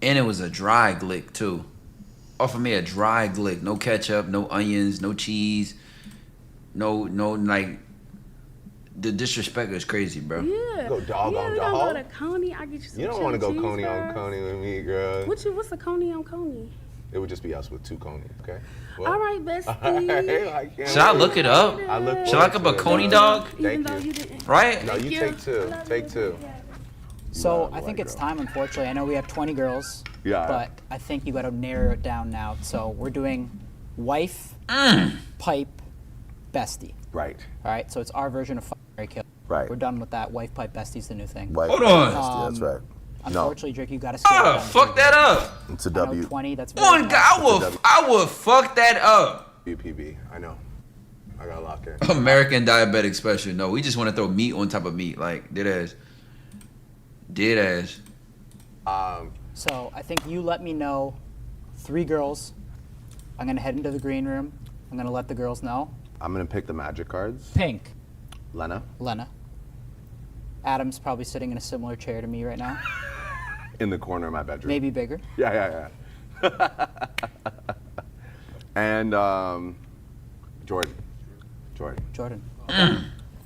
And it was a dry glick too. Offered me a dry glick, no ketchup, no onions, no cheese, no like. The disrespect is crazy, bro. Yeah. Go dog yeah, on we dog? gonna go to Coney. I get you some You don't want to go chili cheese Coney on fries. Coney with me, girl. What's a Coney on Coney? It would just be us with 2 Conies, okay? All right, bestie. Should I look it up? I look Should I look up a Coney dog? Thank you. Right? No, you take 2. Take 2. So I think it's time, unfortunately. I know we have 20 girls. Yeah. But I think you got to narrow it down now. So we're doing wife, pipe, bestie. Right. All right. So it's our version of Fire Kill. Right. We're done with that. Wife, pipe, bestie's the new thing. Wife, Hold on. bestie, that's right. Unfortunately, Drake, you got to scale it Ah, down. fuck that up. It's a I know W. 20. That's very Oh, high. I would fuck that up. UPB, I know. I got locked in. American diabetic special. No, we just want to throw meat on top of meat, like dead ass. Dead ass. So I think you let me know 3 girls. I'm going to head into the green room. I'm going to let the girls know. I'm going to pick the magic cards. Pink. Lena. Adam's probably sitting in a similar chair to me right now. In the corner of my bedroom. Maybe bigger. Yeah. And Jordan. Okay.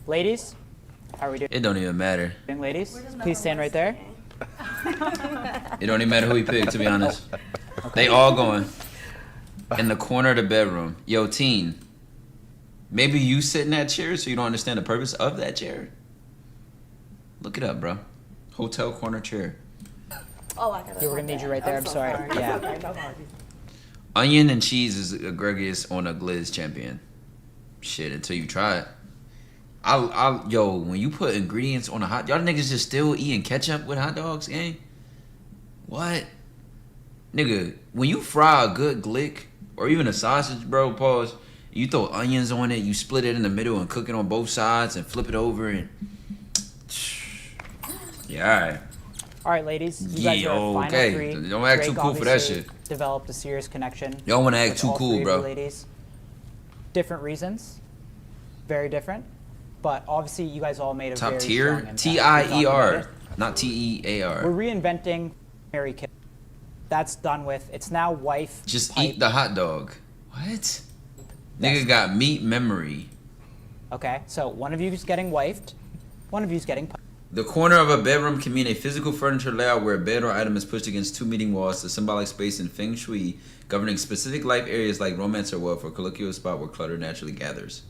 Ladies, how are we doing? It don't even matter. Ladies, please stand right there. It don't even matter who we pick, to be honest. They all going in the corner of the bedroom. Yo, teen. Maybe you sit in that chair so you don't understand the purpose of that chair. Look it up, bro. Hotel corner chair. Oh, I got it. Yeah, we're gonna need you right there. I'm sorry. Yeah. Okay, no apologies. Onion and cheese is egregious on a glizz champion. Shit, until you try it. Yo, when you put ingredients on a hot, y'all niggas just still eating ketchup with hot dogs, gang? What? Nigga, when you fry a good glick, or even a sausage, bro, pause, you throw onions on it, you split it in the middle and cook it on both sides and flip it over and... Yeah, alright. All right, ladies. You guys Yeah, are at final okay. 3. Don't act Drake too cool for that obviously shit. Developed a serious connection. Y'all wanna act with too all cool, 3 of bro. you ladies. Different reasons. Very different. But obviously, you guys all made a Top very tier? strong impact. We talked about T-I-E-R, it. not T-E-A-R. We're reinventing Mary Kill. That's done with. It's now wife. Just pipe. eat the hot dog. What? Nigga got meat memory. Okay, so one of you is getting wifed. One of you is getting pipe. The corner of a bedroom can mean a physical furniture layout where a bed or item is pushed against 2 meeting walls, the symbolic space in Feng Shui, governing specific life areas like romance or wealth, or colloquial spot where clutter naturally gathers.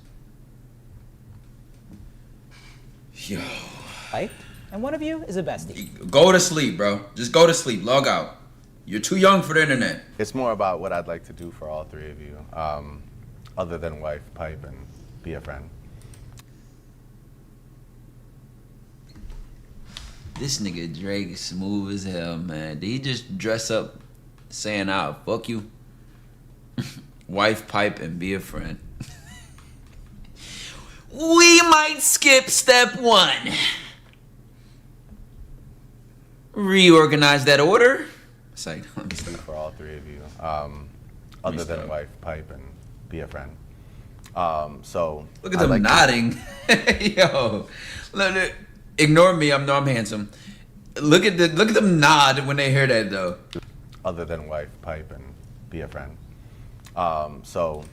Yo. Pipe. And one of you is a bestie. Go to sleep, bro. Just go to sleep. Log out. You're too young for the internet. It's more about what I'd like to do for all 3 of you, other than wife, pipe, and be a friend. This nigga Drake is smooth as hell, man. Did he just dress up saying, "I'll fuck you"? Wife, pipe, and be a friend. We might skip step 1. Reorganize that order. It's like, For all 3 of you, other than wife, pipe, and be a friend. So look at them nodding. Yo, look, ignore me. I'm handsome. Look at them nod when they hear that though. Other than wife, pipe, and be a friend. So.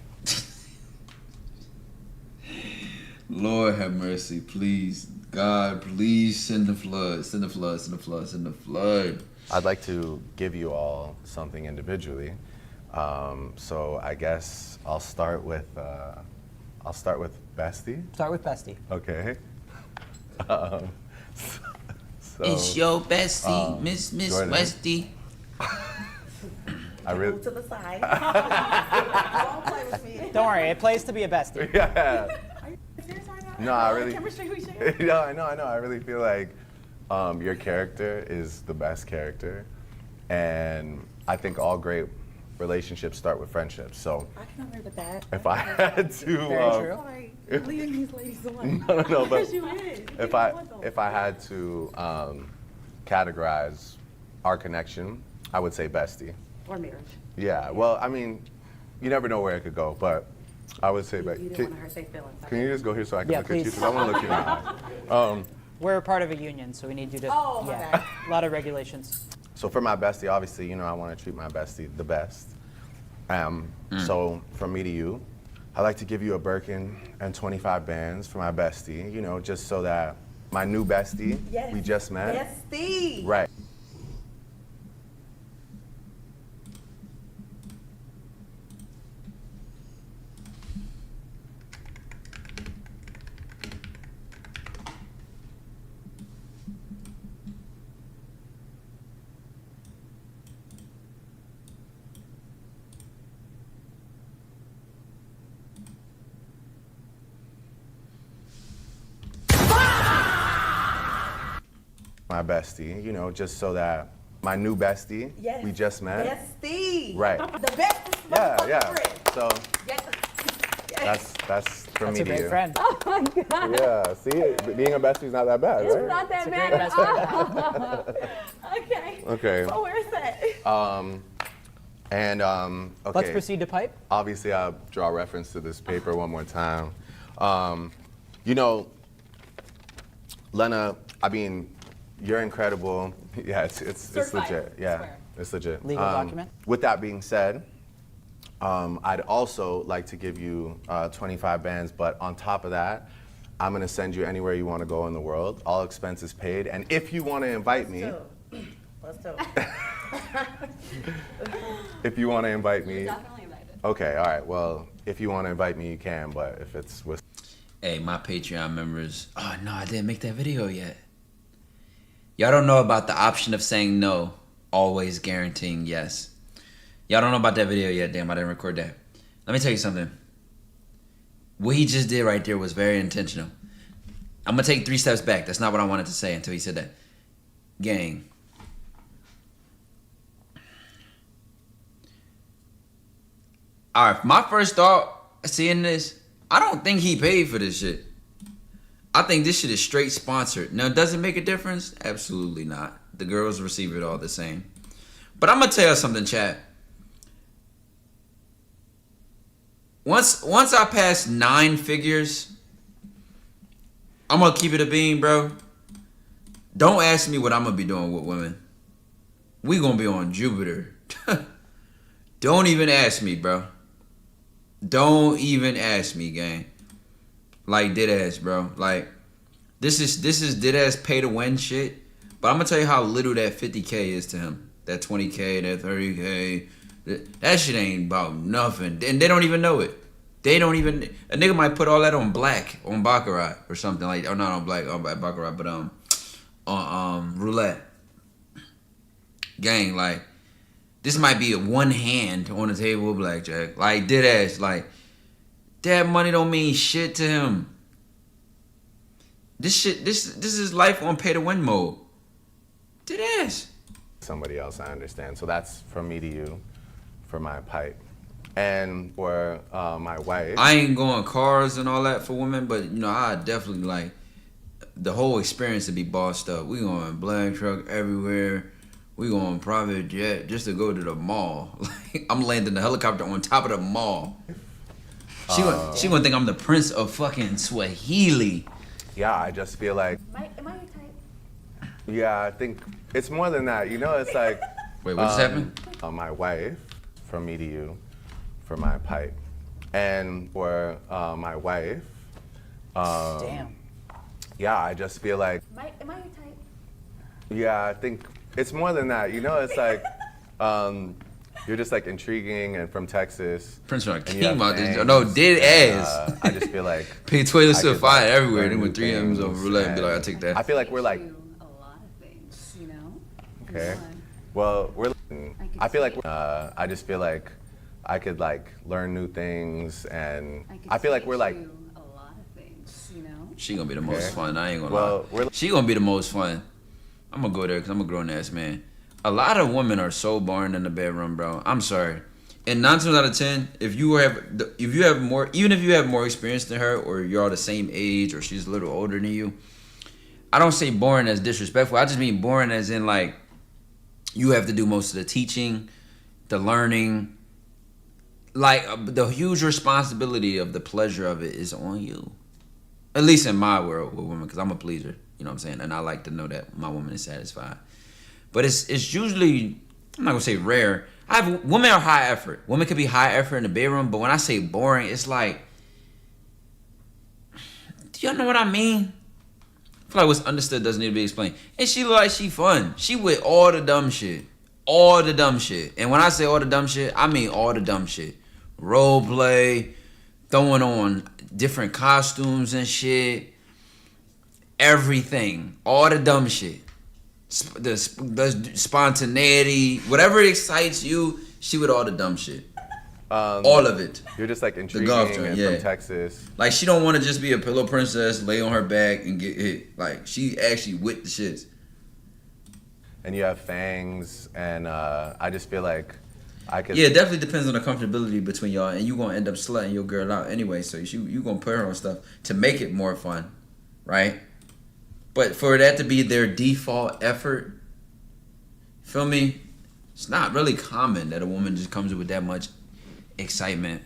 Lord have mercy, please, God, please send the flood, send the flood, send the flood, send the flood. I'd like to give you all something individually. So I guess I'll start with Bestie. Start with Bestie. Okay. It's your bestie, Miss Jordan. Westie. I really. To the side. Don't play with me. Don't worry, it plays to be a bestie. Yeah. No, I really. Chemistry we share? No, I know. I really feel like your character is the best character, and I think all great relationships start with friendships. So I can agree with that. if I had to, Sorry, leading these ladies on. no, but You is. if I had to categorize our connection, I would say bestie. Or marriage. Yeah. Well, I mean, you never know where it could go, but I would say bestie. You didn't want to hurt their feelings. Can you just go here so I can Yeah, look at you? please. Because I want to look you in the eyes. We're a part of a union, so we need you to. Oh, my yeah, bad. a lot of regulations. So for my bestie, obviously, I want to treat my bestie the best. So from me to you, I'd like to give you a Birkin and 25 bands for my bestie, just so that my new bestie, we just met. Bestie. Right. My bestie, just so that my new bestie, we just met. Bestie. Right. The best. Yeah. Friend. So Yes. that's from That's me a to great you. friend. Oh my God. Yeah. See, being a bestie's not that bad, It's right? not that It's a bad great at best friend. all. Okay. Okay. So where's that? Okay. Let's proceed to pipe. Obviously, I'll draw reference to this paper one more time. Lena, I mean, you're incredible. Yeah, it's Certified. legit. Yeah, Swear. it's legit. Legal document. With that being said, I'd also like to give you 25 bands, but on top of that, I'm gonna send you anywhere you want to go in the world, all expenses paid. And if you want to invite me, Let's do if you want to invite me, Definitely invited. okay, all right. Well, if you want to invite me, you can. But if it's with Hey, my Patreon members. Oh no, I didn't make that video yet. Y'all don't know about the option of saying no, always guaranteeing yes. Y'all don't know about that video yet. Damn, I didn't record that. Let me tell you something. What he just did right there was very intentional. I'm gonna take 3 steps back. That's not what I wanted to say until he said that. Gang. All right, my first thought seeing this, I don't think he paid for this shit. I think this shit is straight sponsored. Now, does it make a difference? Absolutely not. The girls receive it all the same. But I'm gonna tell you something, chat. Once I pass 9 figures, I'm gonna keep it a bean, bro. Don't ask me what I'm gonna be doing with women. We gonna be on Jupiter. Don't even ask me, bro. Don't even ask me, gang. Like, dead ass, bro. Like, this is dead ass pay to win shit. But I'm gonna tell you how little that 50K is to him. That 20K, that 30K. That shit ain't about nothing. And they don't even know it. They don't even. A nigga might put all that on black, on Baccarat or something like. Or not on black, on Baccarat, but on roulette. Gang, like, this might be a one hand on the table of blackjack. Like, dead ass. Like, that money don't mean shit to him. This is life on pay to win mode. Dead ass. somebody else, I understand. So that's from me to you for my pipe. And for my wife. I ain't going cars and all that for women, but I definitely like the whole experience to be bossed up. We going black truck everywhere. We going private jet just to go to the mall. Like, I'm landing the helicopter on top of the mall. She gonna think I'm the prince of fucking Swahili. Yeah, I just feel like. Am I your type? Yeah, I think it's more than that. You know, it's like. Wait, what just happened? My wife, from me to you, for my pipe, and for my wife. Damn. Yeah, I just feel like. Am I your type? Yeah, I think it's more than that. You know, it's like. You're just like intriguing and from Texas. Prince and you Rakeem have out there. fangs, No, dead and, ass. I just feel like. Pay toilets I to could, fire like, everywhere. learn Then new with 3 M's over things, roulette and be like, I and take that. I feel like we're like. A lot of things, you know? Okay. Well, I feel like I just feel like I could like learn new things, and I feel like we're like. A lot of things, you know? She gonna be the most fun. I ain't gonna Well, lie. She gonna be the most fun. I'm gonna go there because I'm a grown ass man. A lot of women are so boring in the bedroom, bro. I'm sorry. And 9 times out of 10, if you have more, even if you have more experience than her, or you're all the same age, or she's a little older than you, I don't say boring as disrespectful. I just mean boring as in like you have to do most of the teaching, the learning. Like the huge responsibility of the pleasure of it is on you. At least in my world with women, because I'm a pleaser. You know what I'm saying? And I like to know that my woman is satisfied. But it's usually, I'm not gonna say rare. Women are high effort. Women can be high effort in the bedroom, but when I say boring, it's like, do y'all know what I mean? I feel like what's understood doesn't need to be explained. And she look like she fun. She with all the dumb shit. All the dumb shit. And when I say all the dumb shit, I mean all the dumb shit. Role play, throwing on different costumes and shit. Everything. All the dumb shit. The spontaneity, whatever excites you, she with all the dumb shit. All of it. You're just like intriguing and from Texas. Like she don't want to just be a pillow princess, lay on her back and get hit. Like she actually with the shits. And you have fangs, and I just feel like I could. Yeah, it definitely depends on the comfortability between y'all, and you gonna end up slutting your girl out anyway. So you gonna put her on stuff to make it more fun, right? But for that to be their default effort, feel me? It's not really common that a woman just comes with that much excitement.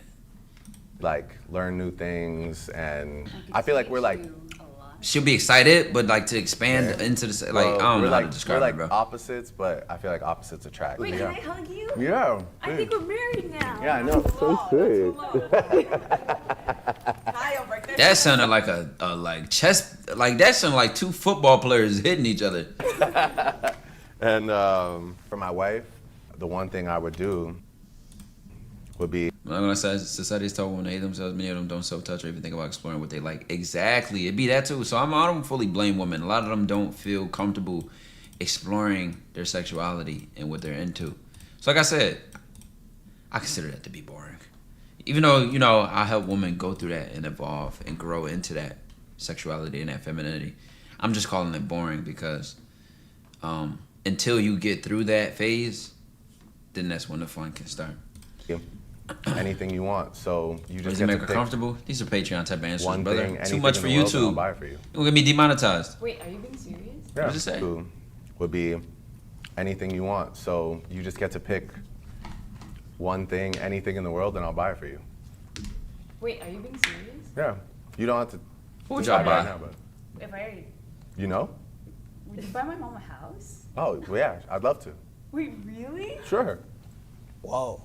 Like learn new things, and I feel like we're like. She'll be excited, but like to expand into the like, I don't know how to describe it, bro. We're like opposites, but I feel like opposites attract. Wait, can I hug you? Yeah. I think we're married now. Yeah, I know. So sweet. That sounded like a like chess, like that sounded like 2 football players hitting each other. And for my wife, the one thing I would do would be. I'm gonna say society's told women to hate themselves. Many of them don't self-touch or even think about exploring what they like. Exactly, it'd be that too. So I don't fully blame women. A lot of them don't feel comfortable exploring their sexuality and what they're into. So like I said, I consider that to be boring. Even though, I help women go through that and evolve and grow into that sexuality and that femininity. I'm just calling it boring because until you get through that phase, then that's when the fun can start. Anything you want, so you just Does get it make to her pick comfortable? These are Patreon type answers, one brother. thing, Too much for anything in the world, and I'll YouTube. buy it for you. We're gonna be demonetized. Wait, are you being serious? Yeah, What does it say? so would be anything you want. So you just get to pick one thing, anything in the world, and I'll buy it for you. Wait, are you being serious? Yeah, you don't have to. What would decide y'all buy? right now, but If I you know? would you buy my mom a house? Oh, well, yeah, I'd love to. Wait, really? Sure. Whoa.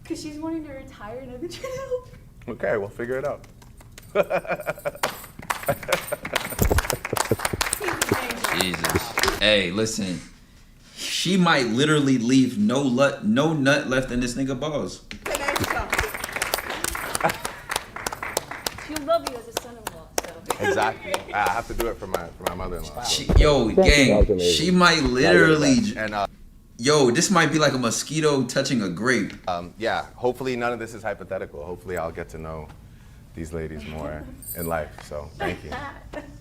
Because she's wanting to retire and I've been trying to help. Okay, we'll figure it out. Jesus. Hey, listen. She might literally leave no nut left in this nigga balls. She'll love you as a son-in-law, so. Exactly. I have to do it for my mother-in-law. Yo, gang, she might literally. And yo, this might be like a mosquito touching a grape. yeah, hopefully none of this is hypothetical. Hopefully I'll get to know these ladies more in life. So thank you.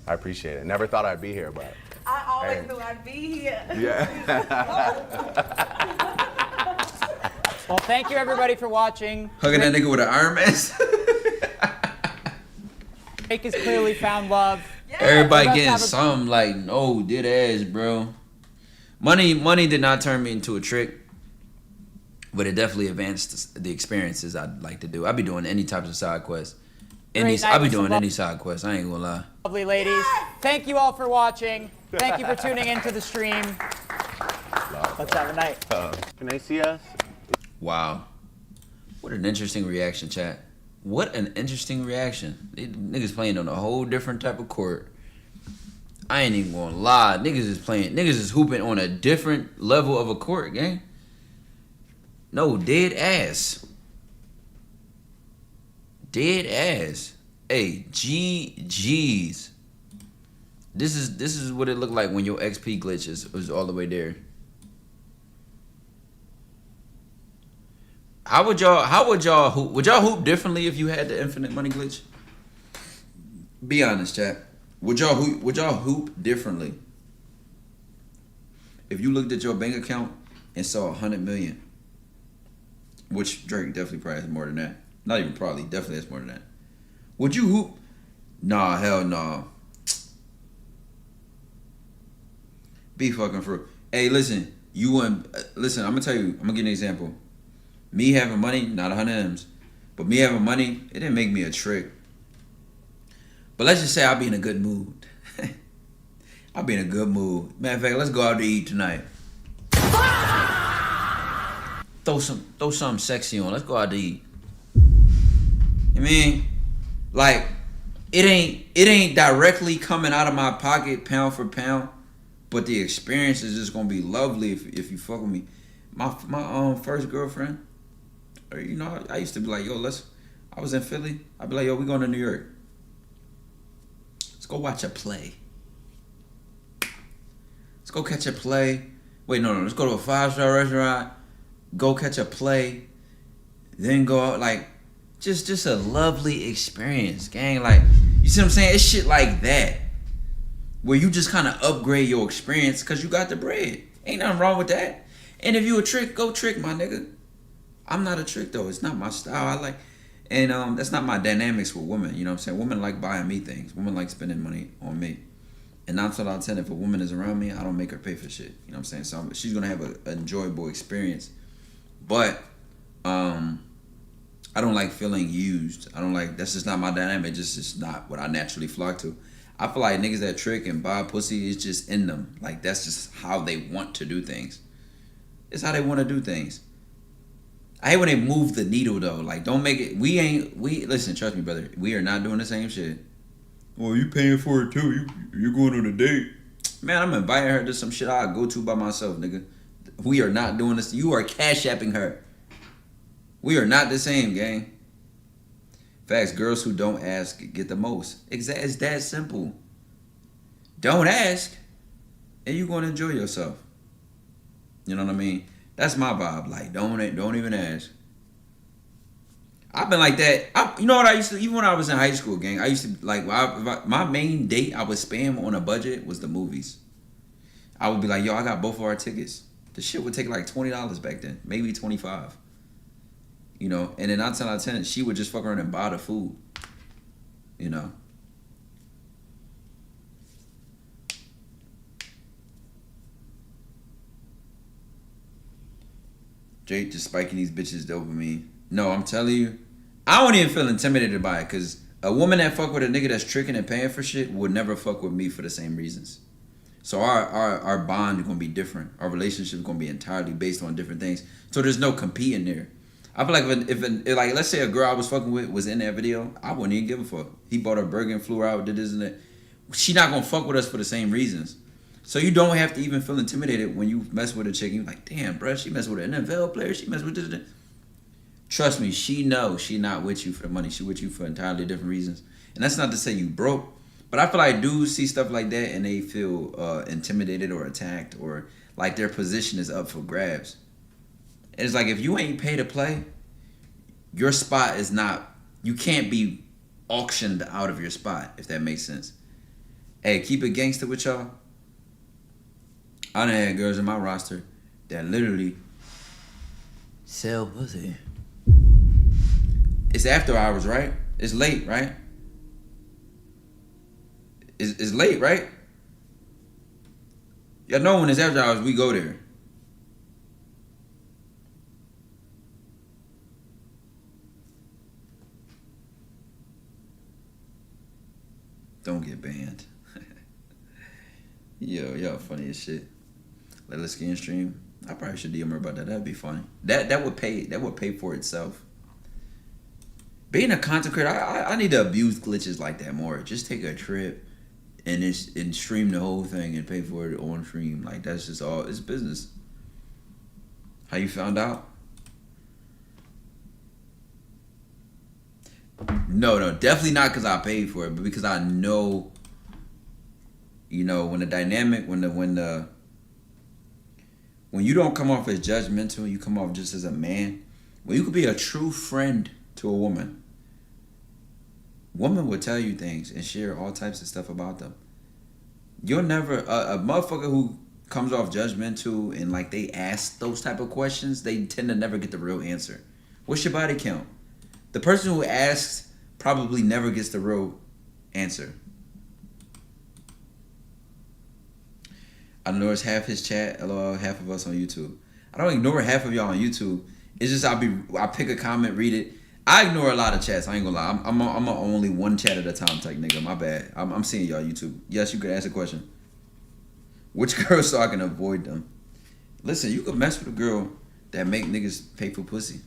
I appreciate it. Never thought I'd be here, but. I always hey. knew I'd be here. Yeah. Well, thank you everybody for watching. Hugging that nigga with an Iron Man. Drake has clearly found love. Everybody Let's getting have a- something like, no, did ass, bro. Money did not turn me into a trick. But it definitely advanced the experiences I'd like to do. I'd be doing any types of side quests. Great night I'd be with doing some any side quests. I ain't gonna lie. Lovely ladies. Thank you all for watching. Thank you for tuning into the stream. Let's have a night. Can they see us? Wow. What an interesting reaction, chat. What an interesting reaction. Niggas playing on a whole different type of court. I ain't even gonna lie. Niggas is hooping on a different level of a court, gang. No, dead ass. Dead ass. Hey, GG's. This is what it looked like when your XP glitch was all the way there. How would y'all hoop? Would y'all hoop differently if you had the infinite money glitch? Be honest, chat. Would y'all hoop differently if you looked at your bank account and saw 100 million? Which Drake definitely probably has more than that. Not even probably, definitely has more than that. Would you hoop? Nah, hell nah. Be fucking for real. Hey, listen, listen, I'm gonna tell you, I'm gonna give you an example. Me having money, not 100 M's, but me having money, it didn't make me a trick. But let's just say I'll be in a good mood. I'll be in a good mood. Matter of fact, let's go out to eat tonight. Throw something sexy on. Let's go out to eat. I mean, like, it ain't directly coming out of my pocket pound for pound, but the experience is just gonna be lovely if you fuck with me. My first girlfriend, you know, I used to be like, yo, I was in Philly. I'd be like, yo, we going to New York. Let's go watch a play. Let's go catch a play. Wait, no, let's go to a 5-star restaurant. Go catch a play. Then go out, like, just a lovely experience, gang. Like, you see what I'm saying? It's shit like that, where you just kind of upgrade your experience because you got the bread. Ain't nothing wrong with that. And if you a trick, go trick, my nigga. I'm not a trick, though. It's not my style. That's not my dynamics with women. You know what I'm saying? Women like buying me things. Women like spending money on me. And 9 times out of 10, if a woman is around me, I don't make her pay for shit. You know what I'm saying? So she's going to have an enjoyable experience. But I don't like feeling used. That's just not my dynamic. It's not what I naturally flock to. I feel like niggas that trick and buy pussy is just in them. Like, that's just how they want to do things. It's how they want to do things. I hate when they move the needle, though. Like, don't make it. Listen, trust me, brother. We are not doing the same shit. Well, you paying for it, too. You're going on a date. Man, I'm inviting her to some shit I'll go to by myself, nigga. We are not doing this. You are cash apping her. We are not the same, gang. Facts, girls who don't ask get the most. It's that simple. Don't ask, and you're going to enjoy yourself. You know what I mean? That's my vibe. Like, don't even ask. I've been like that. You know what I used to, even when I was in high school, gang, I used to, like, my main date I would spam on a budget was the movies. I would be like, yo, I got both of our tickets. The shit would take like $20 back then, maybe $25. You know, and then 9 times out of 10, she would just fuck around and buy the food. You know. Jake just spiking these bitches dopamine. No, I'm telling you, I don't even feel intimidated by it, because a woman that fuck with a nigga that's tricking and paying for shit would never fuck with me for the same reasons. So our bond is gonna be different. Our relationship is gonna be entirely based on different things. So there's no competing there. I feel like if like, let's say a girl I was fucking with was in that video, I wouldn't even give a fuck. He bought her burger and flew her out, did this and that. She not gonna fuck with us for the same reasons. So you don't have to even feel intimidated when you mess with a chick. You're like, damn, bro, she messed with an NFL player. She messed with this. Trust me, she knows she not with you for the money. She with you for entirely different reasons. And that's not to say you broke. But I feel like dudes see stuff like that and they feel intimidated or attacked, or like their position is up for grabs. And it's like, if you ain't pay to play, your spot is not, you can't be auctioned out of your spot, if that makes sense. Hey, keep it gangster with y'all. I done had girls in my roster that literally sell pussy. It's after hours, right? It's late, right? It's late, right? Y'all know when it's after hours, we go there. Don't get banned. Yo, y'all funny as shit. Let us skin stream. I probably should DM her about that. That'd be funny. That would pay for itself. Being a content creator, I need to abuse glitches like that more. Just take a trip and stream the whole thing and pay for it on stream. Like that's just all. It's business. How you found out? No, definitely not because I paid for it, but because I know. You know, when the dynamic, when you don't come off as judgmental, you come off just as a man. When you could be a true friend to a woman, woman will tell you things and share all types of stuff about them. You'll never a motherfucker who comes off judgmental and like they ask those type of questions, they tend to never get the real answer. What's your body count? The person who asks probably never gets the real answer. I know it's half his chat, LOL, half of us on YouTube. I don't ignore half of y'all on YouTube. It's just I pick a comment, read it. I ignore a lot of chats. I ain't gonna lie. I'm a only one chat at a time type nigga. My bad. I'm seeing y'all YouTube. Yes, you could ask a question. Which girl so I can avoid them? Listen, you could mess with a girl that make niggas pay for pussy,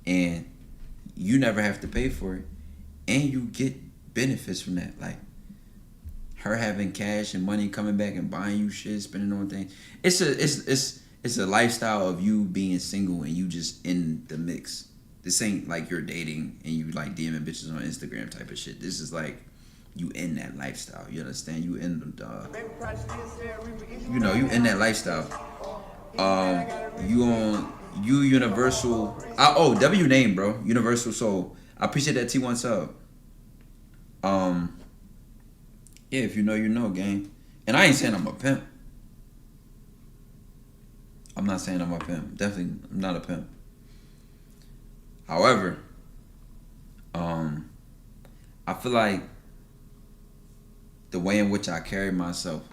and you never have to pay for it, and you get benefits from that, like. Her having cash and money coming back and buying you shit, spending on things. It's a lifestyle of you being single and you just in the mix. This ain't like you're dating and you like DMing bitches on Instagram type of shit. This is like you in that lifestyle. You understand? You in the you in that lifestyle. You on Universal. W name, bro. Universal Soul. I appreciate that T1 sub. Yeah, if you know, you know, gang. And I ain't saying I'm a pimp. I'm not saying I'm a pimp. Definitely, I'm not a pimp. However, I feel like the way in which I carry myself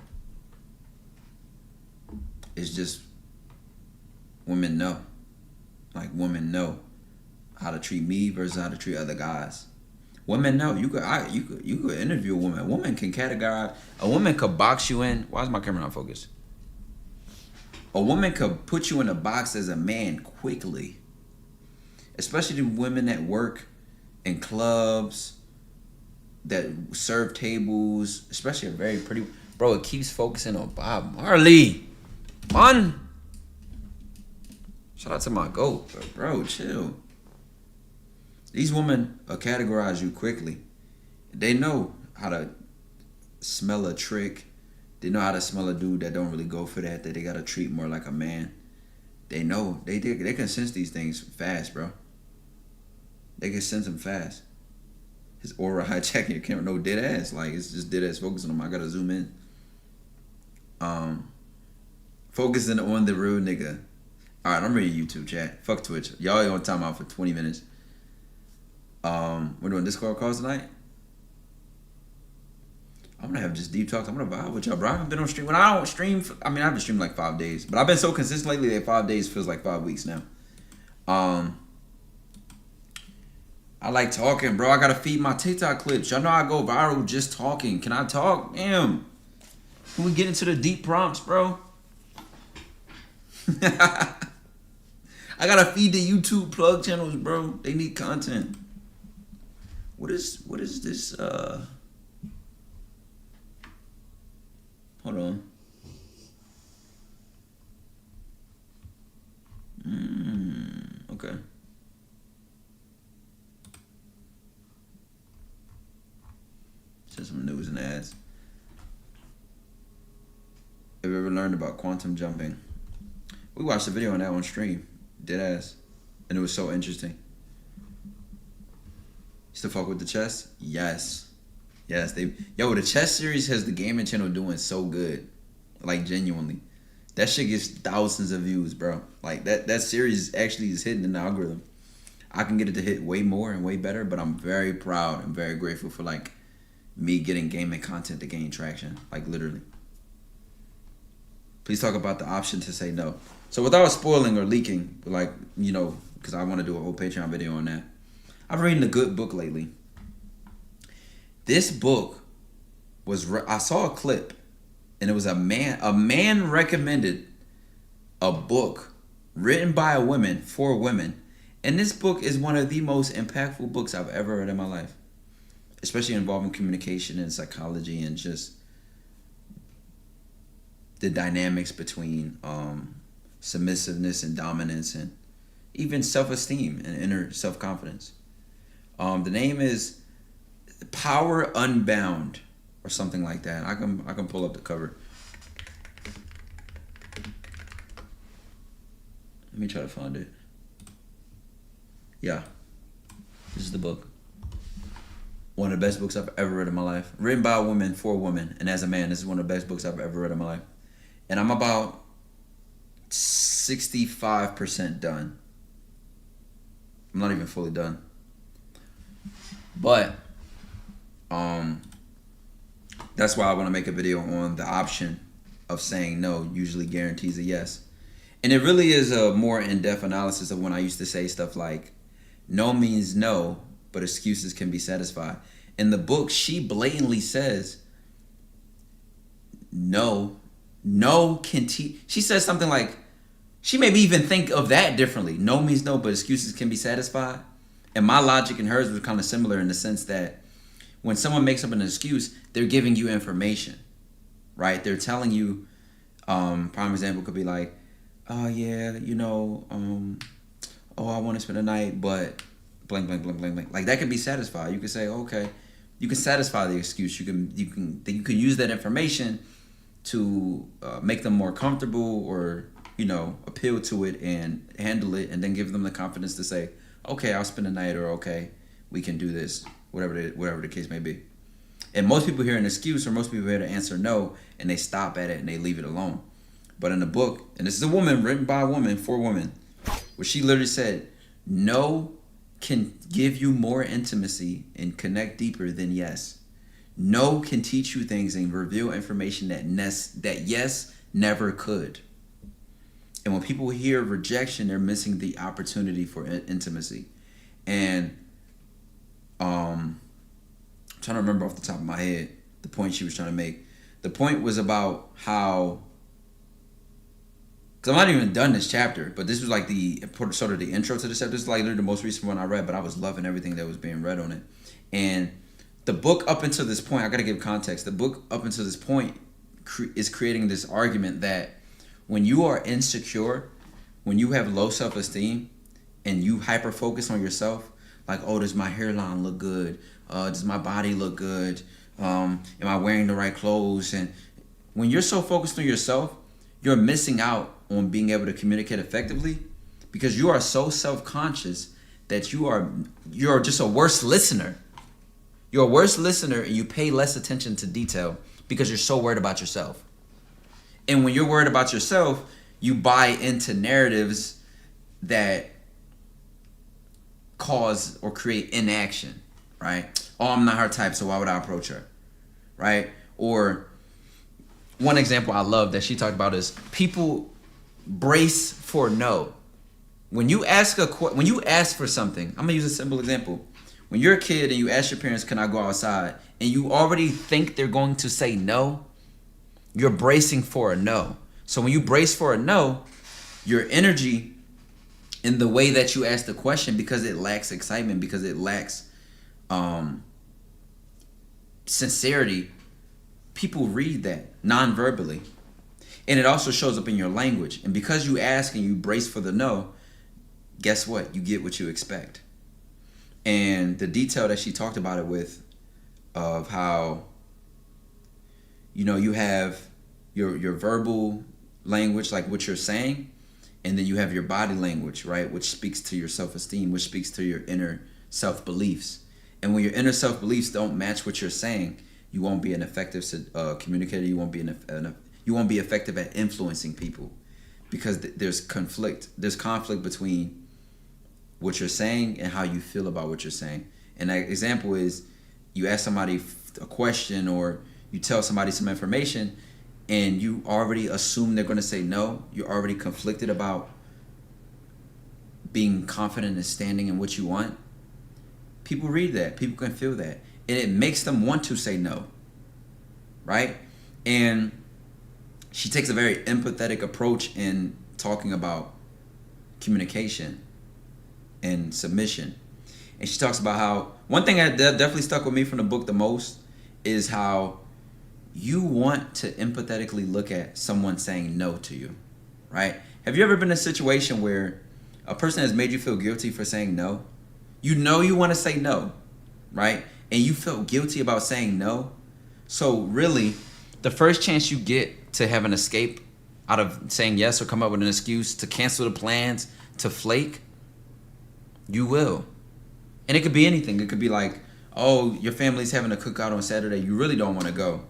is just women know. Like women know how to treat me versus how to treat other guys. Women know. You could interview a woman. A woman can categorize. A woman could box you in. Why is my camera not focused? A woman could put you in a box as a man quickly. Especially the women that work in clubs, that serve tables, especially a very pretty. Bro, it keeps focusing on Bob Marley. Man. Shout out to my goat. Bro, chill. These women categorize you quickly. They know how to smell a trick. They know how to smell a dude that don't really go for that they gotta treat more like a man. They know. They can sense these things fast, bro. They can sense them fast. His aura hijacking your camera. No, dead ass. Like, it's just dead ass focusing on him. I gotta zoom in. Focusing on the real nigga. Alright, I'm reading YouTube chat. Fuck Twitch. Y'all on timeout for 20 minutes. We're doing Discord calls tonight. I'm gonna have just deep talks. I'm gonna vibe with y'all, bro. I haven't been on stream. When I don't stream, I mean, I've been streaming like 5 days, but I've been so consistent lately that 5 days feels like 5 weeks now. I like talking, bro. I gotta feed my TikTok clips. Y'all know I go viral just talking. Can I talk? Damn. Can we get into the deep prompts, bro? I gotta feed the YouTube plug channels, bro. They need content. What is this? Hold on. Okay. Just some news and ads. Have you ever learned about quantum jumping? We watched a video on that on stream. Dead ass. And it was so interesting. Still fuck with the chess? Yes. Yes, the chess series has the gaming channel doing so good. Like, genuinely. That shit gets thousands of views, bro. Like, that series actually is hitting in the algorithm. I can get it to hit way more and way better, but I'm very proud and very grateful for, like, me getting gaming content to gain traction. Like, literally. Please talk about the option to say no. So without spoiling or leaking, like, you know, because I want to do a whole Patreon video on that. I've been reading a good book lately. This book was, I saw a clip, and it was a man recommended a book written by a woman for women. And this book is one of the most impactful books I've ever read in my life, especially involving communication and psychology and just the dynamics between submissiveness and dominance and even self-esteem and inner self-confidence. The name is Power Unbound or something like that. I can pull up the cover. Let me try to find it. Yeah, this is the book. One of the best books I've ever read in my life. Written by a woman for a woman. And as a man, this is one of the best books I've ever read in my life. And I'm about 65% done. I'm not even fully done. But that's why I want to make a video on the option of saying no usually guarantees a yes. And it really is a more in-depth analysis of when I used to say stuff like, no means no, but excuses can be satisfied. In the book, she blatantly says, no can teach. She says something like, she maybe even think of that differently. No means no, but excuses can be satisfied. And my logic and hers was kind of similar in the sense that when someone makes up an excuse, they're giving you information, right? They're telling you, prime example could be like, oh yeah, oh, I want to spend the night, but blank, blank, blank, blank, blank. Like that could be satisfied. You could say, okay, you can satisfy the excuse. You can use that information to make them more comfortable or, appeal to it and handle it, and then give them the confidence to say, okay, I'll spend the night, or okay, we can do this, whatever the case may be. And most people hear an excuse, or most people hear the answer no, and they stop at it and they leave it alone. But in the book, and this is a woman, written by a woman for women, where she literally said, no can give you more intimacy and connect deeper than yes. No can teach you things and reveal information that yes never could. And when people hear rejection, they're missing the opportunity for intimacy. And I'm trying to remember off the top of my head the point she was trying to make. The point was about how, because I'm not even done this chapter, but this was like the sort of the intro to this chapter. This is like literally the most recent one I read, but I was loving everything that was being read on it. And the book up until this point, I got to give context. The book up until this point is creating this argument that when you are insecure, when you have low self-esteem, and you hyper-focus on yourself, like, oh, does my hairline look good? Does my body look good? Am I wearing the right clothes? And when you're so focused on yourself, you're missing out on being able to communicate effectively, because you are so self-conscious that you're just a worse listener. You're a worse listener, and you pay less attention to detail because you're so worried about yourself. And when you're worried about yourself, you buy into narratives that cause or create inaction, right? Oh, I'm not her type, so why would I approach her, right? Or one example I love that she talked about is people brace for no. When you ask for something, I'm gonna use a simple example. When you're a kid and you ask your parents, can I go outside? And you already think they're going to say no, you're bracing for a no. So when you brace for a no, your energy in the way that you ask the question, because it lacks excitement, because it lacks sincerity, people read that non-verbally. And it also shows up in your language. And because you ask and you brace for the no, guess what? You get what you expect. And the detail that she talked about it with, of how, you have your verbal language, like what you're saying, and then you have your body language, right, which speaks to your self-esteem, which speaks to your inner self-beliefs. And when your inner self-beliefs don't match what you're saying, you won't be an effective communicator. You won't be effective at influencing people, because there's conflict between what you're saying and how you feel about what you're saying. And that example is, you ask somebody a question, or you tell somebody some information, and you already assume they're going to say no. You're already conflicted about being confident and standing in what you want. People read that. People can feel that. and it makes them want to say no, right? And she takes a very empathetic approach in talking about communication and submission. And she talks about how, one thing that definitely stuck with me from the book the most is how you want to empathetically look at someone saying no to you, right? Have you ever been in a situation where a person has made you feel guilty for saying no? You know you want to say no, right? And you feel guilty about saying no. So really, the first chance you get to have an escape out of saying yes or come up with an excuse to cancel the plans, to flake, you will. And it could be anything. It could be like, oh, your family's having a cookout on Saturday. You really don't want to go.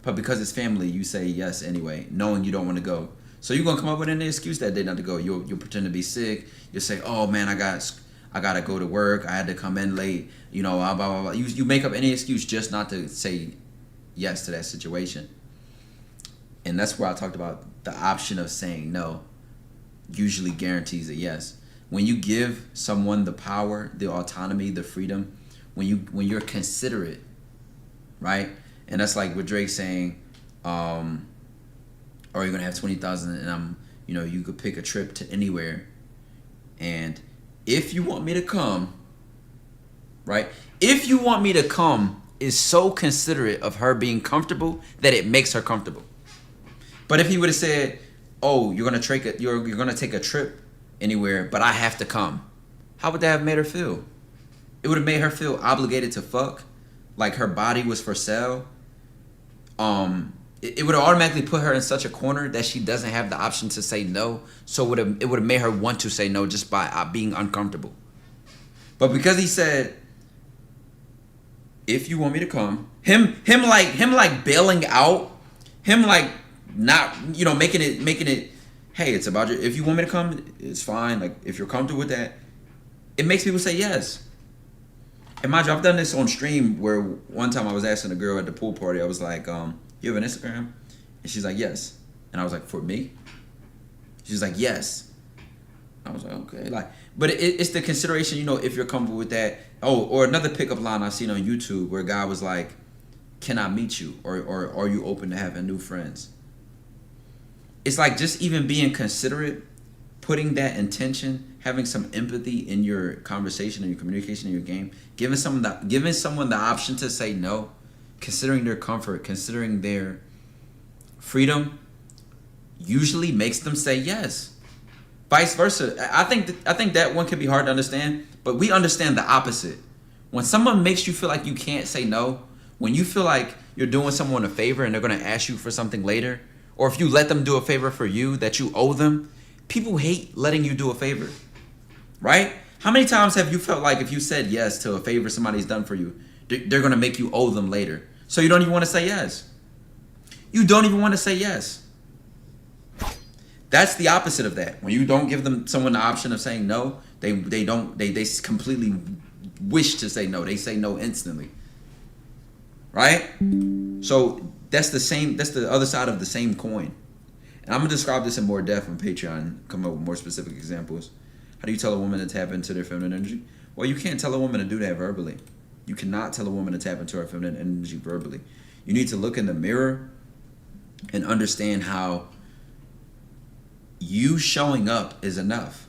But because it's family, you say yes anyway, knowing you don't want to go. So you're going to come up with any excuse that day not to go. You'll pretend to be sick. You'll say, oh, man, I got to go to work. I had to come in late. You know, blah, blah, blah. You make up any excuse just not to say yes to that situation. And that's where I talked about the option of saying no usually guarantees a yes. When you give someone the power, the autonomy, the freedom, when you're considerate, right? And that's like what Drake's saying, or you're gonna have 20,000 and you could pick a trip to anywhere. And if you want me to come, right? If you want me to come is so considerate of her being comfortable that it makes her comfortable. But if he would have said, oh, you're gonna take a trip anywhere, but I have to come, how would that have made her feel? It would have made her feel obligated to fuck, like her body was for sale. It would have automatically put her in such a corner that she doesn't have the option to say no. So it would have made her want to say no just by being uncomfortable. But because he said, if you want me to come, him like bailing out, him like not, making it, hey, it's about you. If you want me to come, it's fine. Like, if you're comfortable with that, it makes people say yes. And mind you, I've done this on stream where one time I was asking a girl at the pool party, I was like, you have an Instagram? And she's like, yes. And I was like, for me? She's like, yes. I was like, okay. Like, but it's the consideration, if you're comfortable with that. Oh, or another pickup line I've seen on YouTube where a guy was like, can I meet you? Or are you open to having new friends? It's like just even being considerate, putting that intention, having some empathy in your conversation, in your communication, in your game, giving someone the option to say no, considering their comfort, considering their freedom, usually makes them say yes. Vice versa. I think that one can be hard to understand, but we understand the opposite. When someone makes you feel like you can't say no, when you feel like you're doing someone a favor and they're going to ask you for something later, or if you let them do a favor for you that you owe them, people hate letting you do a favor, right? How many times have you felt like if you said yes to a favor somebody's done for you, they're going to make you owe them later? So you don't even want to say yes. You don't even want to say yes. That's the opposite of that. When you don't give someone the option of saying no, they completely wish to say no. They say no instantly. Right? So that's the other side of the same coin. And I'm going to describe this in more depth on Patreon, come up with more specific examples. How do you tell a woman to tap into their feminine energy? Well, you can't tell a woman to do that verbally. You cannot tell a woman to tap into her feminine energy verbally. You need to look in the mirror and understand how you showing up is enough.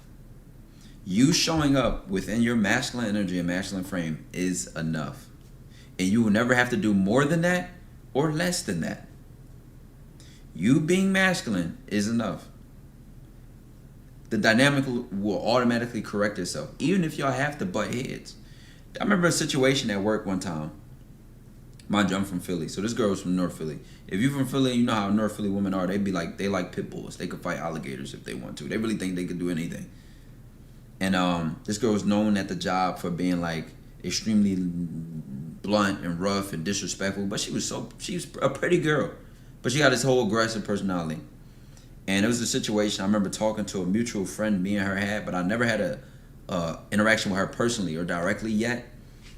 You showing up within your masculine energy and masculine frame is enough. And you will never have to do more than that or less than that. You being masculine is enough. The dynamic will automatically correct itself, even if y'all have to butt heads. I remember a situation at work one time. Mind you, I'm from Philly, so this girl was from North Philly. If you're from Philly, you know how North Philly women are. They like pit bulls. They could fight alligators if they want to. They really think they could do anything. And this girl was known at the job for being like extremely blunt and rough and disrespectful, but she was a pretty girl, but she got this whole aggressive personality. And it was a situation I remember talking to a mutual friend me and her had, but I never had a interaction with her personally or directly yet.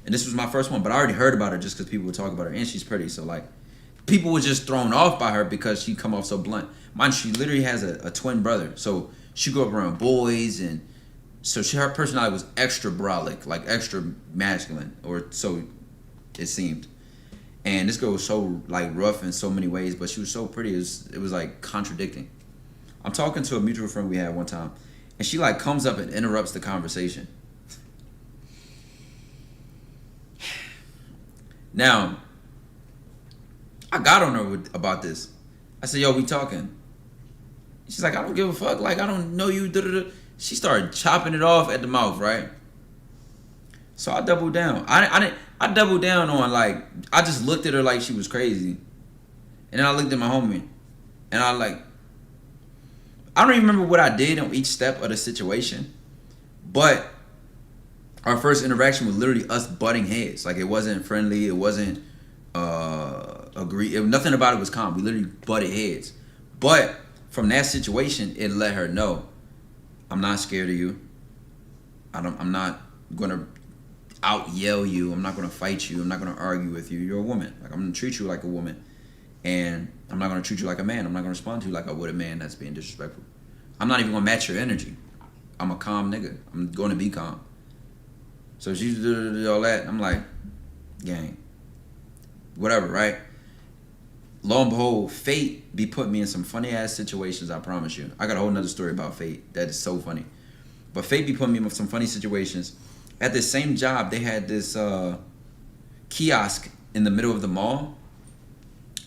And this was my first one, but I already heard about her just because people would talk about her, and she's pretty, so like people were just thrown off by her because she come off so blunt. Mind, she literally has a twin brother, so she grew up around boys, and so her personality was extra brolic, like extra masculine, or so it seemed. And this girl was so like rough in so many ways, but she was so pretty. It was like contradicting. I'm talking to a mutual friend we had one time, and she like comes up and interrupts the conversation. Now, I got on her about this. I said, yo, we talking. She's like, I don't give a fuck. Like, I don't know you. Da-da-da. She started chopping it off at the mouth, right? So I doubled down. I doubled down on, like, I just looked at her like she was crazy. And then I looked at my homie. And I like, I don't even remember what I did on each step of the situation. But our first interaction was literally us butting heads. Like, it wasn't friendly. It wasn't nothing about it was calm. We literally butted heads. But from that situation, it let her know, I'm not scared of you. I'm not gonna out yell you. I'm not gonna fight you. I'm not gonna argue with you. You're a woman. Like, I'm gonna treat you like a woman, and I'm not gonna treat you like a man. I'm not gonna respond to you like I would a man that's being disrespectful. I'm not even gonna match your energy. I'm a calm nigga. I'm gonna be calm. So she's all that. I'm like, gang, whatever, right? Lo and behold, fate be putting me in some funny ass situations, I promise you. I got a whole nother story about fate that is so funny. But fate be putting me in some funny situations. At this same job, they had this kiosk in the middle of the mall.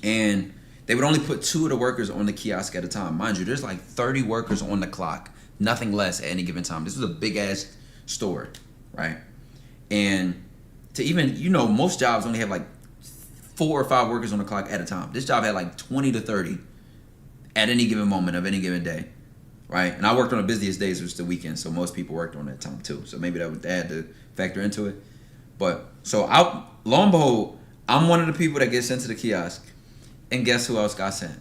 And they would only put 2 of the workers on the kiosk at a time. Mind you, there's like 30 workers on the clock. Nothing less at any given time. This was a big ass store, right? And to even, you know, most jobs only have like 4 or 5 workers on the clock at a time. This job had like 20 to 30 at any given moment of any given day, right? And I worked on the busiest days, which was the weekend, so most people worked on that time too. So maybe that had to factor into it. But so lo and behold, I'm one of the people that gets sent to the kiosk, and guess who else got sent?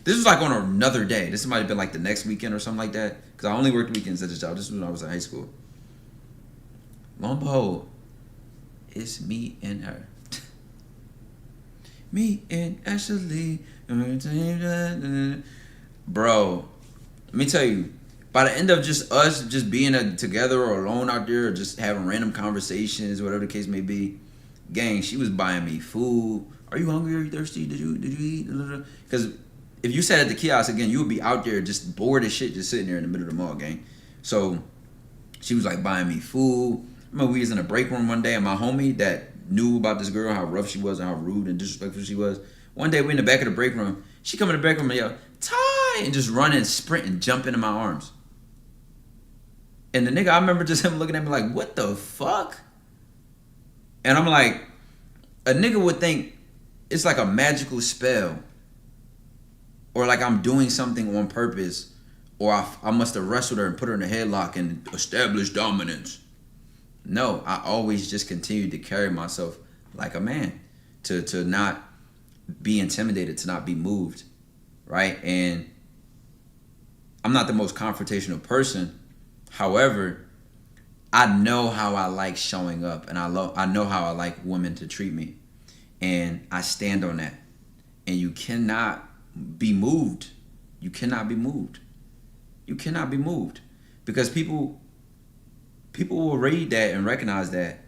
This was like on another day. This might have been like the next weekend or something like that, because I only worked weekends at this job. This was when I was in high school. Lo and behold, it's me and her. Me and Ashley. Bro, let me tell you, by the end of just us just being together or alone out there or just having random conversations, whatever the case may be, gang, she was buying me food. Are you hungry? Are you thirsty? Did you eat? Because if you sat at the kiosk again, you would be out there just bored as shit, just sitting there in the middle of the mall, gang. So she was like buying me food. I remember we was in a break room one day, and my homie that knew about this girl, how rough she was and how rude and disrespectful she was. One day we in the back of the break room. She come in the break room and yell, Ty, and just run and sprint and jump into my arms. And the nigga, I remember just him looking at me like, what the fuck? And I'm like, a nigga would think it's like a magical spell, or like I'm doing something on purpose, or I must have wrestled her and put her in a headlock and established dominance. No, I always just continued to carry myself like a man, to not be intimidated, to not be moved, right? And I'm not the most confrontational person. However, I know how I like showing up, and I know how I like women to treat me, and I stand on that. And you cannot be moved. You cannot be moved. You cannot be moved, because people will read that and recognize that,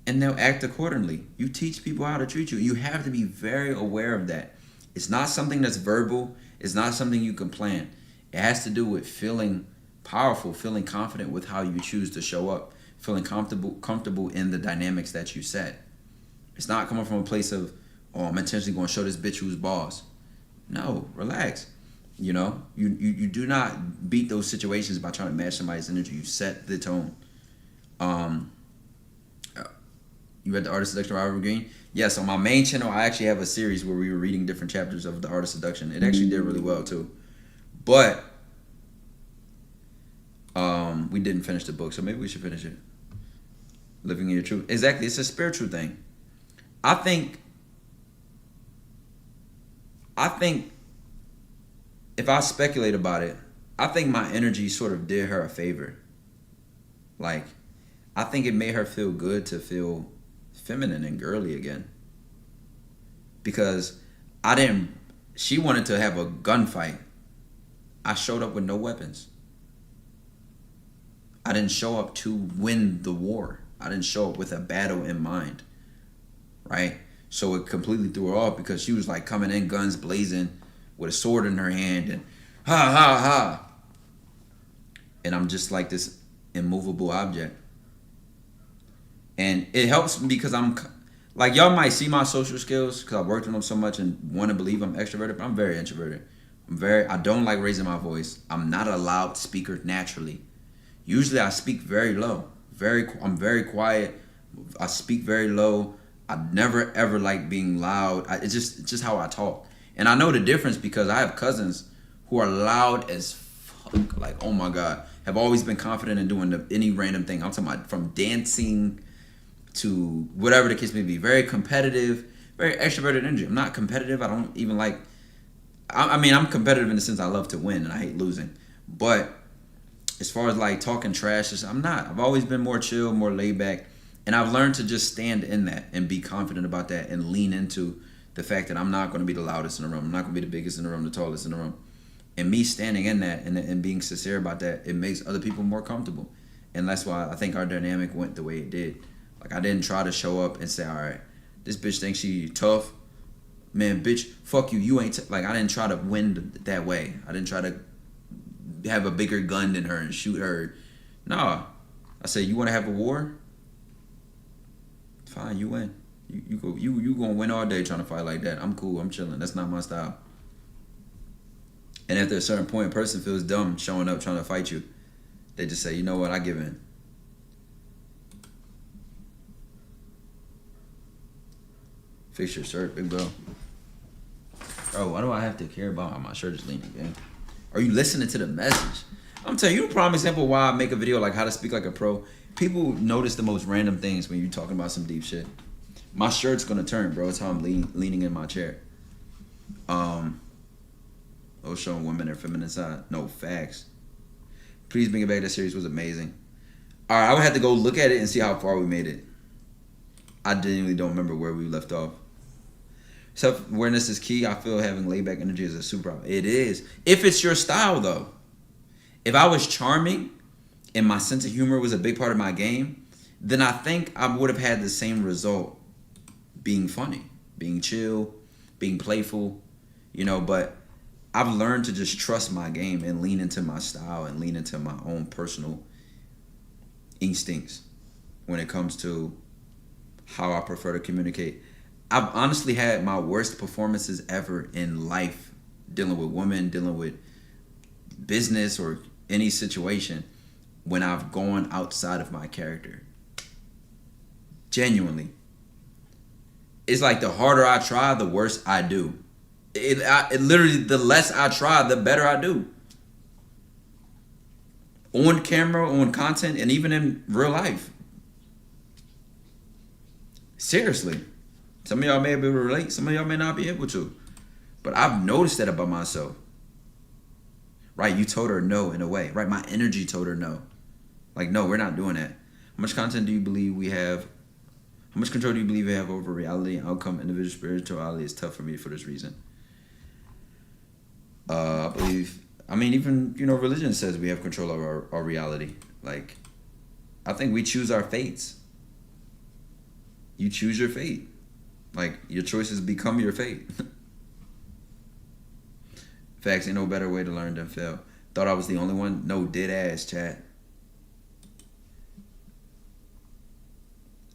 and they'll act accordingly. You teach people how to treat you. You have to be very aware of that. It's not something that's verbal. It's not something you can plan. It has to do with feeling powerful, feeling confident with how you choose to show up, feeling comfortable in the dynamics that you set. It's not coming from a place of, oh, I'm intentionally going to show this bitch who's boss. No, relax. You know, you do not beat those situations by trying to match somebody's energy. You set the tone. You read The Art of Seduction by Robert Greene? Yes, on my main channel, I actually have a series where we were reading different chapters of The Art of Seduction. It actually did really well too. But we didn't finish the book, so maybe we should finish it. Living in Your Truth. Exactly, it's a spiritual thing. I think if I speculate about it, I think my energy sort of did her a favor. Like, I think it made her feel good to feel feminine and girly again. Because she wanted to have a gunfight. I showed up with no weapons. I didn't show up to win the war. I didn't show up with a battle in mind, right? So it completely threw her off because she was like coming in guns blazing with a sword in her hand and ha ha ha. And I'm just like this immovable object. And it helps me because I'm like, y'all might see my social skills because I've worked on them so much and want to believe I'm extroverted, but I'm very introverted. I don't like raising my voice. I'm not a loud speaker naturally. Usually I speak very low. I'm very quiet. I speak very low. I never ever like being loud. It's just how I talk. And I know the difference because I have cousins who are loud as fuck. Like, oh my God. Have always been confident in doing any random thing. I'm talking about from dancing to whatever the case may be. Very competitive, very extroverted energy. I'm not competitive. I don't even like, I mean, I'm competitive in the sense I love to win and I hate losing. But as far as like talking trash, I'm not. I've always been more chill, more laid back. And I've learned to just stand in that and be confident about that and lean into the fact that I'm not going to be the loudest in the room. I'm not going to be the biggest in the room, the tallest in the room. And me standing in that and being sincere about that, it makes other people more comfortable. And that's why I think our dynamic went the way it did. Like, I didn't try to show up and say, all right, this bitch thinks she tough. Man, bitch, fuck you. You ain't like, I didn't try to win that way. I didn't try to have a bigger gun than her and shoot her. Nah. I said, you want to have a war? Fine, you win. You gonna win all day trying to fight like that. I'm cool. I'm chilling. That's not my style. And after a certain point, a person feels dumb showing up trying to fight you. They just say, you know what, I give in. Fix your shirt, big bro. Bro, why do I have to care about how my shirt is leaning, man? Are you listening to the message? I'm telling you, a prime example why I make a video like how to speak like a pro. People notice the most random things when you're talking about some deep shit. My shirt's gonna turn, bro. It's how I'm leaning in my chair. I was showing women their feminine side. No, facts. Please Bring It Back. That series was amazing. All right, I would have to go look at it and see how far we made it. I genuinely don't remember where we left off. Self-awareness is key. I feel having laid-back energy is a superpower. It is. If it's your style, though. If I was charming and my sense of humor was a big part of my game, then I think I would have had the same result being funny, being chill, being playful, but I've learned to just trust my game and lean into my style and lean into my own personal instincts when it comes to how I prefer to communicate. I've honestly had my worst performances ever in life, dealing with women, dealing with business or any situation, when I've gone outside of my character. Genuinely. It's like the harder I try, the worse I do. It literally, the less I try, the better I do. On camera, on content, and even in real life. Seriously. Some of y'all may be able to relate. Some of y'all may not be able to. But I've noticed that about myself. Right? You told her no in a way. Right? My energy told her no. Like, no, we're not doing that. How much content do you believe we have? How much control do you believe we have over reality and outcome? Individual spirituality is tough for me for this reason. I believe, even, religion says we have control over our reality. Like, I think we choose our fates. You choose your fate. Like, your choices become your fate. Facts, ain't no better way to learn than fail. Thought I was the only one? No, dead ass, chat.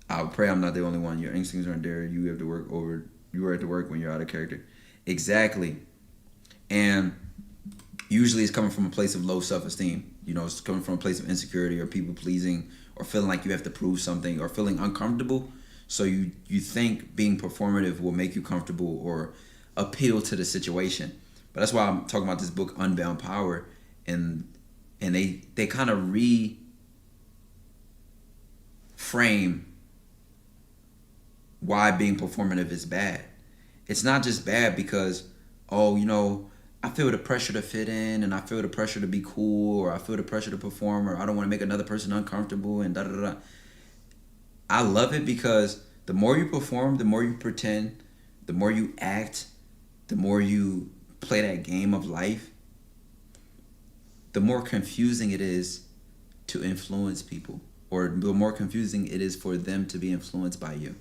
I pray I'm not the only one. Your instincts aren't there. You have to work over. You are at to work when you're out of character. Exactly. And usually it's coming from a place of low self-esteem. It's coming from a place of insecurity or people pleasing or feeling like you have to prove something or feeling uncomfortable. So you think being performative will make you comfortable or appeal to the situation. But that's why I'm talking about this book, Unbound Power. And they kind of reframe why being performative is bad. It's not just bad because, I feel the pressure to fit in and I feel the pressure to be cool or I feel the pressure to perform or I don't want to make another person uncomfortable and da-da-da-da. I love it because the more you perform, the more you pretend, the more you act, the more you play that game of life, the more confusing it is to influence people. or the more confusing it is for them to be influenced by you.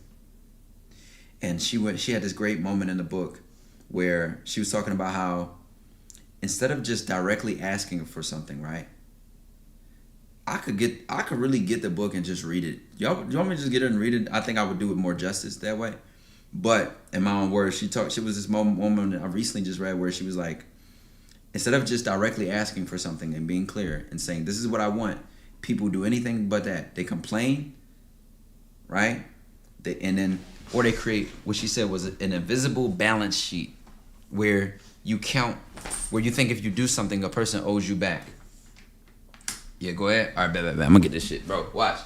And she had this great moment in the book where she was talking about how instead of just directly asking for something, right? I could really get the book and just read it. You want me to just get it and read it? I think I would do it more justice that way. But in my own words, she was this moment I recently just read where she was like, instead of just directly asking for something and being clear and saying, this is what I want, people do anything but that. They complain, right? Or they create what she said was an invisible balance sheet where you count, where you think if you do something, a person owes you back. Yeah, go ahead. All right, bet. I'm gonna get this shit, bro. Watch.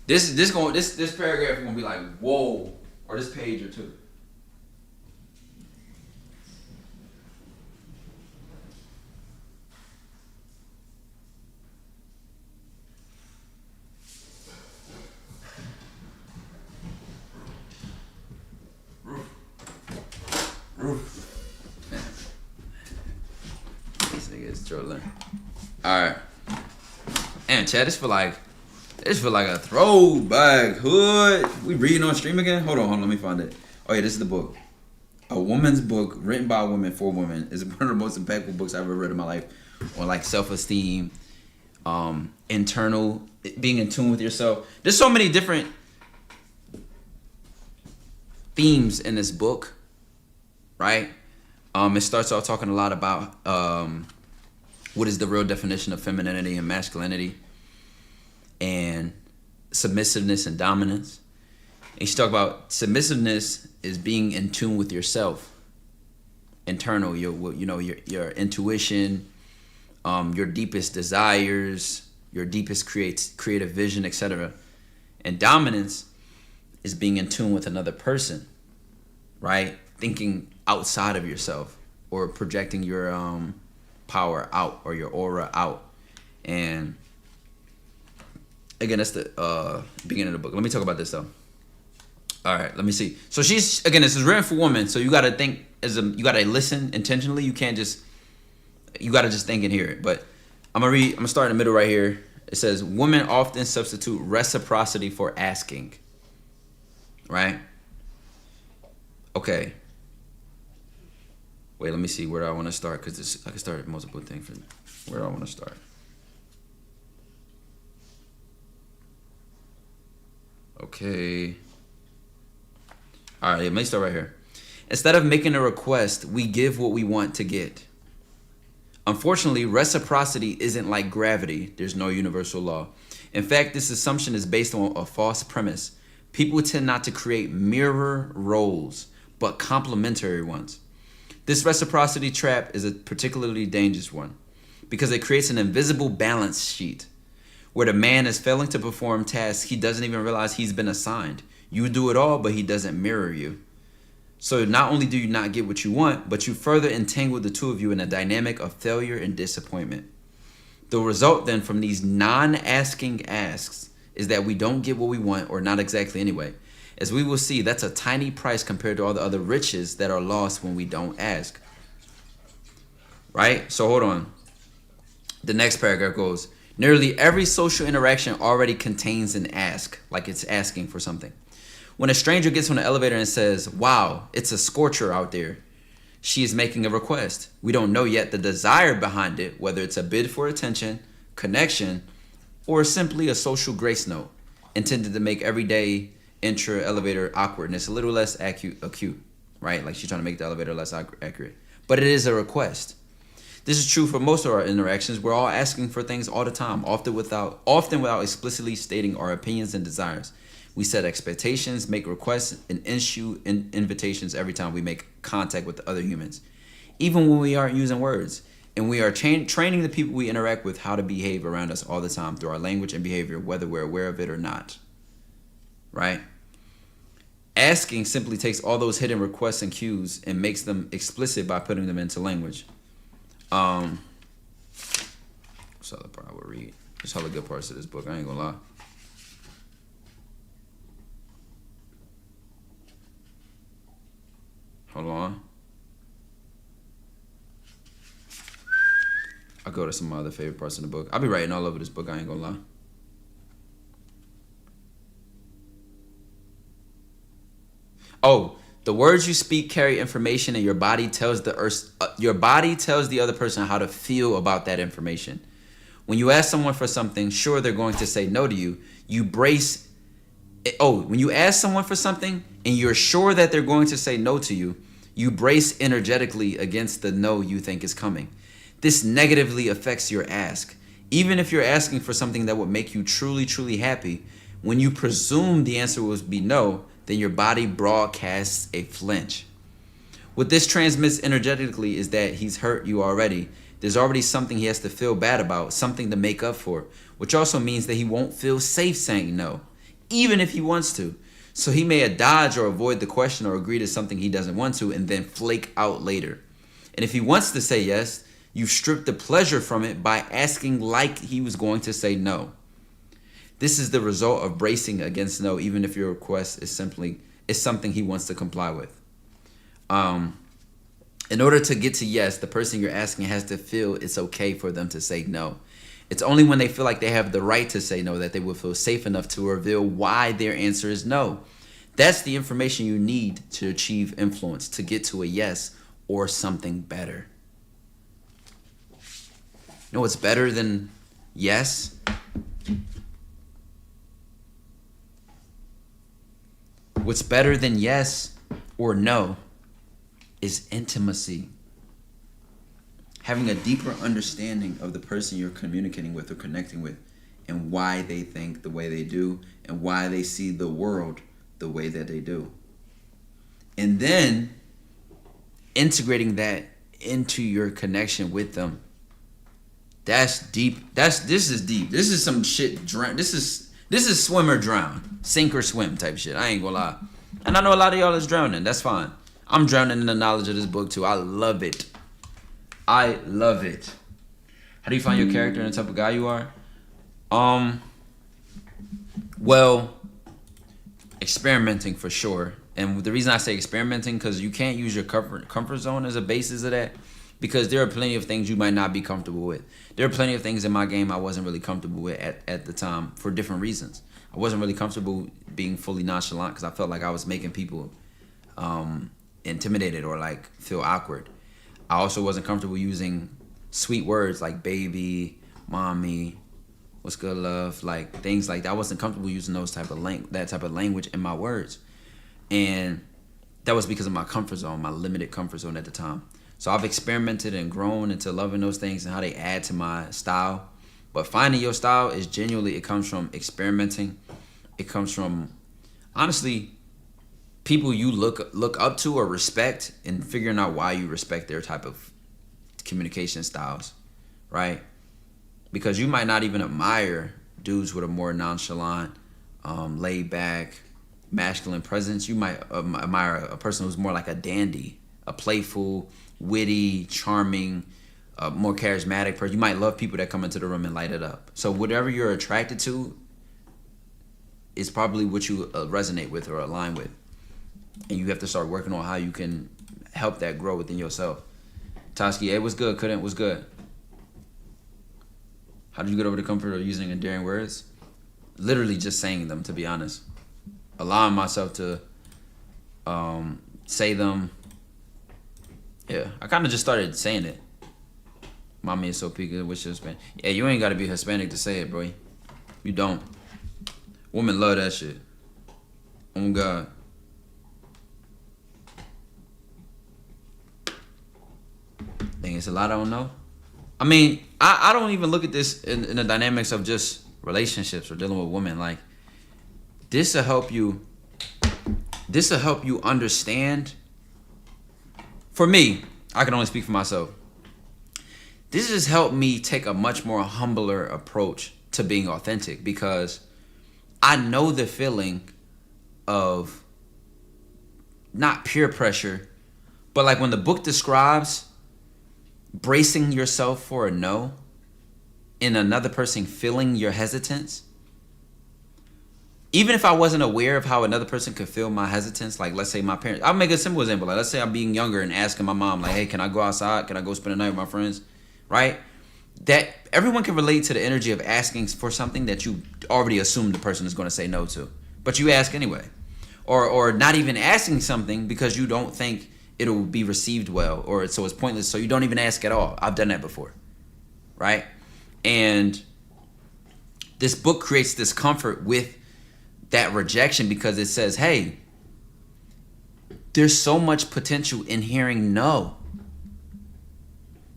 This paragraph is gonna be like, whoa, or this page or two. This nigga is trolling. All right. And Chad, this feel like a throwback hood. We reading on stream again? Hold on, let me find it. Oh yeah, this is the book. A Woman's Book, written by a woman for women. Is one of the most impactful books I've ever read in my life. On like self-esteem, internal, being in tune with yourself. There's so many different themes in this book, right? It starts off talking a lot about what is the real definition of femininity and masculinity and submissiveness and dominance. And she talk about submissiveness is being in tune with yourself, internal, your intuition, your deepest desires, your deepest creative vision, etc. And dominance is being in tune with another person, right? Thinking outside of yourself or projecting your power out or your aura out. And again, that's the beginning of the book. Let me talk about this though. All right, let me see. So this is written for women, so you gotta think you gotta listen intentionally. You gotta just think and hear it. But I'm gonna start in the middle right here. It says, women often substitute reciprocity for asking. Right? Okay. Wait, let me see where I want to start, because I can start at multiple things. Where do I want to start? Okay. All right, let me start right here. Instead of making a request, we give what we want to get. Unfortunately, reciprocity isn't like gravity. There's no universal law. In fact, this assumption is based on a false premise. People tend not to create mirror roles, but complementary ones. This reciprocity trap is a particularly dangerous one because it creates an invisible balance sheet where the man is failing to perform tasks he doesn't even realize he's been assigned. You do it all, but he doesn't mirror you. So not only do you not get what you want, but you further entangle the two of you in a dynamic of failure and disappointment. The result then from these non-asking asks is that we don't get what we want, or not exactly anyway. As we will see, that's a tiny price compared to all the other riches that are lost when we don't ask. Right? So hold on. The next paragraph goes, nearly every social interaction already contains an ask, like it's asking for something. When a stranger gets on the elevator and says, wow, it's a scorcher out there, she is making a request. We don't know yet the desire behind it, whether it's a bid for attention, connection, or simply a social grace note intended to make everyday intra-elevator awkwardness a little less acute, right? Like she's trying to make the elevator less accurate. But it is a request. This is true for most of our interactions. We're all asking for things all the time, often without explicitly stating our opinions and desires. We set expectations, make requests, and issue invitations every time we make contact with other humans, even when we aren't using words. And we are training the people we interact with how to behave around us all the time through our language and behavior, whether we're aware of it or not. Right? Asking simply takes all those hidden requests and cues and makes them explicit by putting them into language. What's the other part I would read? There's all the good parts of this book, I ain't gonna lie. Hold on. I'll go to some of my other favorite parts in the book. I'll be writing all over this book, I ain't gonna lie. Oh, the words you speak carry information, and your body tells the other person how to feel about that information. When you ask someone for something, sure, they're going to say no to you. When you ask someone for something and you're sure that they're going to say no to you, you brace energetically against the no you think is coming. This negatively affects your ask. Even if you're asking for something that would make you truly, truly happy, when you presume the answer will be no, then your body broadcasts a flinch. What this transmits energetically is that he's hurt you already. There's already something he has to feel bad about, something to make up for, which also means that he won't feel safe saying no, even if he wants to. So he may dodge or avoid the question or agree to something he doesn't want to and then flake out later. And if he wants to say yes, you've stripped the pleasure from it by asking like he was going to say no. This is the result of bracing against no, even if your request is something he wants to comply with. In order to get to yes, the person you're asking has to feel it's okay for them to say no. It's only when they feel like they have the right to say no that they will feel safe enough to reveal why their answer is no. That's the information you need to achieve influence, to get to a yes or something better. You know what's better than yes? What's better than yes or no is intimacy. Having a deeper understanding of the person you're communicating with or connecting with, and why they think the way they do, and why they see the world the way that they do. And then integrating that into your connection with them. That's deep. This is deep. This is some shit. This is swim or drown, sink or swim type shit. I ain't gonna lie. And I know a lot of y'all is drowning. That's fine. I'm drowning in the knowledge of this book too. I love it. I love it. How do you find your character and the type of guy you are? Well, experimenting for sure. And the reason I say experimenting, because you can't use your comfort zone as a basis of that, because there are plenty of things you might not be comfortable with. There are plenty of things in my game I wasn't really comfortable with at the time for different reasons. I wasn't really comfortable being fully nonchalant because I felt like I was making people intimidated or like feel awkward. I also wasn't comfortable using sweet words like baby, mommy, what's good, love, like things like that. I wasn't comfortable using that type of language in my words. And that was because of my comfort zone, my limited comfort zone at the time. So I've experimented and grown into loving those things and how they add to my style. But finding your style is genuinely, it comes from experimenting. It comes from, honestly, people you look up to or respect and figuring out why you respect their type of communication styles, right? Because you might not even admire dudes with a more nonchalant, laid back, masculine presence. You might admire a person who's more like a dandy, a playful, witty, charming, more charismatic person. You might love people that come into the room and light it up. So whatever you're attracted to is probably what you resonate with or align with. And you have to start working on how you can help that grow within yourself. Toski, hey, what's good? Couldn't, what's good? How did you get over the comfort of using endearing words? Literally just saying them, to be honest. Allowing myself to say them. Yeah, I kind of just started saying it. Mommy is so good, which is Hispanic. Yeah, you ain't got to be Hispanic to say it, bro. You don't. Women love that shit. Oh, God. Dang, it's a lot I don't know. I mean, I don't even look at this in the dynamics of just relationships or dealing with women. Like, this will help you understand. For me, I can only speak for myself. This has helped me take a much more humbler approach to being authentic, because I know the feeling of not peer pressure, but like when the book describes bracing yourself for a no and another person feeling your hesitance. Even if I wasn't aware of how another person could feel my hesitance, like let's say my parents, I'll make a simple example. Like let's say I'm being younger and asking my mom, like, hey, can I go outside? Can I go spend the night with my friends? Right? That everyone can relate to the energy of asking for something that you already assume the person is going to say no to, but you ask anyway. or not even asking something because you don't think it'll be received well, or so it's pointless, so you don't even ask at all. I've done that before, right? And this book creates discomfort with that rejection because it says, hey, there's so much potential in hearing no.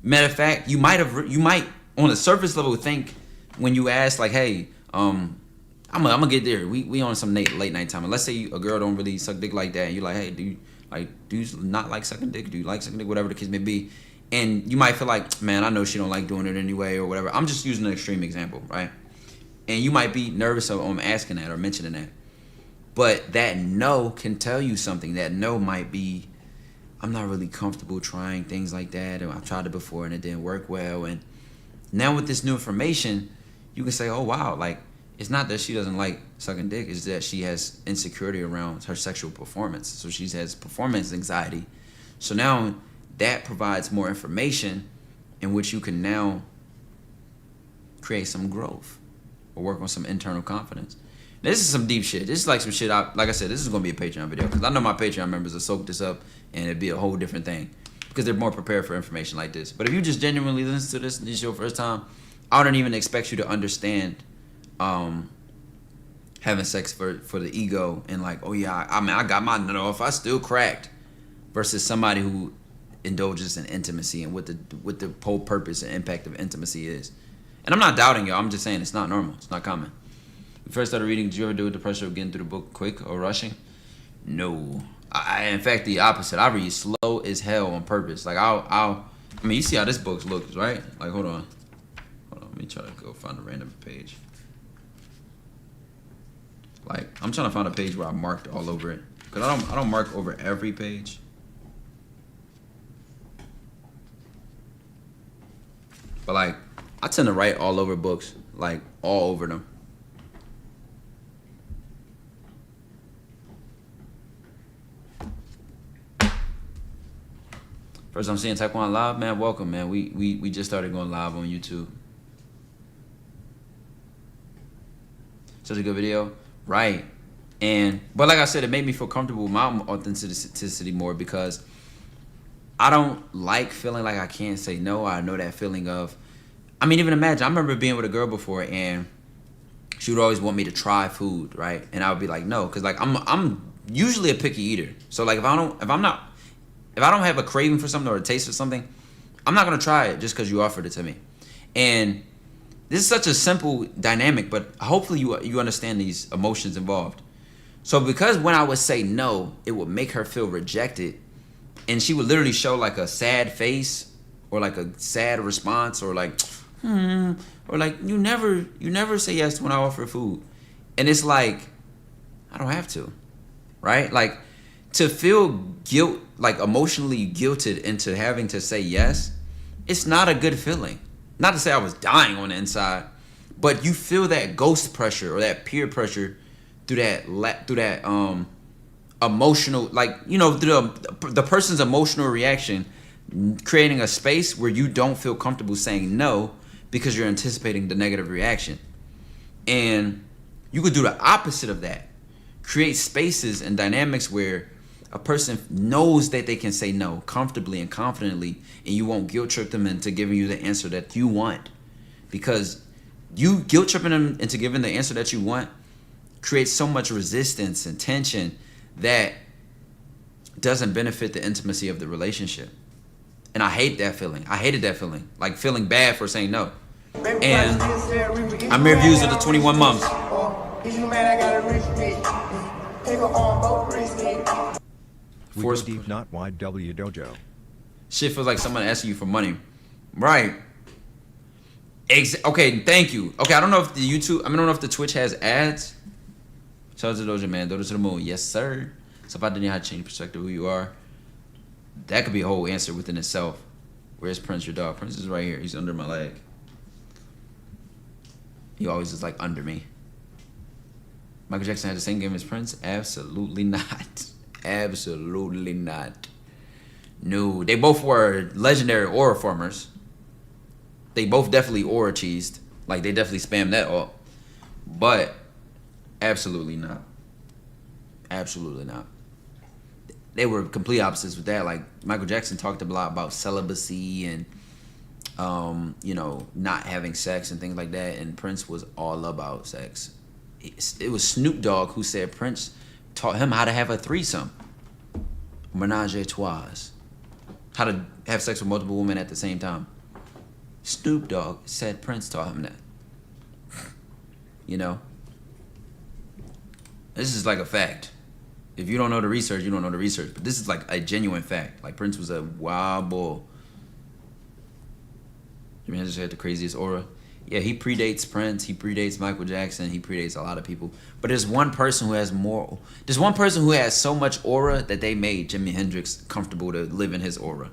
Matter of fact, you might on the surface level think when you ask like, hey, I'm gonna get there. We on some late night time. And let's say a girl don't really suck dick like that, and you're like, hey, do you not like sucking dick? Do you like sucking dick? Whatever the case may be. And you might feel like, man, I know she don't like doing it anyway or whatever. I'm just using an extreme example, right? And you might be nervous of asking that or mentioning that. But that no can tell you something. That no might be, I'm not really comfortable trying things like that, or I've tried it before and it didn't work well. And now with this new information, you can say, oh wow, like it's not that she doesn't like sucking dick, it's that she has insecurity around her sexual performance. So she has performance anxiety. So now that provides more information in which you can now create some growth or work on some internal confidence. This is some deep shit. This is like some shit, like I said, this is going to be a Patreon video because I know my Patreon members will soak this up and it'd be a whole different thing because they're more prepared for information like this. But if you just genuinely listen to this is your first time, I don't even expect you to understand having sex for the ego and like, oh yeah, I mean, I got my nut off, I still cracked, versus somebody who indulges in intimacy and what the whole purpose and impact of intimacy is. And I'm not doubting y'all, I'm just saying it's not normal, it's not common. When you first started reading, did you ever do it the pressure of getting through the book quick or rushing? No. In fact, the opposite. I read slow as hell on purpose. Like I mean, you see how this book looks, right? Like, hold on, let me try to go find a random page. Like, I'm trying to find a page where I marked all over it, cause I don't mark over every page. But like, I tend to write all over books, like all over them. First I'm seeing Taekwondo live, man. Welcome, man. We just started going live on YouTube. Such a good video, right? But like I said, it made me feel comfortable with my authenticity more because I don't like feeling like I can't say no. I know that feeling of, I mean, even imagine, I remember being with a girl before and she would always want me to try food, right? And I would be like, no, because like I'm usually a picky eater. So like if I don't have a craving for something or a taste for something, I'm not gonna try it just because you offered it to me. And this is such a simple dynamic, but hopefully you understand these emotions involved. So because when I would say no, it would make her feel rejected, and she would literally show like a sad face or like a sad response or like, or like you never say yes when I offer food. And it's like, I don't have to, right? Like to feel guilt, like emotionally guilted into having to say yes, it's not a good feeling. Not to say I was dying on the inside, but you feel that ghost pressure or that peer pressure through that emotional, like, you know, through the person's emotional reaction, creating a space where you don't feel comfortable saying no because you're anticipating the negative reaction. And you could do the opposite of that. Create spaces and dynamics where a person knows that they can say no comfortably and confidently, and you won't guilt trip them into giving you the answer that you want. Because you guilt tripping them into giving the answer that you want creates so much resistance and tension that doesn't benefit the intimacy of the relationship. And I hate that feeling. I hated that feeling. Like feeling bad for saying no. And I'm reviews of the 21 Moms. We go deep, not wide. W Dojo. Shit feels like someone asking you for money. Right. Okay, thank you. Okay, I don't know if the YouTube, I don't know if the Twitch has ads. Shout out to Doja, man. Doja to the moon. Yes, sir. So if I didn't know how to change perspective of who you are, that could be a whole answer within itself. Where's Prince, your dog? Prince is right here. He's under my leg. He always is like under me. Michael Jackson had the same game as Prince? Absolutely not. Absolutely not. No, they both were legendary aura formers. They both definitely aura cheesed. Like, they definitely spammed that up. But absolutely not. Absolutely not. They were complete opposites with that. Like Michael Jackson talked a lot about celibacy and you know, not having sex and things like that, and Prince was all about sex. It was Snoop Dogg who said Prince taught him how to have a threesome, menage a trois, how to have sex with multiple women at the same time. Snoop Dogg said Prince taught him that. You know, this is like a fact. If you don't know the research, you don't know the research. But this is like a genuine fact. Like Prince was a wild bull. Jimi Hendrix had the craziest aura. Yeah, he predates Prince. He predates Michael Jackson. He predates a lot of people. But there's one person who has more. There's one person who has so much aura that they made Jimi Hendrix comfortable to live in his aura.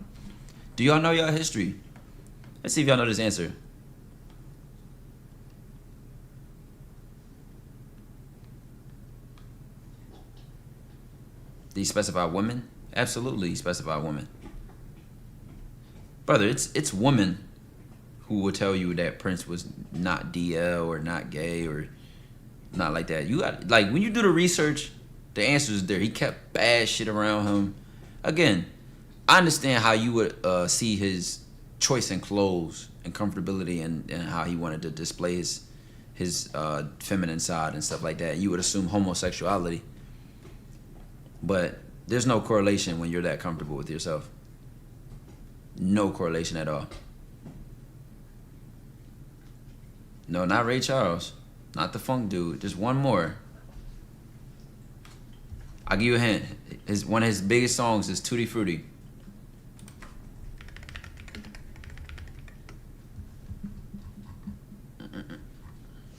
Do y'all know y'all history? Let's see if y'all know this answer. Did he specify women? Absolutely, he specified women. Brother, it's women who will tell you that Prince was not DL or not gay or not like that. You got, like, when you do the research, the answer is there. He kept bad shit around him. Again, I understand how you would see his choice in clothes and comfortability and how he wanted to display his feminine side and stuff like that. You would assume homosexuality. But there's no correlation when you're that comfortable with yourself. No correlation at all. No, not Ray Charles. Not the funk dude. Just one more. I'll give you a hint. One of his biggest songs is Tutti Frutti.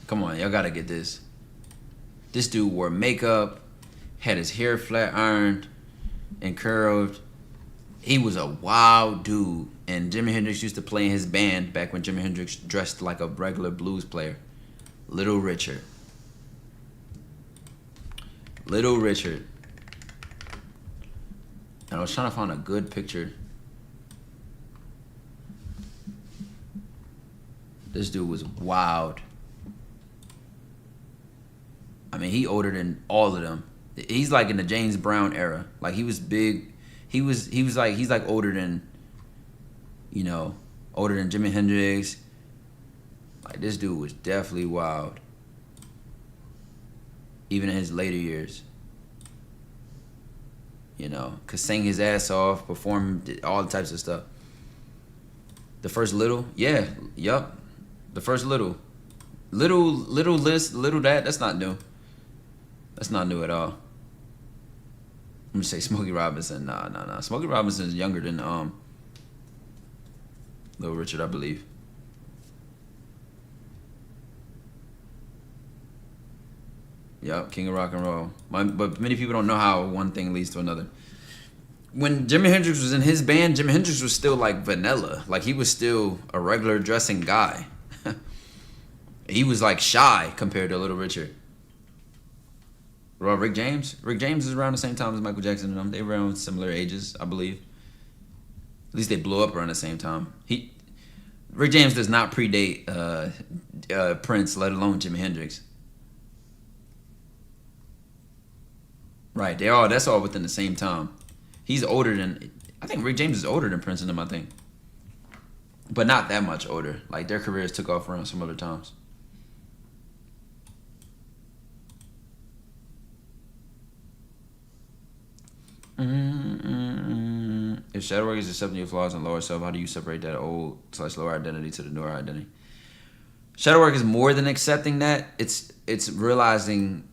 Come on, y'all gotta get this. This dude wore makeup, had his hair flat ironed and curled. He was a wild dude. And Jimi Hendrix used to play in his band back when Jimi Hendrix dressed like a regular blues player. Little Richard. Little Richard. And I was trying to find a good picture. This dude was wild. I mean, he older than all of them. He's like in the James Brown era. Like, he was big. He's like older than, you know, older than Jimi Hendrix. Like, this dude was definitely wild. Even in his later years. You know, could sing his ass off, perform all types of stuff. The first Little, yeah, yup. The first Little. Little this, little that, that's not new. That's not new at all. I'm gonna say Smokey Robinson. Nah. Smokey Robinson is younger than Little Richard, I believe. Yup, King of Rock and Roll. But many people don't know how one thing leads to another. When Jimi Hendrix was in his band, Jimi Hendrix was still like vanilla. Like, he was still a regular dressing guy. He was like shy compared to Little Richard. Rick James? Rick James is around the same time as Michael Jackson and them. They were around similar ages, I believe. At least they blew up around the same time. Rick James does not predate Prince, let alone Jimi Hendrix. Right, that's all within the same time. He's older than, I think Rick James is older than Prince and them, I think. But not that much older. Like, their careers took off around some other times. If shadow work is accepting your flaws and lower self, how do you separate that old/lower identity to the newer identity? Shadow work is more than accepting that. It's realizing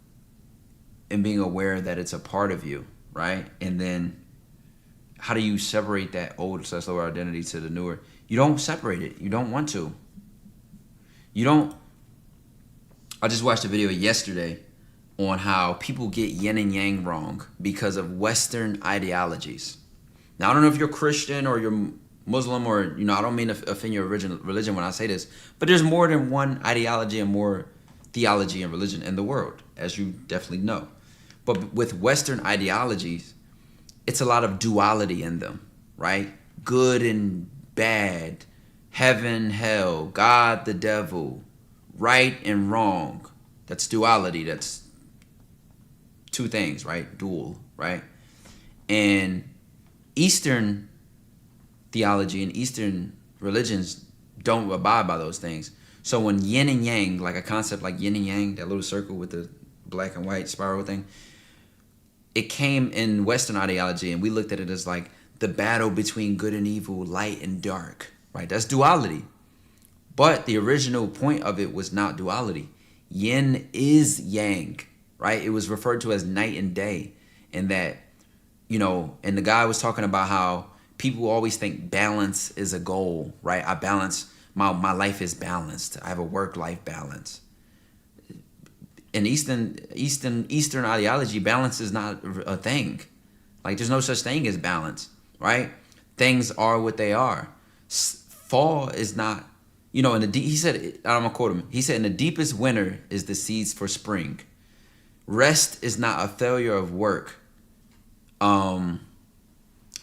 and being aware that it's a part of you, right? And then how do you separate that old/lower identity to the newer? You don't separate it. You don't want to. You don't. I just watched a video yesterday on how people get yin and yang wrong because of Western ideologies. Now, I don't know if you're Christian or you're Muslim or, you know, I don't mean to offend your religion when I say this, but there's more than one ideology and more theology and religion in the world, as you definitely know. But with Western ideologies, it's a lot of duality in them, right? Good and bad, heaven, hell, God, the devil, right and wrong. That's duality. That's two things, right? Dual, right? And Eastern theology and Eastern religions don't abide by those things. So when yin and yang, like a concept like yin and yang, that little circle with the black and white spiral thing, it came in Western ideology, and we looked at it as like the battle between good and evil, light and dark, right? That's duality. But the original point of it was not duality. Yin is yang, right? It was referred to as night and day. And that, you know, and the guy was talking about how people always think balance is a goal, right? I balance, my life is balanced. I have a work-life balance. In Eastern ideology, balance is not a thing. Like, there's no such thing as balance, right? Things are what they are. Fall is not, you know, he said, I'm gonna quote him. He said, in the deepest winter is the seeds for spring. Rest is not a failure of work. And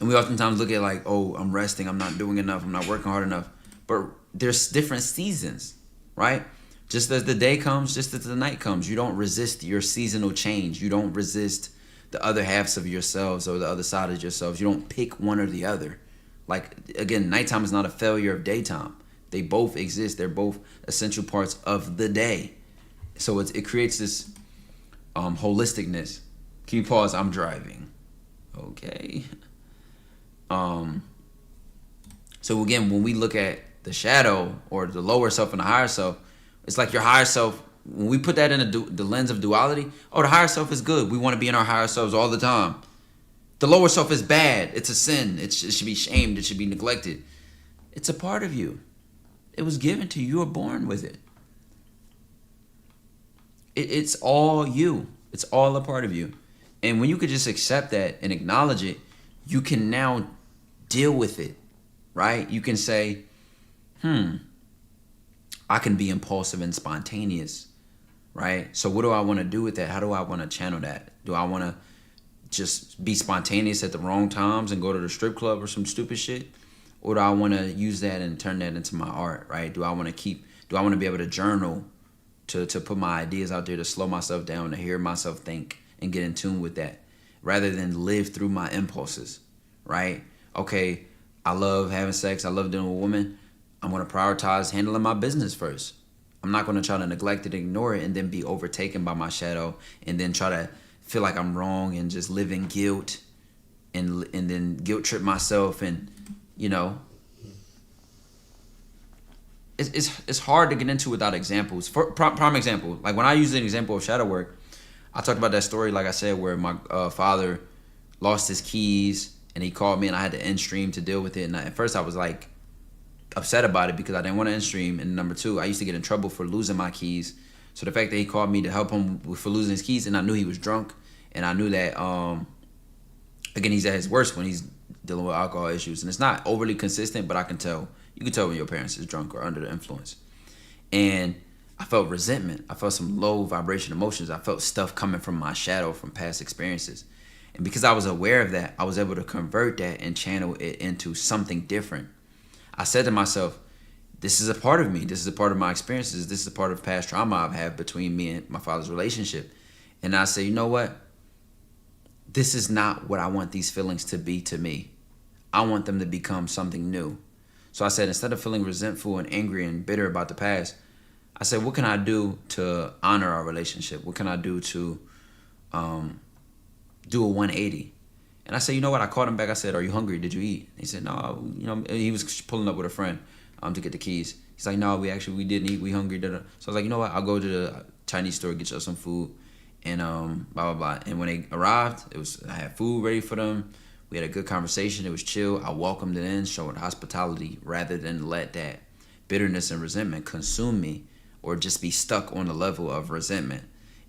we oftentimes look at like, oh, I'm resting, I'm not doing enough, I'm not working hard enough. But there's different seasons, right? Just as the day comes, just as the night comes. You don't resist your seasonal change. You don't resist the other halves of yourselves or the other side of yourselves. You don't pick one or the other. Like, again, nighttime is not a failure of daytime. They both exist. They're both essential parts of the day. So it creates this holisticness. Can you pause? I'm driving. Okay. So again, when we look at the shadow or the lower self and the higher self, it's like your higher self, when we put that in the lens of duality, oh, the higher self is good. We want to be in our higher selves all the time. The lower self is bad. It's a sin. It should be shamed. It should be neglected. It's a part of you. It was given to you. You were born with it. It's all you. It's all a part of you. And when you could just accept that and acknowledge it, you can now deal with it, right? You can say, I can be impulsive and spontaneous, right? So what do I want to do with that? How do I want to channel that? Do I want to just be spontaneous at the wrong times and go to the strip club or some stupid shit? Or do I want to use that and turn that into my art, right? Do I want to be able to journal, to put my ideas out there, to slow myself down, to hear myself think and get in tune with that, rather than live through my impulses, right? Okay, I love having sex. I love dealing with women. I'm going to prioritize handling my business first. I'm not going to try to neglect it, ignore it, and then be overtaken by my shadow, and then try to feel like I'm wrong and just live in guilt, and then guilt trip myself, and you know, it's hard to get into without examples. For prime example, like when I use an example of shadow work, I talked about that story, like I said, where my father lost his keys and he called me and I had to end stream to deal with it. And at first I was like upset about it because I didn't want to end stream. And number two, I used to get in trouble for losing my keys. So the fact that he called me to help him for losing his keys, and I knew he was drunk, and I knew that, again, he's at his worst when he's dealing with alcohol issues. And it's not overly consistent, but I can tell. You can tell when your parents is drunk or under the influence. And I felt resentment. I felt some low vibration emotions. I felt stuff coming from my shadow from past experiences. And because I was aware of that, I was able to convert that and channel it into something different. I said to myself, this is a part of me. This is a part of my experiences. This is a part of past trauma I've had between me and my father's relationship. And I say, you know what? This is not what I want these feelings to be to me. I want them to become something new. So I said, instead of feeling resentful and angry and bitter about the past, I said, what can I do to honor our relationship? What can I do to do a 180? And I said, you know what? I called him back. I said, are you hungry? Did you eat? He said, no. You know, he was pulling up with a friend to get the keys. He's like, no, we didn't eat. We hungry. So I was like, you know what? I'll go to the Chinese store, get you some food, and blah, blah, blah. And when they arrived, I had food ready for them. We had a good conversation. It was chill. I welcomed it in, showing hospitality rather than let that bitterness and resentment consume me or just be stuck on the level of resentment.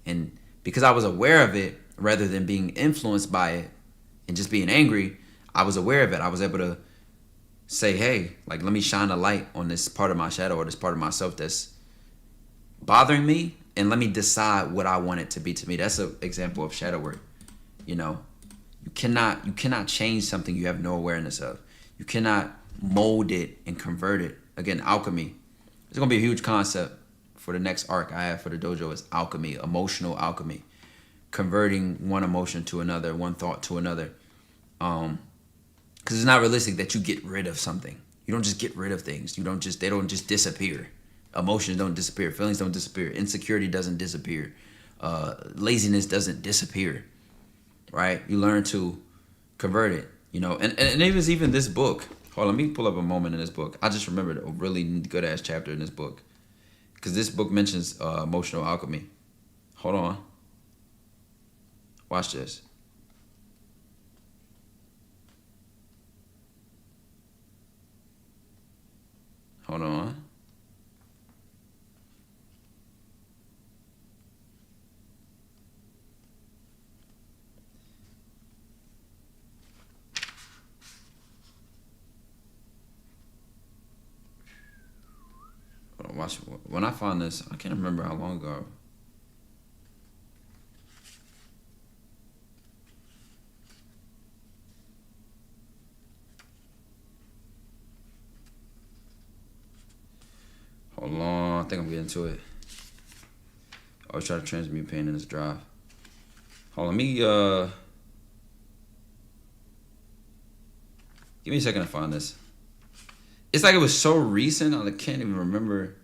And because I was aware of it rather than being influenced by it and just being angry, I was aware of it. I was able to say, hey, like, let me shine a light on this part of my shadow or this part of myself that's bothering me, and let me decide what I want it to be to me. That's an example of shadow work. You know, you cannot change something you have no awareness of. You cannot mold it and convert it. Again, alchemy. It's going to be a huge concept for the next arc I have for the dojo is alchemy, emotional alchemy. converting one emotion to another, one thought to another. Because it's not realistic that you get rid of something. You don't just get rid of things. They don't just disappear. Emotions don't disappear. Feelings don't disappear. Insecurity doesn't disappear. Laziness doesn't disappear. Right? You learn to convert it. You know, and it was even this book. Hold on, let me pull up a moment in this book. I just remembered a really good ass chapter in this book. Because this book mentions emotional alchemy. Hold on. Watch this. Hold on. Watch. When I found this, I can't remember how long ago. Hold on, I think I'm getting to it. I always try to transmute pain in this drive. Hold on, let me give me a second to find this. It's like it was so recent, I can't even remember.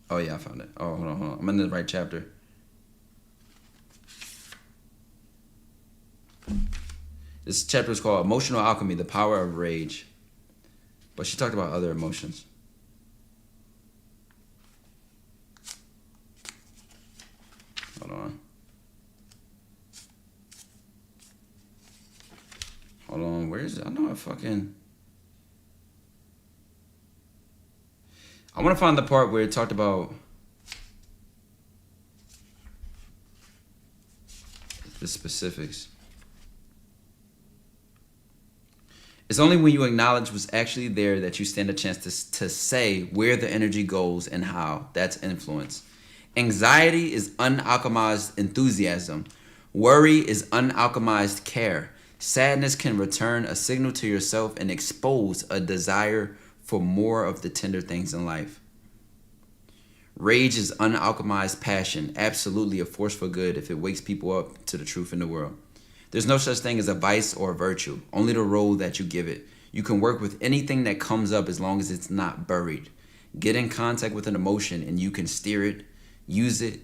Oh yeah, I found it. Oh, hold on. I'm in the right chapter. This chapter is called Emotional Alchemy, the Power of Rage. But she talked about other emotions. Hold on. Hold on, where is it? I know I want to find the part where it talked about the specifics. It's only when you acknowledge what's actually there that you stand a chance to say where the energy goes and how. That's influence. Anxiety is unalchemized enthusiasm. Worry is unalchemized care. Sadness can return a signal to yourself and expose a desire for more of the tender things in life. Rage is unalchemized passion, absolutely a force for good if it wakes people up to the truth in the world. There's no such thing as a vice or a virtue, only the role that you give it. You can work with anything that comes up as long as it's not buried. Get in contact with an emotion and you can steer it, use it,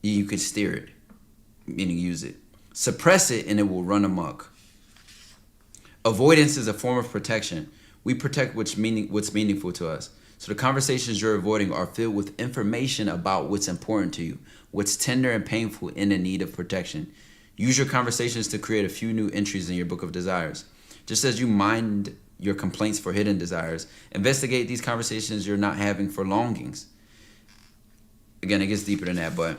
you can steer it, meaning use it. Suppress it and it will run amok. Avoidance is a form of protection. We protect what's meaningful to us. So the conversations you're avoiding are filled with information about what's important to you, what's tender and painful and in need of protection. Use your conversations to create a few new entries in your book of desires. Just as you mind your complaints for hidden desires, investigate these conversations you're not having for longings. Again, it gets deeper than that, but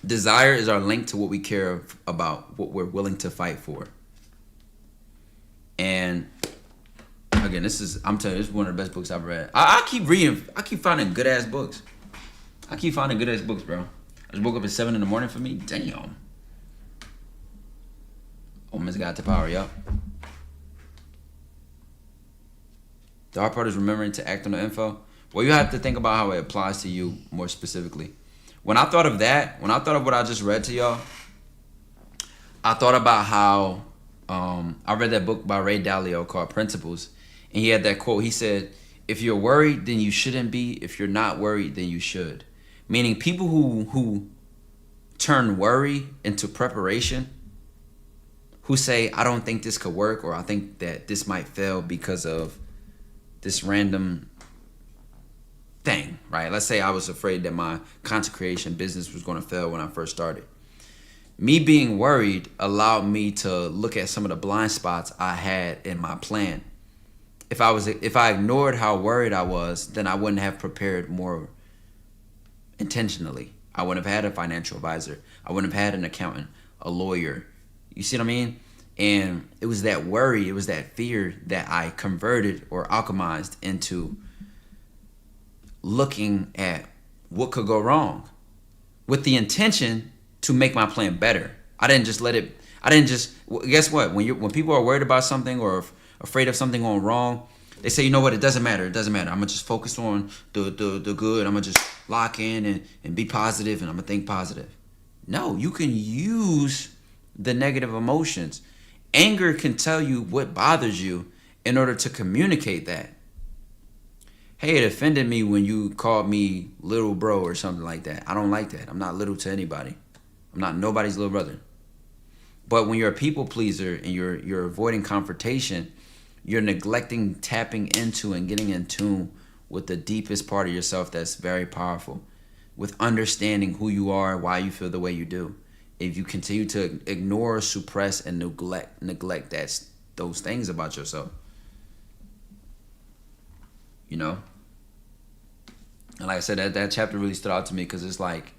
desire is our link to what we care about, what we're willing to fight for. And again, I'm telling you, this is one of the best books I've read. I keep reading, I keep finding good ass books. Bro. I just woke up at 7 in the morning for me. Damn. Woman's got the power, yup. The hard part is remembering to act on the info. Well, you have to think about how it applies to you more specifically. When I thought of that, when I thought of what I just read to y'all, I thought about how I read that book by Ray Dalio called Principles. And he had that quote. He said, if you're worried, then you shouldn't be. If you're not worried, then you should. Meaning people who turn worry into preparation, who say, I don't think this could work, or I think that this might fail because of this random thing, right? Let's say I was afraid that my content creation business was going to fail when I first started. Me being worried allowed me to look at some of the blind spots I had in my plan. If I ignored how worried I was, then I wouldn't have prepared more intentionally. I wouldn't have had a financial advisor. I wouldn't have had an accountant, a lawyer. You see what I mean? And it was that worry, it was that fear that I converted or alchemized into looking at what could go wrong with the intention to make my plan better. Guess what? When people are worried about something or afraid of something going wrong, They say, you know what, it doesn't matter. It doesn't matter. I'm going to just focus on the good. I'm going to just lock in and be positive, and I'm going to think positive. No, you can use the negative emotions. Anger can tell you what bothers you in order to communicate that. Hey, it offended me when you called me little bro or something like that. I don't like that. I'm not little to anybody. I'm not nobody's little brother. But when you're a people pleaser and you're avoiding confrontation, you're neglecting tapping into and getting in tune with the deepest part of yourself that's very powerful, with understanding who you are, why you feel the way you do. If you continue to ignore, suppress, and neglect those things about yourself, you know? And like I said, that chapter really stood out to me because it's like,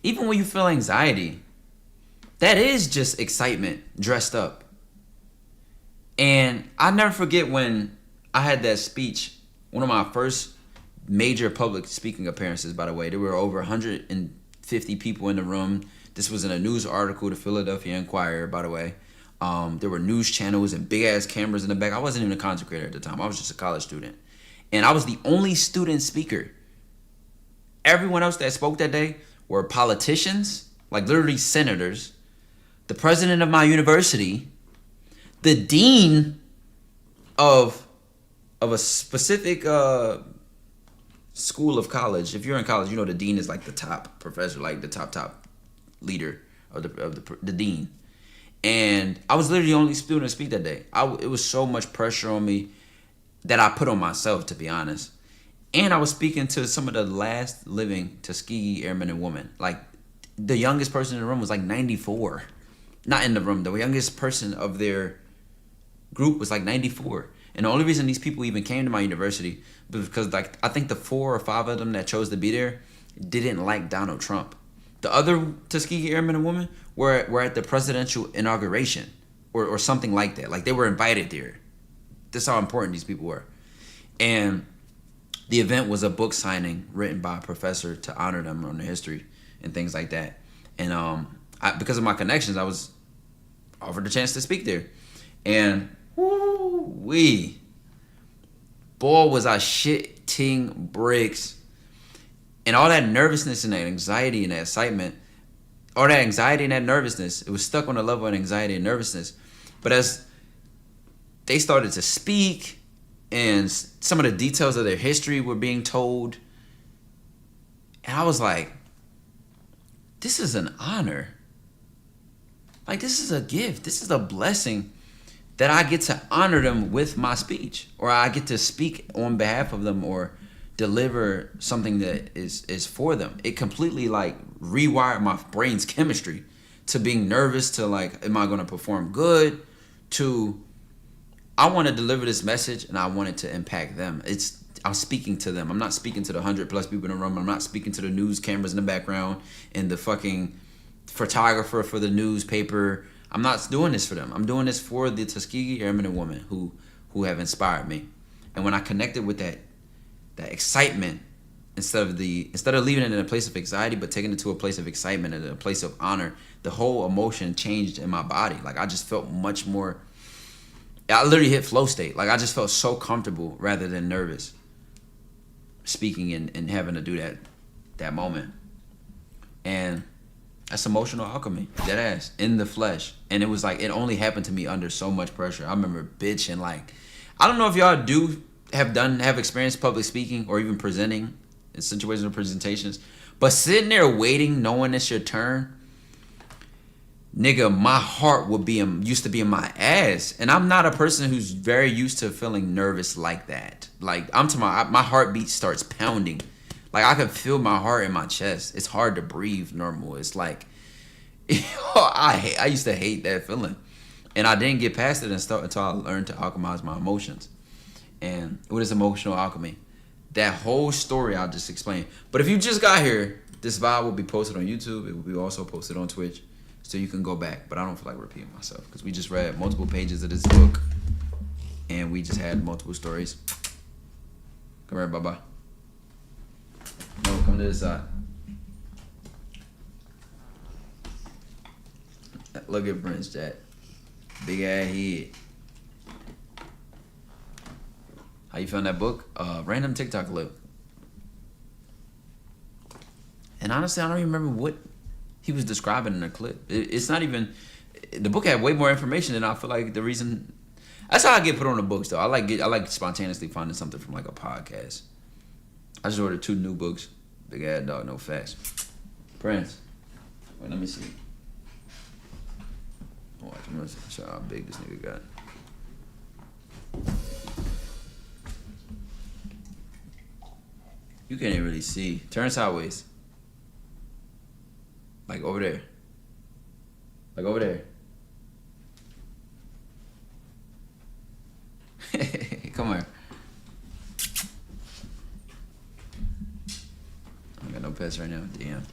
even when you feel anxiety, that is just excitement dressed up. And I never forget when I had that speech, one of my first major public speaking appearances, by the way. There were over 150 people in the room. This was in a news article, the Philadelphia Inquirer, by the way. There were news channels and big-ass cameras in the back. I wasn't even a content creator at the time. I was just a college student. And I was the only student speaker. Everyone else that spoke that day were politicians, like literally senators, the president of my university, the dean of a specific school of college. If you're in college, you know the dean is like the top professor, like the top leader of the dean. And I was literally the only student to speak that day. It was so much pressure on me that I put on myself, to be honest. And I was speaking to some of the last living Tuskegee Airmen and women. Like, the youngest person in the room was like 94. Not in the room. The youngest person of their group was like 94. And the only reason these people even came to my university was because, like, I think the 4 or 5 of them that chose to be there didn't like Donald Trump. The other Tuskegee Airmen and women were at the presidential inauguration or something like that. Like, they were invited there. That's how important these people were. And the event was a book signing written by a professor to honor them on their history and things like that. And because of my connections, I was offered the chance to speak there. And boy, was I shitting bricks. And all that nervousness and that anxiety and that excitement, all that anxiety and that nervousness, it was stuck on the level of anxiety and nervousness. But as they started to speak and some of the details of their history were being told, and I was like, this is an honor. Like, this is a gift. This is a blessing that I get to honor them with my speech, or I get to speak on behalf of them or deliver something that is for them. It completely like rewired my brain's chemistry to being nervous to like, am I going to perform good, to I want to deliver this message and I want it to impact them. I'm speaking to them. I'm not speaking to the 100+ people in the room. I'm not speaking to the news cameras in the background and the fucking photographer for the newspaper. I'm not doing this for them. I'm doing this for the Tuskegee Airmen and women who have inspired me. And when I connected with that excitement, instead of leaving it in a place of anxiety, but taking it to a place of excitement and a place of honor, the whole emotion changed in my body. Like, I just felt much more, I literally hit flow state. Like, I just felt so comfortable rather than nervous speaking and having to do that moment. And that's emotional alchemy, dead ass, in the flesh. And it was like, it only happened to me under so much pressure. I remember bitching, like, I don't know if y'all have experienced public speaking or even presenting in situations or presentations, but sitting there waiting, knowing it's your turn, nigga, my heart used to be in my ass. And I'm not a person who's very used to feeling nervous like that. Like, my heartbeat starts pounding. Like, I can feel my heart in my chest. It's hard to breathe normal. It's like, I used to hate that feeling. And I didn't get past it until I learned to alchemize my emotions. And what is emotional alchemy? That whole story I just explained. But if you just got here, this vibe will be posted on YouTube. It will be also posted on Twitch, so you can go back. But I don't feel like repeating myself because we just read multiple pages of this book, and we just had multiple stories. Come here, bye-bye. No, come to this side. Look at Prince Chat. Big ass head. How you found that book? Random TikTok clip. And honestly, I don't even remember what he was describing in the clip. It's not even. The book had way more information than I feel like the reason. That's how I get put on the books though. I like spontaneously finding something from like a podcast. I just ordered 2 new books. Big Ad Dog, No Facts. Prince. Wait, let me see. Watch, I'm gonna show how big this nigga got. You can't even really see. Turn sideways. Like over there. Like over there. Come here. I got no pets right now. Damn.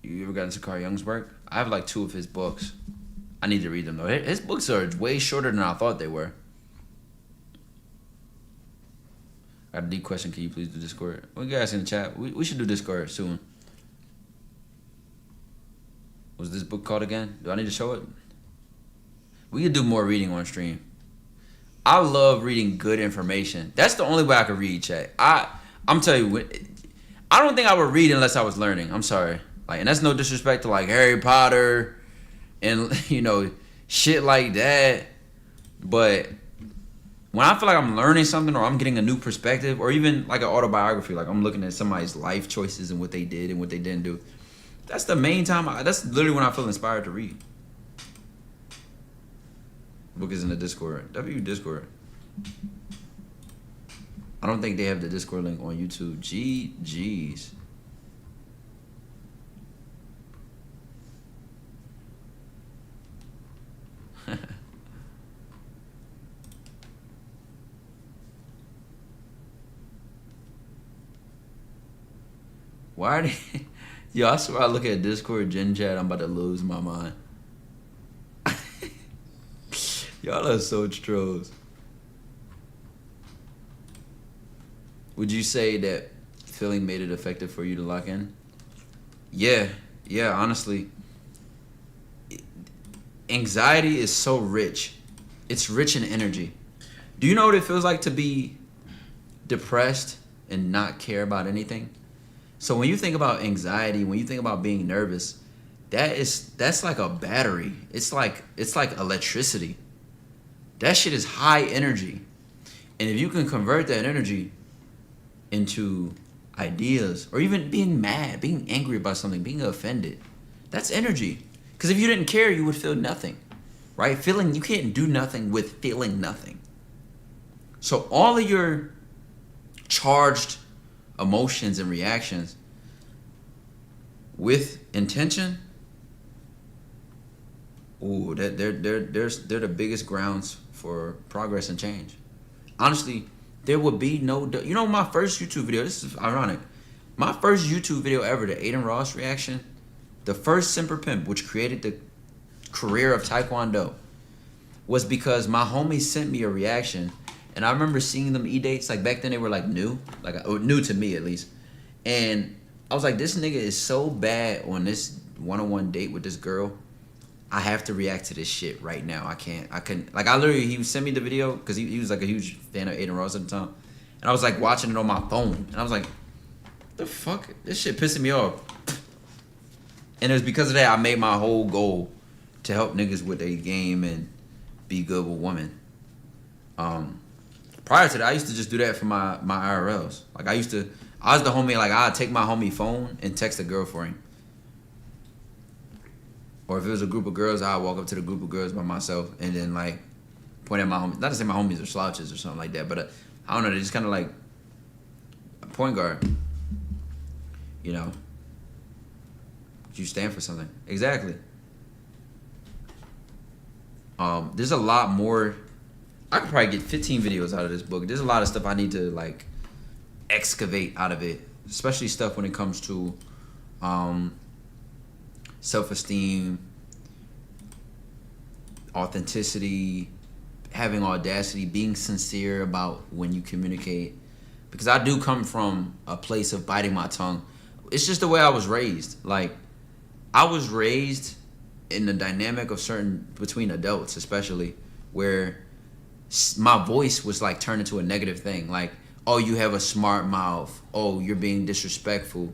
You ever gotten Sakari Young's work? I have like 2 of his books. I need to read them though. His books are way shorter than I thought they were. I got a deep question. Can you please do Discord? Well, you guys in the chat. We should do Discord soon. What's this book called again? Do I need to show it? We could do more reading on stream. I love reading good information. That's the only way I could read, chat. I'm telling you, I don't think I would read unless I was learning. I'm sorry. Like, and that's no disrespect to like Harry Potter and shit like that. But when I feel like I'm learning something or I'm getting a new perspective or even like an autobiography, like I'm looking at somebody's life choices and what they did and what they didn't do. That's the main time. That's literally when I feel inspired to read. Book is in the Discord. W Discord. I don't think they have the Discord link on YouTube. GG's. Why are they... Yo, I swear I look at Discord Gen Chat, I'm about to lose my mind. Y'all are such trolls. Would you say that feeling made it effective for you to lock in? Yeah, honestly. Anxiety is so rich. It's rich in energy. Do you know what it feels like to be depressed and not care about anything? So when you think about anxiety, when you think about being nervous, that's like a battery. It's like electricity. That shit is high energy. And if you can convert that energy into ideas or even being mad, being angry about something, being offended, that's energy. Because if you didn't care, you would feel nothing, right? You can't do nothing with feeling nothing. So all of your charged emotions and reactions with intention, ooh, they're the biggest grounds for progress and change. Honestly, there would be no... my first YouTube video, this is ironic. My first YouTube video ever, the Aiden Ross reaction, the first Simper Pimp, which created the career of Taekwondo, was because my homies sent me a reaction. And I remember seeing them E-dates. Like, back then they were, like, new. New to me, at least. And I was like, this nigga is so bad on this one-on-one date with this girl. I have to react to this shit right now. I couldn't. Like, he sent me the video because he was, like, a huge fan of Aiden Ross at the time. And I was, like, watching it on my phone. And I was like, the fuck? This shit pissing me off. And it was because of that I made my whole goal to help niggas with their game and be good with women. Prior to that, I used to just do that for my IRLs. Like, I was the homie, like, I'd take my homie phone and text a girl for him. Or if it was a group of girls, I'd walk up to the group of girls by myself and then, like, point at my homies. Not to say my homies are slouches or something like that, but I don't know, they're just kind of like a point guard. You stand for something. Exactly. There's a lot more. I could probably get 15 videos out of this book. There's a lot of stuff I need to, like, excavate out of it, especially stuff when it comes to self-esteem, authenticity, having audacity, being sincere about when you communicate. Because I do come from a place of biting my tongue. It's just the way I was raised. Like, I was raised in the dynamic of certain between adults, especially where my voice was like turned into a negative thing. Like, oh, you have a smart mouth. Oh, you're being disrespectful,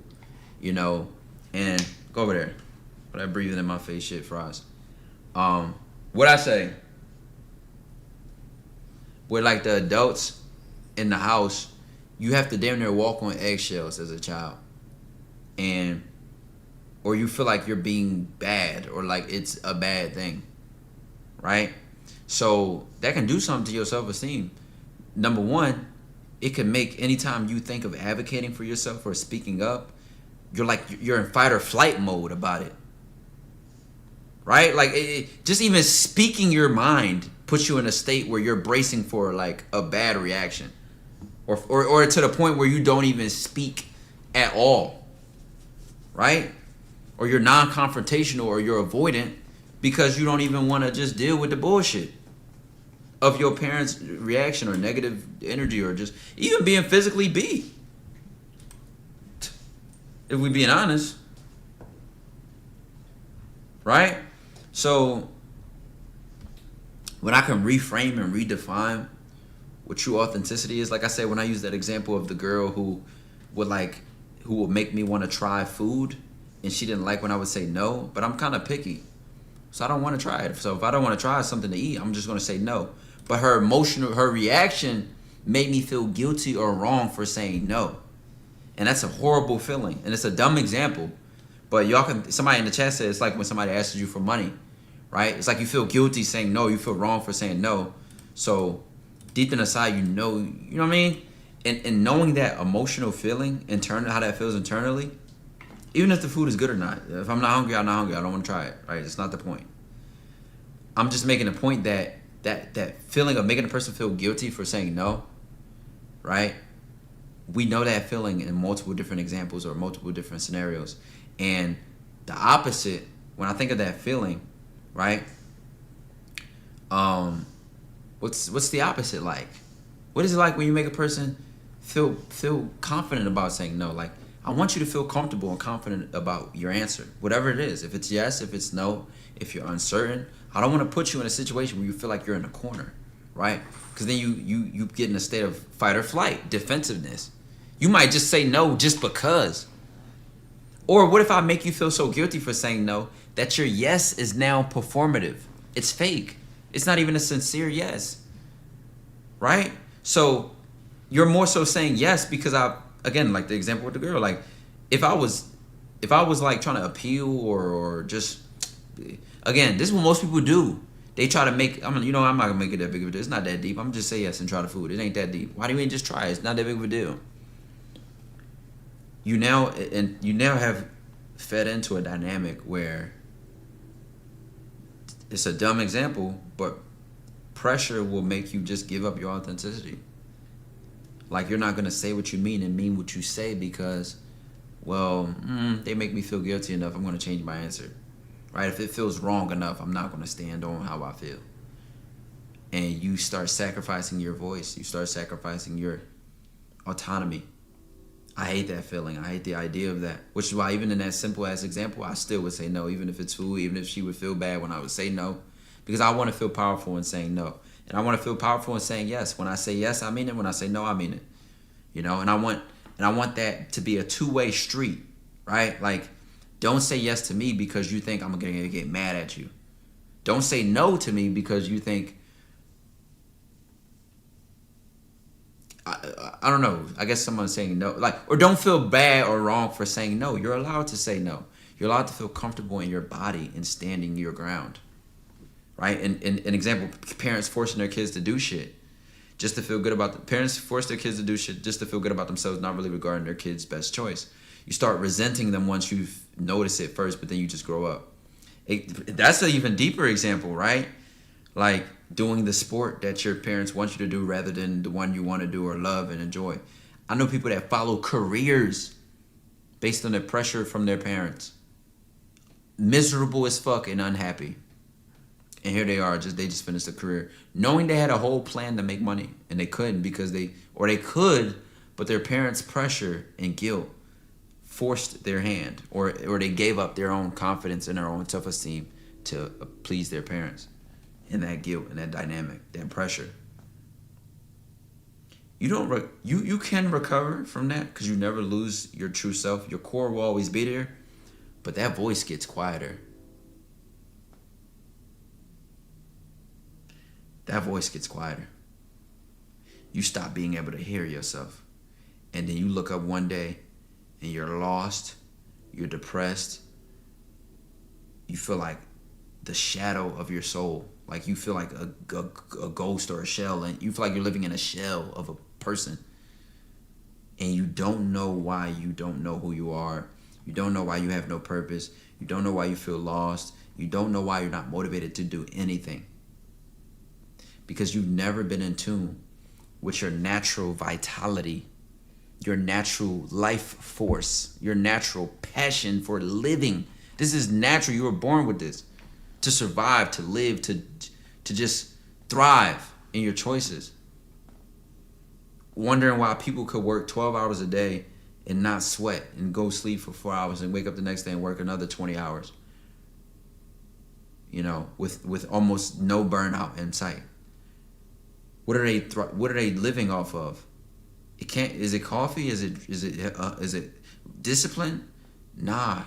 you know. And go over there. But I breathing in my face, shit fries. What I say? Where like the adults in the house, you have to damn near walk on eggshells as a child, or you feel like you're being bad or like it's a bad thing, right? So that can do something to your self-esteem. Number one, it can make anytime you think of advocating for yourself or speaking up, you're in fight or flight mode about it, right? Like just even speaking your mind puts you in a state where you're bracing for like a bad reaction, or to the point where you don't even speak at all, right? Or you're non-confrontational, or you're avoidant because you don't even want to just deal with the bullshit of your parents' reaction or negative energy, or just even being physically beat. If we being honest, right? So when I can reframe and redefine what true authenticity is, like I said, when I use that example of the girl who would make me want to try food, and she didn't like when I would say no, but I'm kind of picky, so I don't want to try it. So if I don't want to try something to eat, I'm just going to say no. But her reaction made me feel guilty or wrong for saying no. And that's a horrible feeling. And it's a dumb example. But somebody in the chat said it's like when somebody asks you for money, right? It's like you feel guilty saying no. You feel wrong for saying no. So deep inside, you know what I mean? And knowing that emotional feeling, how that feels internally, even if the food is good or not. If I'm not hungry, I'm not hungry. I don't want to try it, right? It's not the point. I'm just making a point that feeling of making a person feel guilty for saying no, right? We know that feeling in multiple different examples or multiple different scenarios. And the opposite, when I think of that feeling, right? What's the opposite like? What is it like when you make a person feel confident about saying no? Like, I want you to feel comfortable and confident about your answer, whatever it is. If it's yes, if it's no, if you're uncertain. I don't want to put you in a situation where you feel like you're in a corner, right? Because then you get in a state of fight or flight, defensiveness. You might just say no just because. Or what if I make you feel so guilty for saying no that your yes is now performative? It's fake. It's not even a sincere yes, right? So you're more so saying yes because again, like the example with the girl, like if I was like trying to appeal or just, again, this is what most people do. They try to make, I'm not gonna make it that big of a deal. It's not that deep. I'm just say yes and try the food. It ain't that deep. Why do you ain't just try it? It's not that big of a deal. You now have fed into a dynamic where it's a dumb example, but pressure will make you just give up your authenticity. Like, you're not going to say what you mean and mean what you say because, well, they make me feel guilty enough. I'm going to change my answer, right? If it feels wrong enough, I'm not going to stand on how I feel. And you start sacrificing your voice. You start sacrificing your autonomy. I hate that feeling. I hate the idea of that. Which is why even in that simple ass example, I still would say no, even if it's food, even if she would feel bad when I would say no. Because I want to feel powerful in saying no. And I want to feel powerful in saying yes. When I say yes, I mean it. When I say no, I mean it. And I want that to be a two-way street, right? Like, don't say yes to me because you think I'm going to get mad at you. Don't say no to me because you think, I don't know. I guess someone's saying no. Like, or don't feel bad or wrong for saying no. You're allowed to say no. You're allowed to feel comfortable in your body and standing your ground. Right? And an example, parents forcing their kids to do shit just to feel good about parents force their kids to do shit just to feel good about themselves, not really regarding their kid's best choice. You start resenting them once you've noticed it first, but then you just grow up. That's an even deeper example, right? Like doing the sport that your parents want you to do rather than the one you want to do or love and enjoy. I know people that follow careers based on the pressure from their parents. Miserable as fuck and unhappy. And here they are, they just finished a career, knowing they had a whole plan to make money, and they couldn't because they could, but their parents' pressure and guilt forced their hand, or they gave up their own confidence and their own self-esteem to please their parents, and that guilt and that dynamic, that pressure. You can recover from that because you never lose your true self. Your core will always be there, but that voice gets quieter. That voice gets quieter. You stop being able to hear yourself. And then you look up one day and you're lost, you're depressed, you feel like the shadow of your soul. Like you feel like a ghost or a shell, and you feel like you're living in a shell of a person. And you don't know why you don't know who you are. You don't know why you have no purpose. You don't know why you feel lost. You don't know why you're not motivated to do anything. Because you've never been in tune with your natural vitality, your natural life force, your natural passion for living. This is natural. You were born with this. To survive, to live, to just thrive in your choices. Wondering why people could work 12 hours a day and not sweat and go sleep for 4 hours and wake up the next day and work another 20 hours. You know, with almost no burnout in sight. What are they living off of? It can't. Is it coffee? Is it discipline? Nah.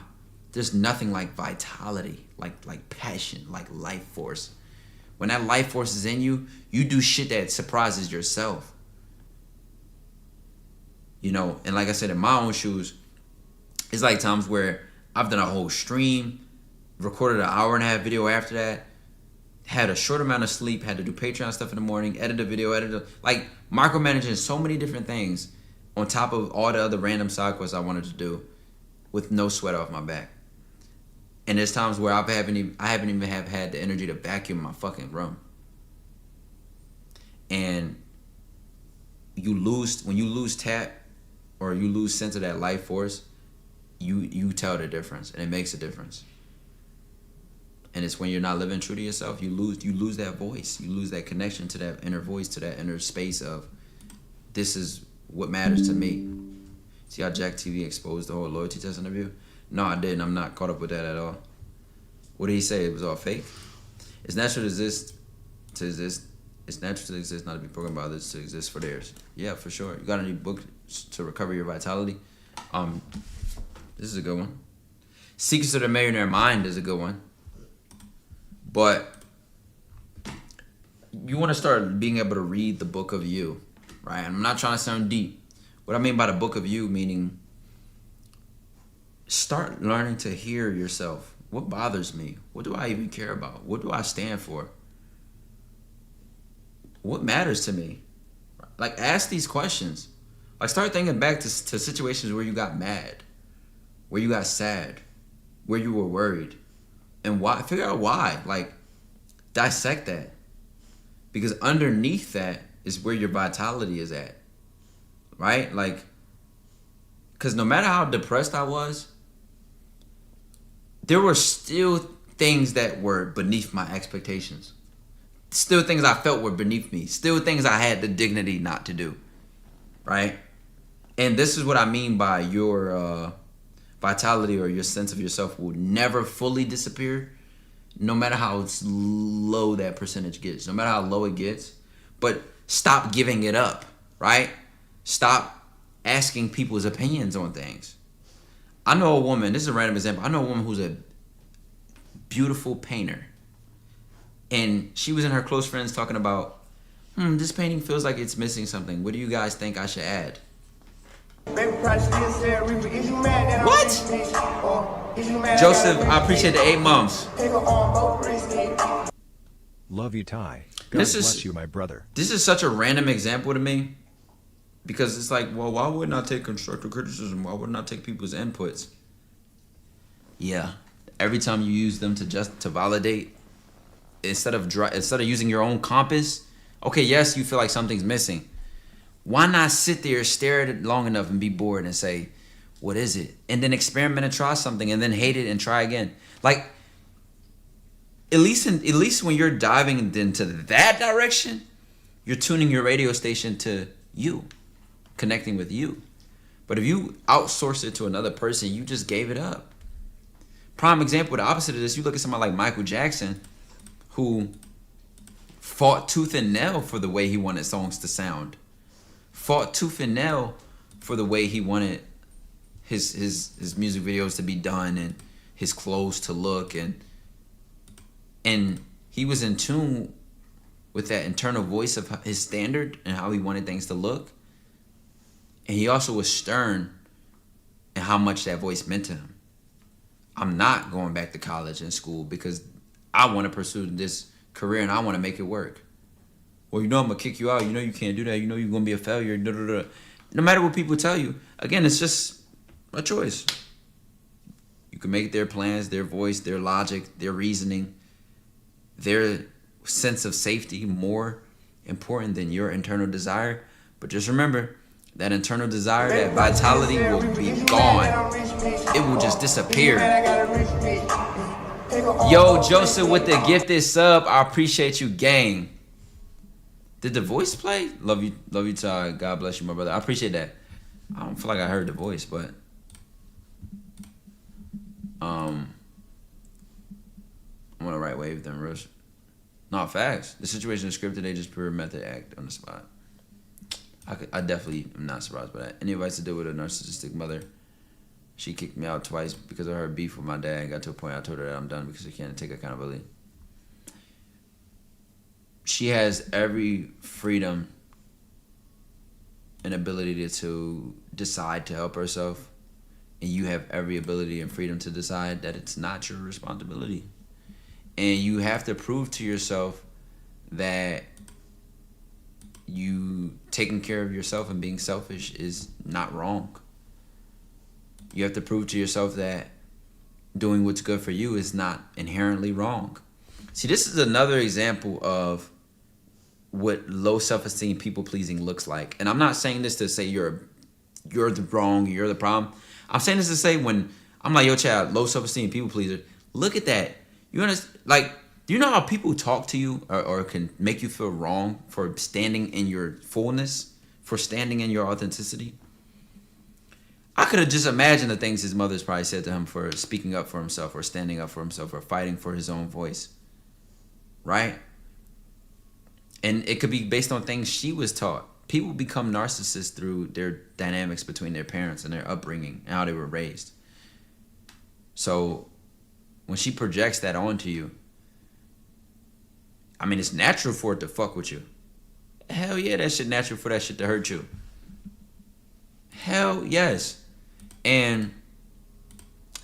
There's nothing like vitality, like passion, like life force. When that life force is in you, you do shit that surprises yourself. You know, and like I said, in my own shoes, it's like times where I've done a whole stream, recorded an 1.5-hour video after that, had a short amount of sleep, had to do Patreon stuff in the morning, edit a video, like micromanaging so many different things on top of all the other random side quests I wanted to do with no sweat off my back. And there's times where I haven't even had the energy to vacuum my fucking room. And when you lose tap or you lose sense of that life force, you tell the difference, and it makes a difference. And it's when you're not living true to yourself, you lose that voice. You lose that connection to that inner voice, to that inner space of, this is what matters to me. See how Jack TV exposed the whole loyalty test interview? No, I didn't. I'm not caught up with that at all. What did he say? It was all fake? It's natural to exist. It's natural to exist, not to be programmed by others to exist for theirs. Yeah, for sure. You got any books to recover your vitality? This is a good one. Secrets of the Millionaire Mind is a good one. But you want to start being able to read the book of you, right? I'm not trying to sound deep. What I mean by the book of you, meaning start learning to hear yourself. What bothers me? What do I even care about? What do I stand for? What matters to me? Like, ask these questions. Like, start thinking back to situations where you got mad, where you got sad, where you were worried, and why. Figure out why. Like, dissect that. Because underneath that is where your vitality is at. Right? Like, because no matter how depressed I was, there were still things that were beneath my expectations. Still things I felt were beneath me. Still things I had the dignity not to do. Right? And this is what I mean by your vitality or your sense of yourself will never fully disappear, no matter how low that percentage gets, no matter how low it gets. But stop giving it up, right? Stop asking people's opinions on things. I know a woman, this is a random example. I know a woman who's a beautiful painter. And she was in her close friends talking about, this painting feels like it's missing something. What do you guys think I should add? What? Joseph, I appreciate the 8 months. Love you, Ty. God bless you, my brother. This is such a random example to me. Because it's like, well, why wouldn't I take constructive criticism? Why wouldn't I take people's inputs? Yeah. Every time you use them to validate, instead of using your own compass, okay, yes, you feel like something's missing. Why not sit there, stare at it long enough and be bored and say, what is it? And then experiment and try something and then hate it and try again. Like, at least when you're diving into that direction, you're tuning your radio station to you, connecting with you. But if you outsource it to another person, you just gave it up. Prime example, the opposite of this, you look at somebody like Michael Jackson, who fought tooth and nail for the way he wanted songs to sound. Fought tooth and nail for the way he wanted his music videos to be done and his clothes to look, and he was in tune with that internal voice of his standard and how he wanted things to look. And he also was stern in how much that voice meant to him. I'm not going back to college and school because I want to pursue this career and I want to make it work. Well, you know I'm going to kick you out. You know you can't do that. You know you're going to be a failure. No matter what people tell you, again, it's just a choice. You can make their plans, their voice, their logic, their reasoning, their sense of safety more important than your internal desire. But just remember, that internal desire, that vitality will be gone. It will just disappear. Yo, Joseph with the gifted sub. I appreciate you, gang. Did the voice play? Love you, Ty. God bless you, my brother. I appreciate that. I don't feel like I heard the voice, but I'm on the right wave then, Rush. Not facts. The situation is scripted. They just pure method act on the spot. I definitely am not surprised by that. Any advice to deal with a narcissistic mother? She kicked me out twice because of her beef with my dad and got to a point I told her that I'm done because I can't take accountability. She has every freedom and ability to decide to help herself, and you have every ability and freedom to decide that it's not your responsibility. And you have to prove to yourself that you taking care of yourself and being selfish is not wrong. You have to prove to yourself that doing what's good for you is not inherently wrong. See, this is another example of what low self-esteem, people-pleasing looks like. And I'm not saying this to say you're the wrong, you're the problem. I'm saying this to say when I'm like, yo, child, low self-esteem, people-pleaser, look at that. You understand? Like, do you know how people talk to you or can make you feel wrong for standing in your fullness, for standing in your authenticity? I could have just imagined the things his mother's probably said to him for speaking up for himself or standing up for himself or fighting for his own voice, right? And it could be based on things she was taught. People become narcissists through their dynamics between their parents and their upbringing and how they were raised. So when she projects that onto you, I mean, it's natural for it to fuck with you. Hell yeah, that shit natural for that shit to hurt you. Hell yes. And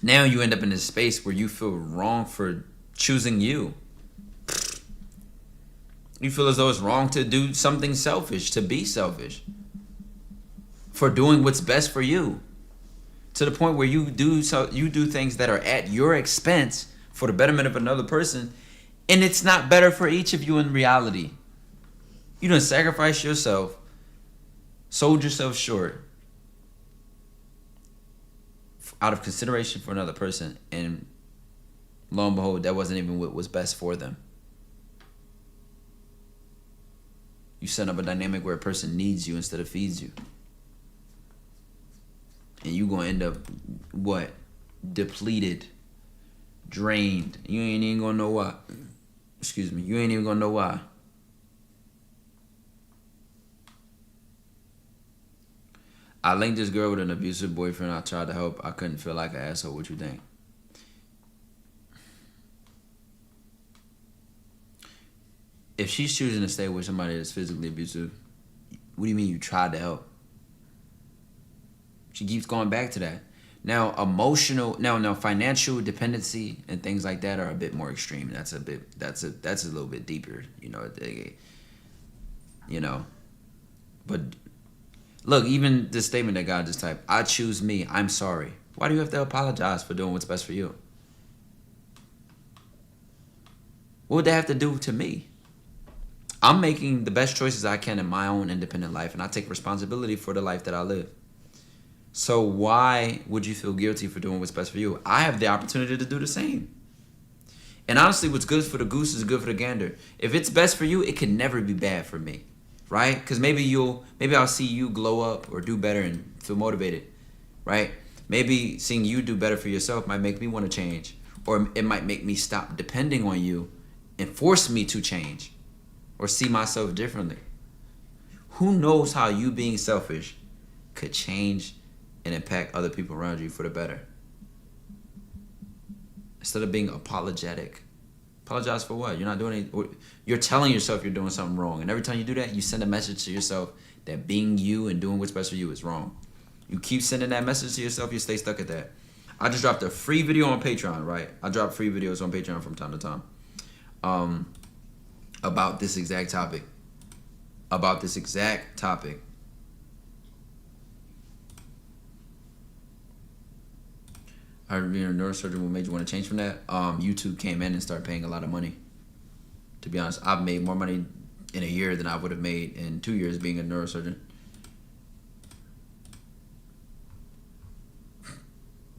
now you end up in this space where you feel wrong for choosing you. You feel as though it's wrong to do something selfish, to be selfish. For doing what's best for you. To the point where you do things that are at your expense for the betterment of another person, and it's not better for each of you in reality. You done sacrificed yourself, sold yourself short out of consideration for another person, and lo and behold, that wasn't even what was best for them. You set up a dynamic where a person needs you instead of feeds you. And you gonna end up, what? Depleted, drained. You ain't even gonna know why. Excuse me. You ain't even gonna know why. I linked this girl with an abusive boyfriend. I tried to help. I couldn't feel like an asshole. What you think? If she's choosing to stay with somebody that's physically abusive, what do you mean you tried to help? She keeps going back to that. Now, financial dependency and things like that are a bit more extreme. That's a little bit deeper, But look, even the statement that God just typed, I choose me, I'm sorry. Why do you have to apologize for doing what's best for you? What would that have to do to me? I'm making the best choices I can in my own independent life, and I take responsibility for the life that I live. So why would you feel guilty for doing what's best for you? I have the opportunity to do the same. And honestly, what's good for the goose is good for the gander. If it's best for you, it can never be bad for me, right? Because maybe I'll see you glow up or do better and feel motivated, right? Maybe seeing you do better for yourself might make me want to change. or it might make me stop depending on you and force me to change or see myself differently. Who knows how you being selfish could change and impact other people around you for the better? Instead of being apologetic. Apologize for what? You're not doing it. You're telling yourself you're doing something wrong. And every time you do that, you send a message to yourself that being you and doing what's best for you is wrong. You keep sending that message to yourself, you stay stuck at that. I just dropped a free video on Patreon, right? I drop free videos on Patreon from time to time. About this exact topic. About this exact topic. I heard being a neurosurgeon, what made you want to change from that? YouTube came in and started paying a lot of money. To be honest, I've made more money in a year than I would have made in 2 years being a neurosurgeon.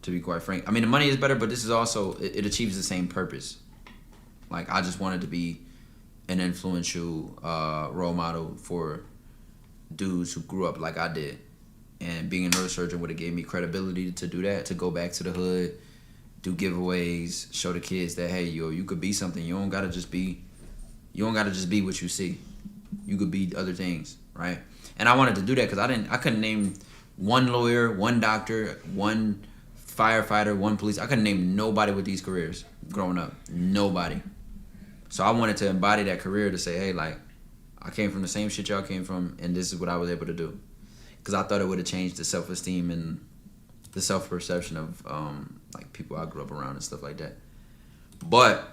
To be quite frank. I mean, the money is better, but this is also, it achieves the same purpose. Like, I just wanted to be an influential role model for dudes who grew up like I did. And being a neurosurgeon would have gave me credibility to do that, to go back to the hood, do giveaways, show the kids that, hey, yo, you could be something. You don't gotta just be what you see. You could be other things, right? And I wanted to do that because I couldn't name one lawyer, one doctor, one firefighter, one police. I couldn't name nobody with these careers growing up. Nobody. So I wanted to embody that career to say, hey, like, I came from the same shit y'all came from, and this is what I was able to do. Because I thought it would have changed the self-esteem and the self-perception of like people I grew up around and stuff like that. But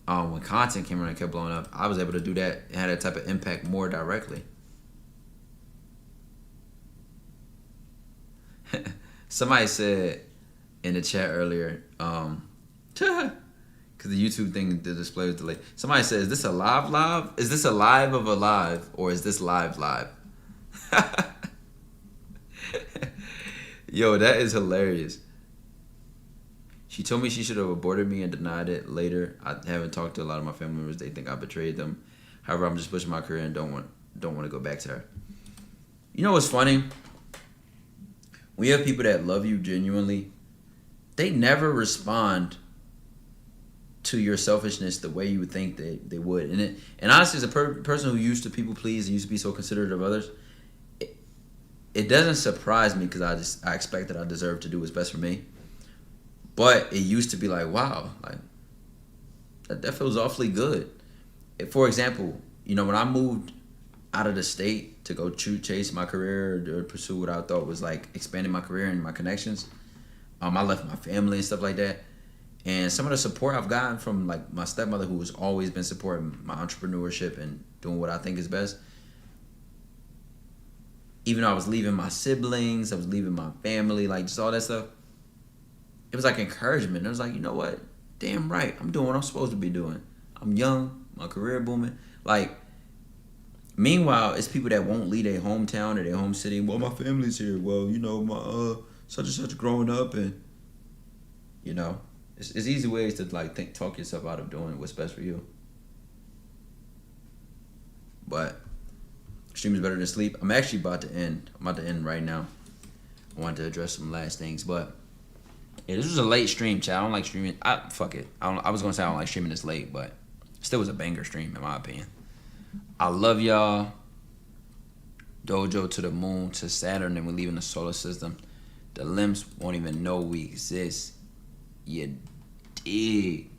when content came around and kept blowing up, I was able to do that and had that type of impact more directly. Somebody said in the chat earlier, because the YouTube thing, the display was delayed. Somebody said, is this a live? Is this a live of a live, or is this live? Yo, that is hilarious. She told me she should have aborted me and denied it later. I haven't talked to a lot of my family members. They think I betrayed them. However, I'm just pushing my career and don't want to go back to her. You know what's funny? When you have people that love you genuinely, they never respond to your selfishness the way you would think they would. And honestly, as a person who used to people please and used to be so considerate of others, it doesn't surprise me because I expect that I deserve to do what's best for me. But it used to be like, wow, like that feels awfully good. For example, you know, when I moved out of the state to go chase my career or pursue what I thought was like expanding my career and my connections, I left my family and stuff like that. And some of the support I've gotten from like my stepmother, who has always been supporting my entrepreneurship and doing what I think is best. Even though I was leaving my siblings, I was leaving my family, like just all that stuff. It was like encouragement. I was like, you know what? Damn right. I'm doing what I'm supposed to be doing. I'm young. My career booming. Like, meanwhile, it's people that won't leave their hometown or their home city. Well, my family's here. Well, you know, my such and such growing up, and you know, it's easy ways to like talk yourself out of doing what's best for you. But stream is better than sleep. I'm actually about to end. I'm about to end right now. I wanted to address some last things, but yeah, this was a late stream, chat. I don't like streaming. Fuck it. I was gonna say I don't like streaming this late, but still was a banger stream in my opinion. I love y'all. Dojo to the moon, to Saturn, and we're leaving the solar system. The limbs won't even know we exist. You dig.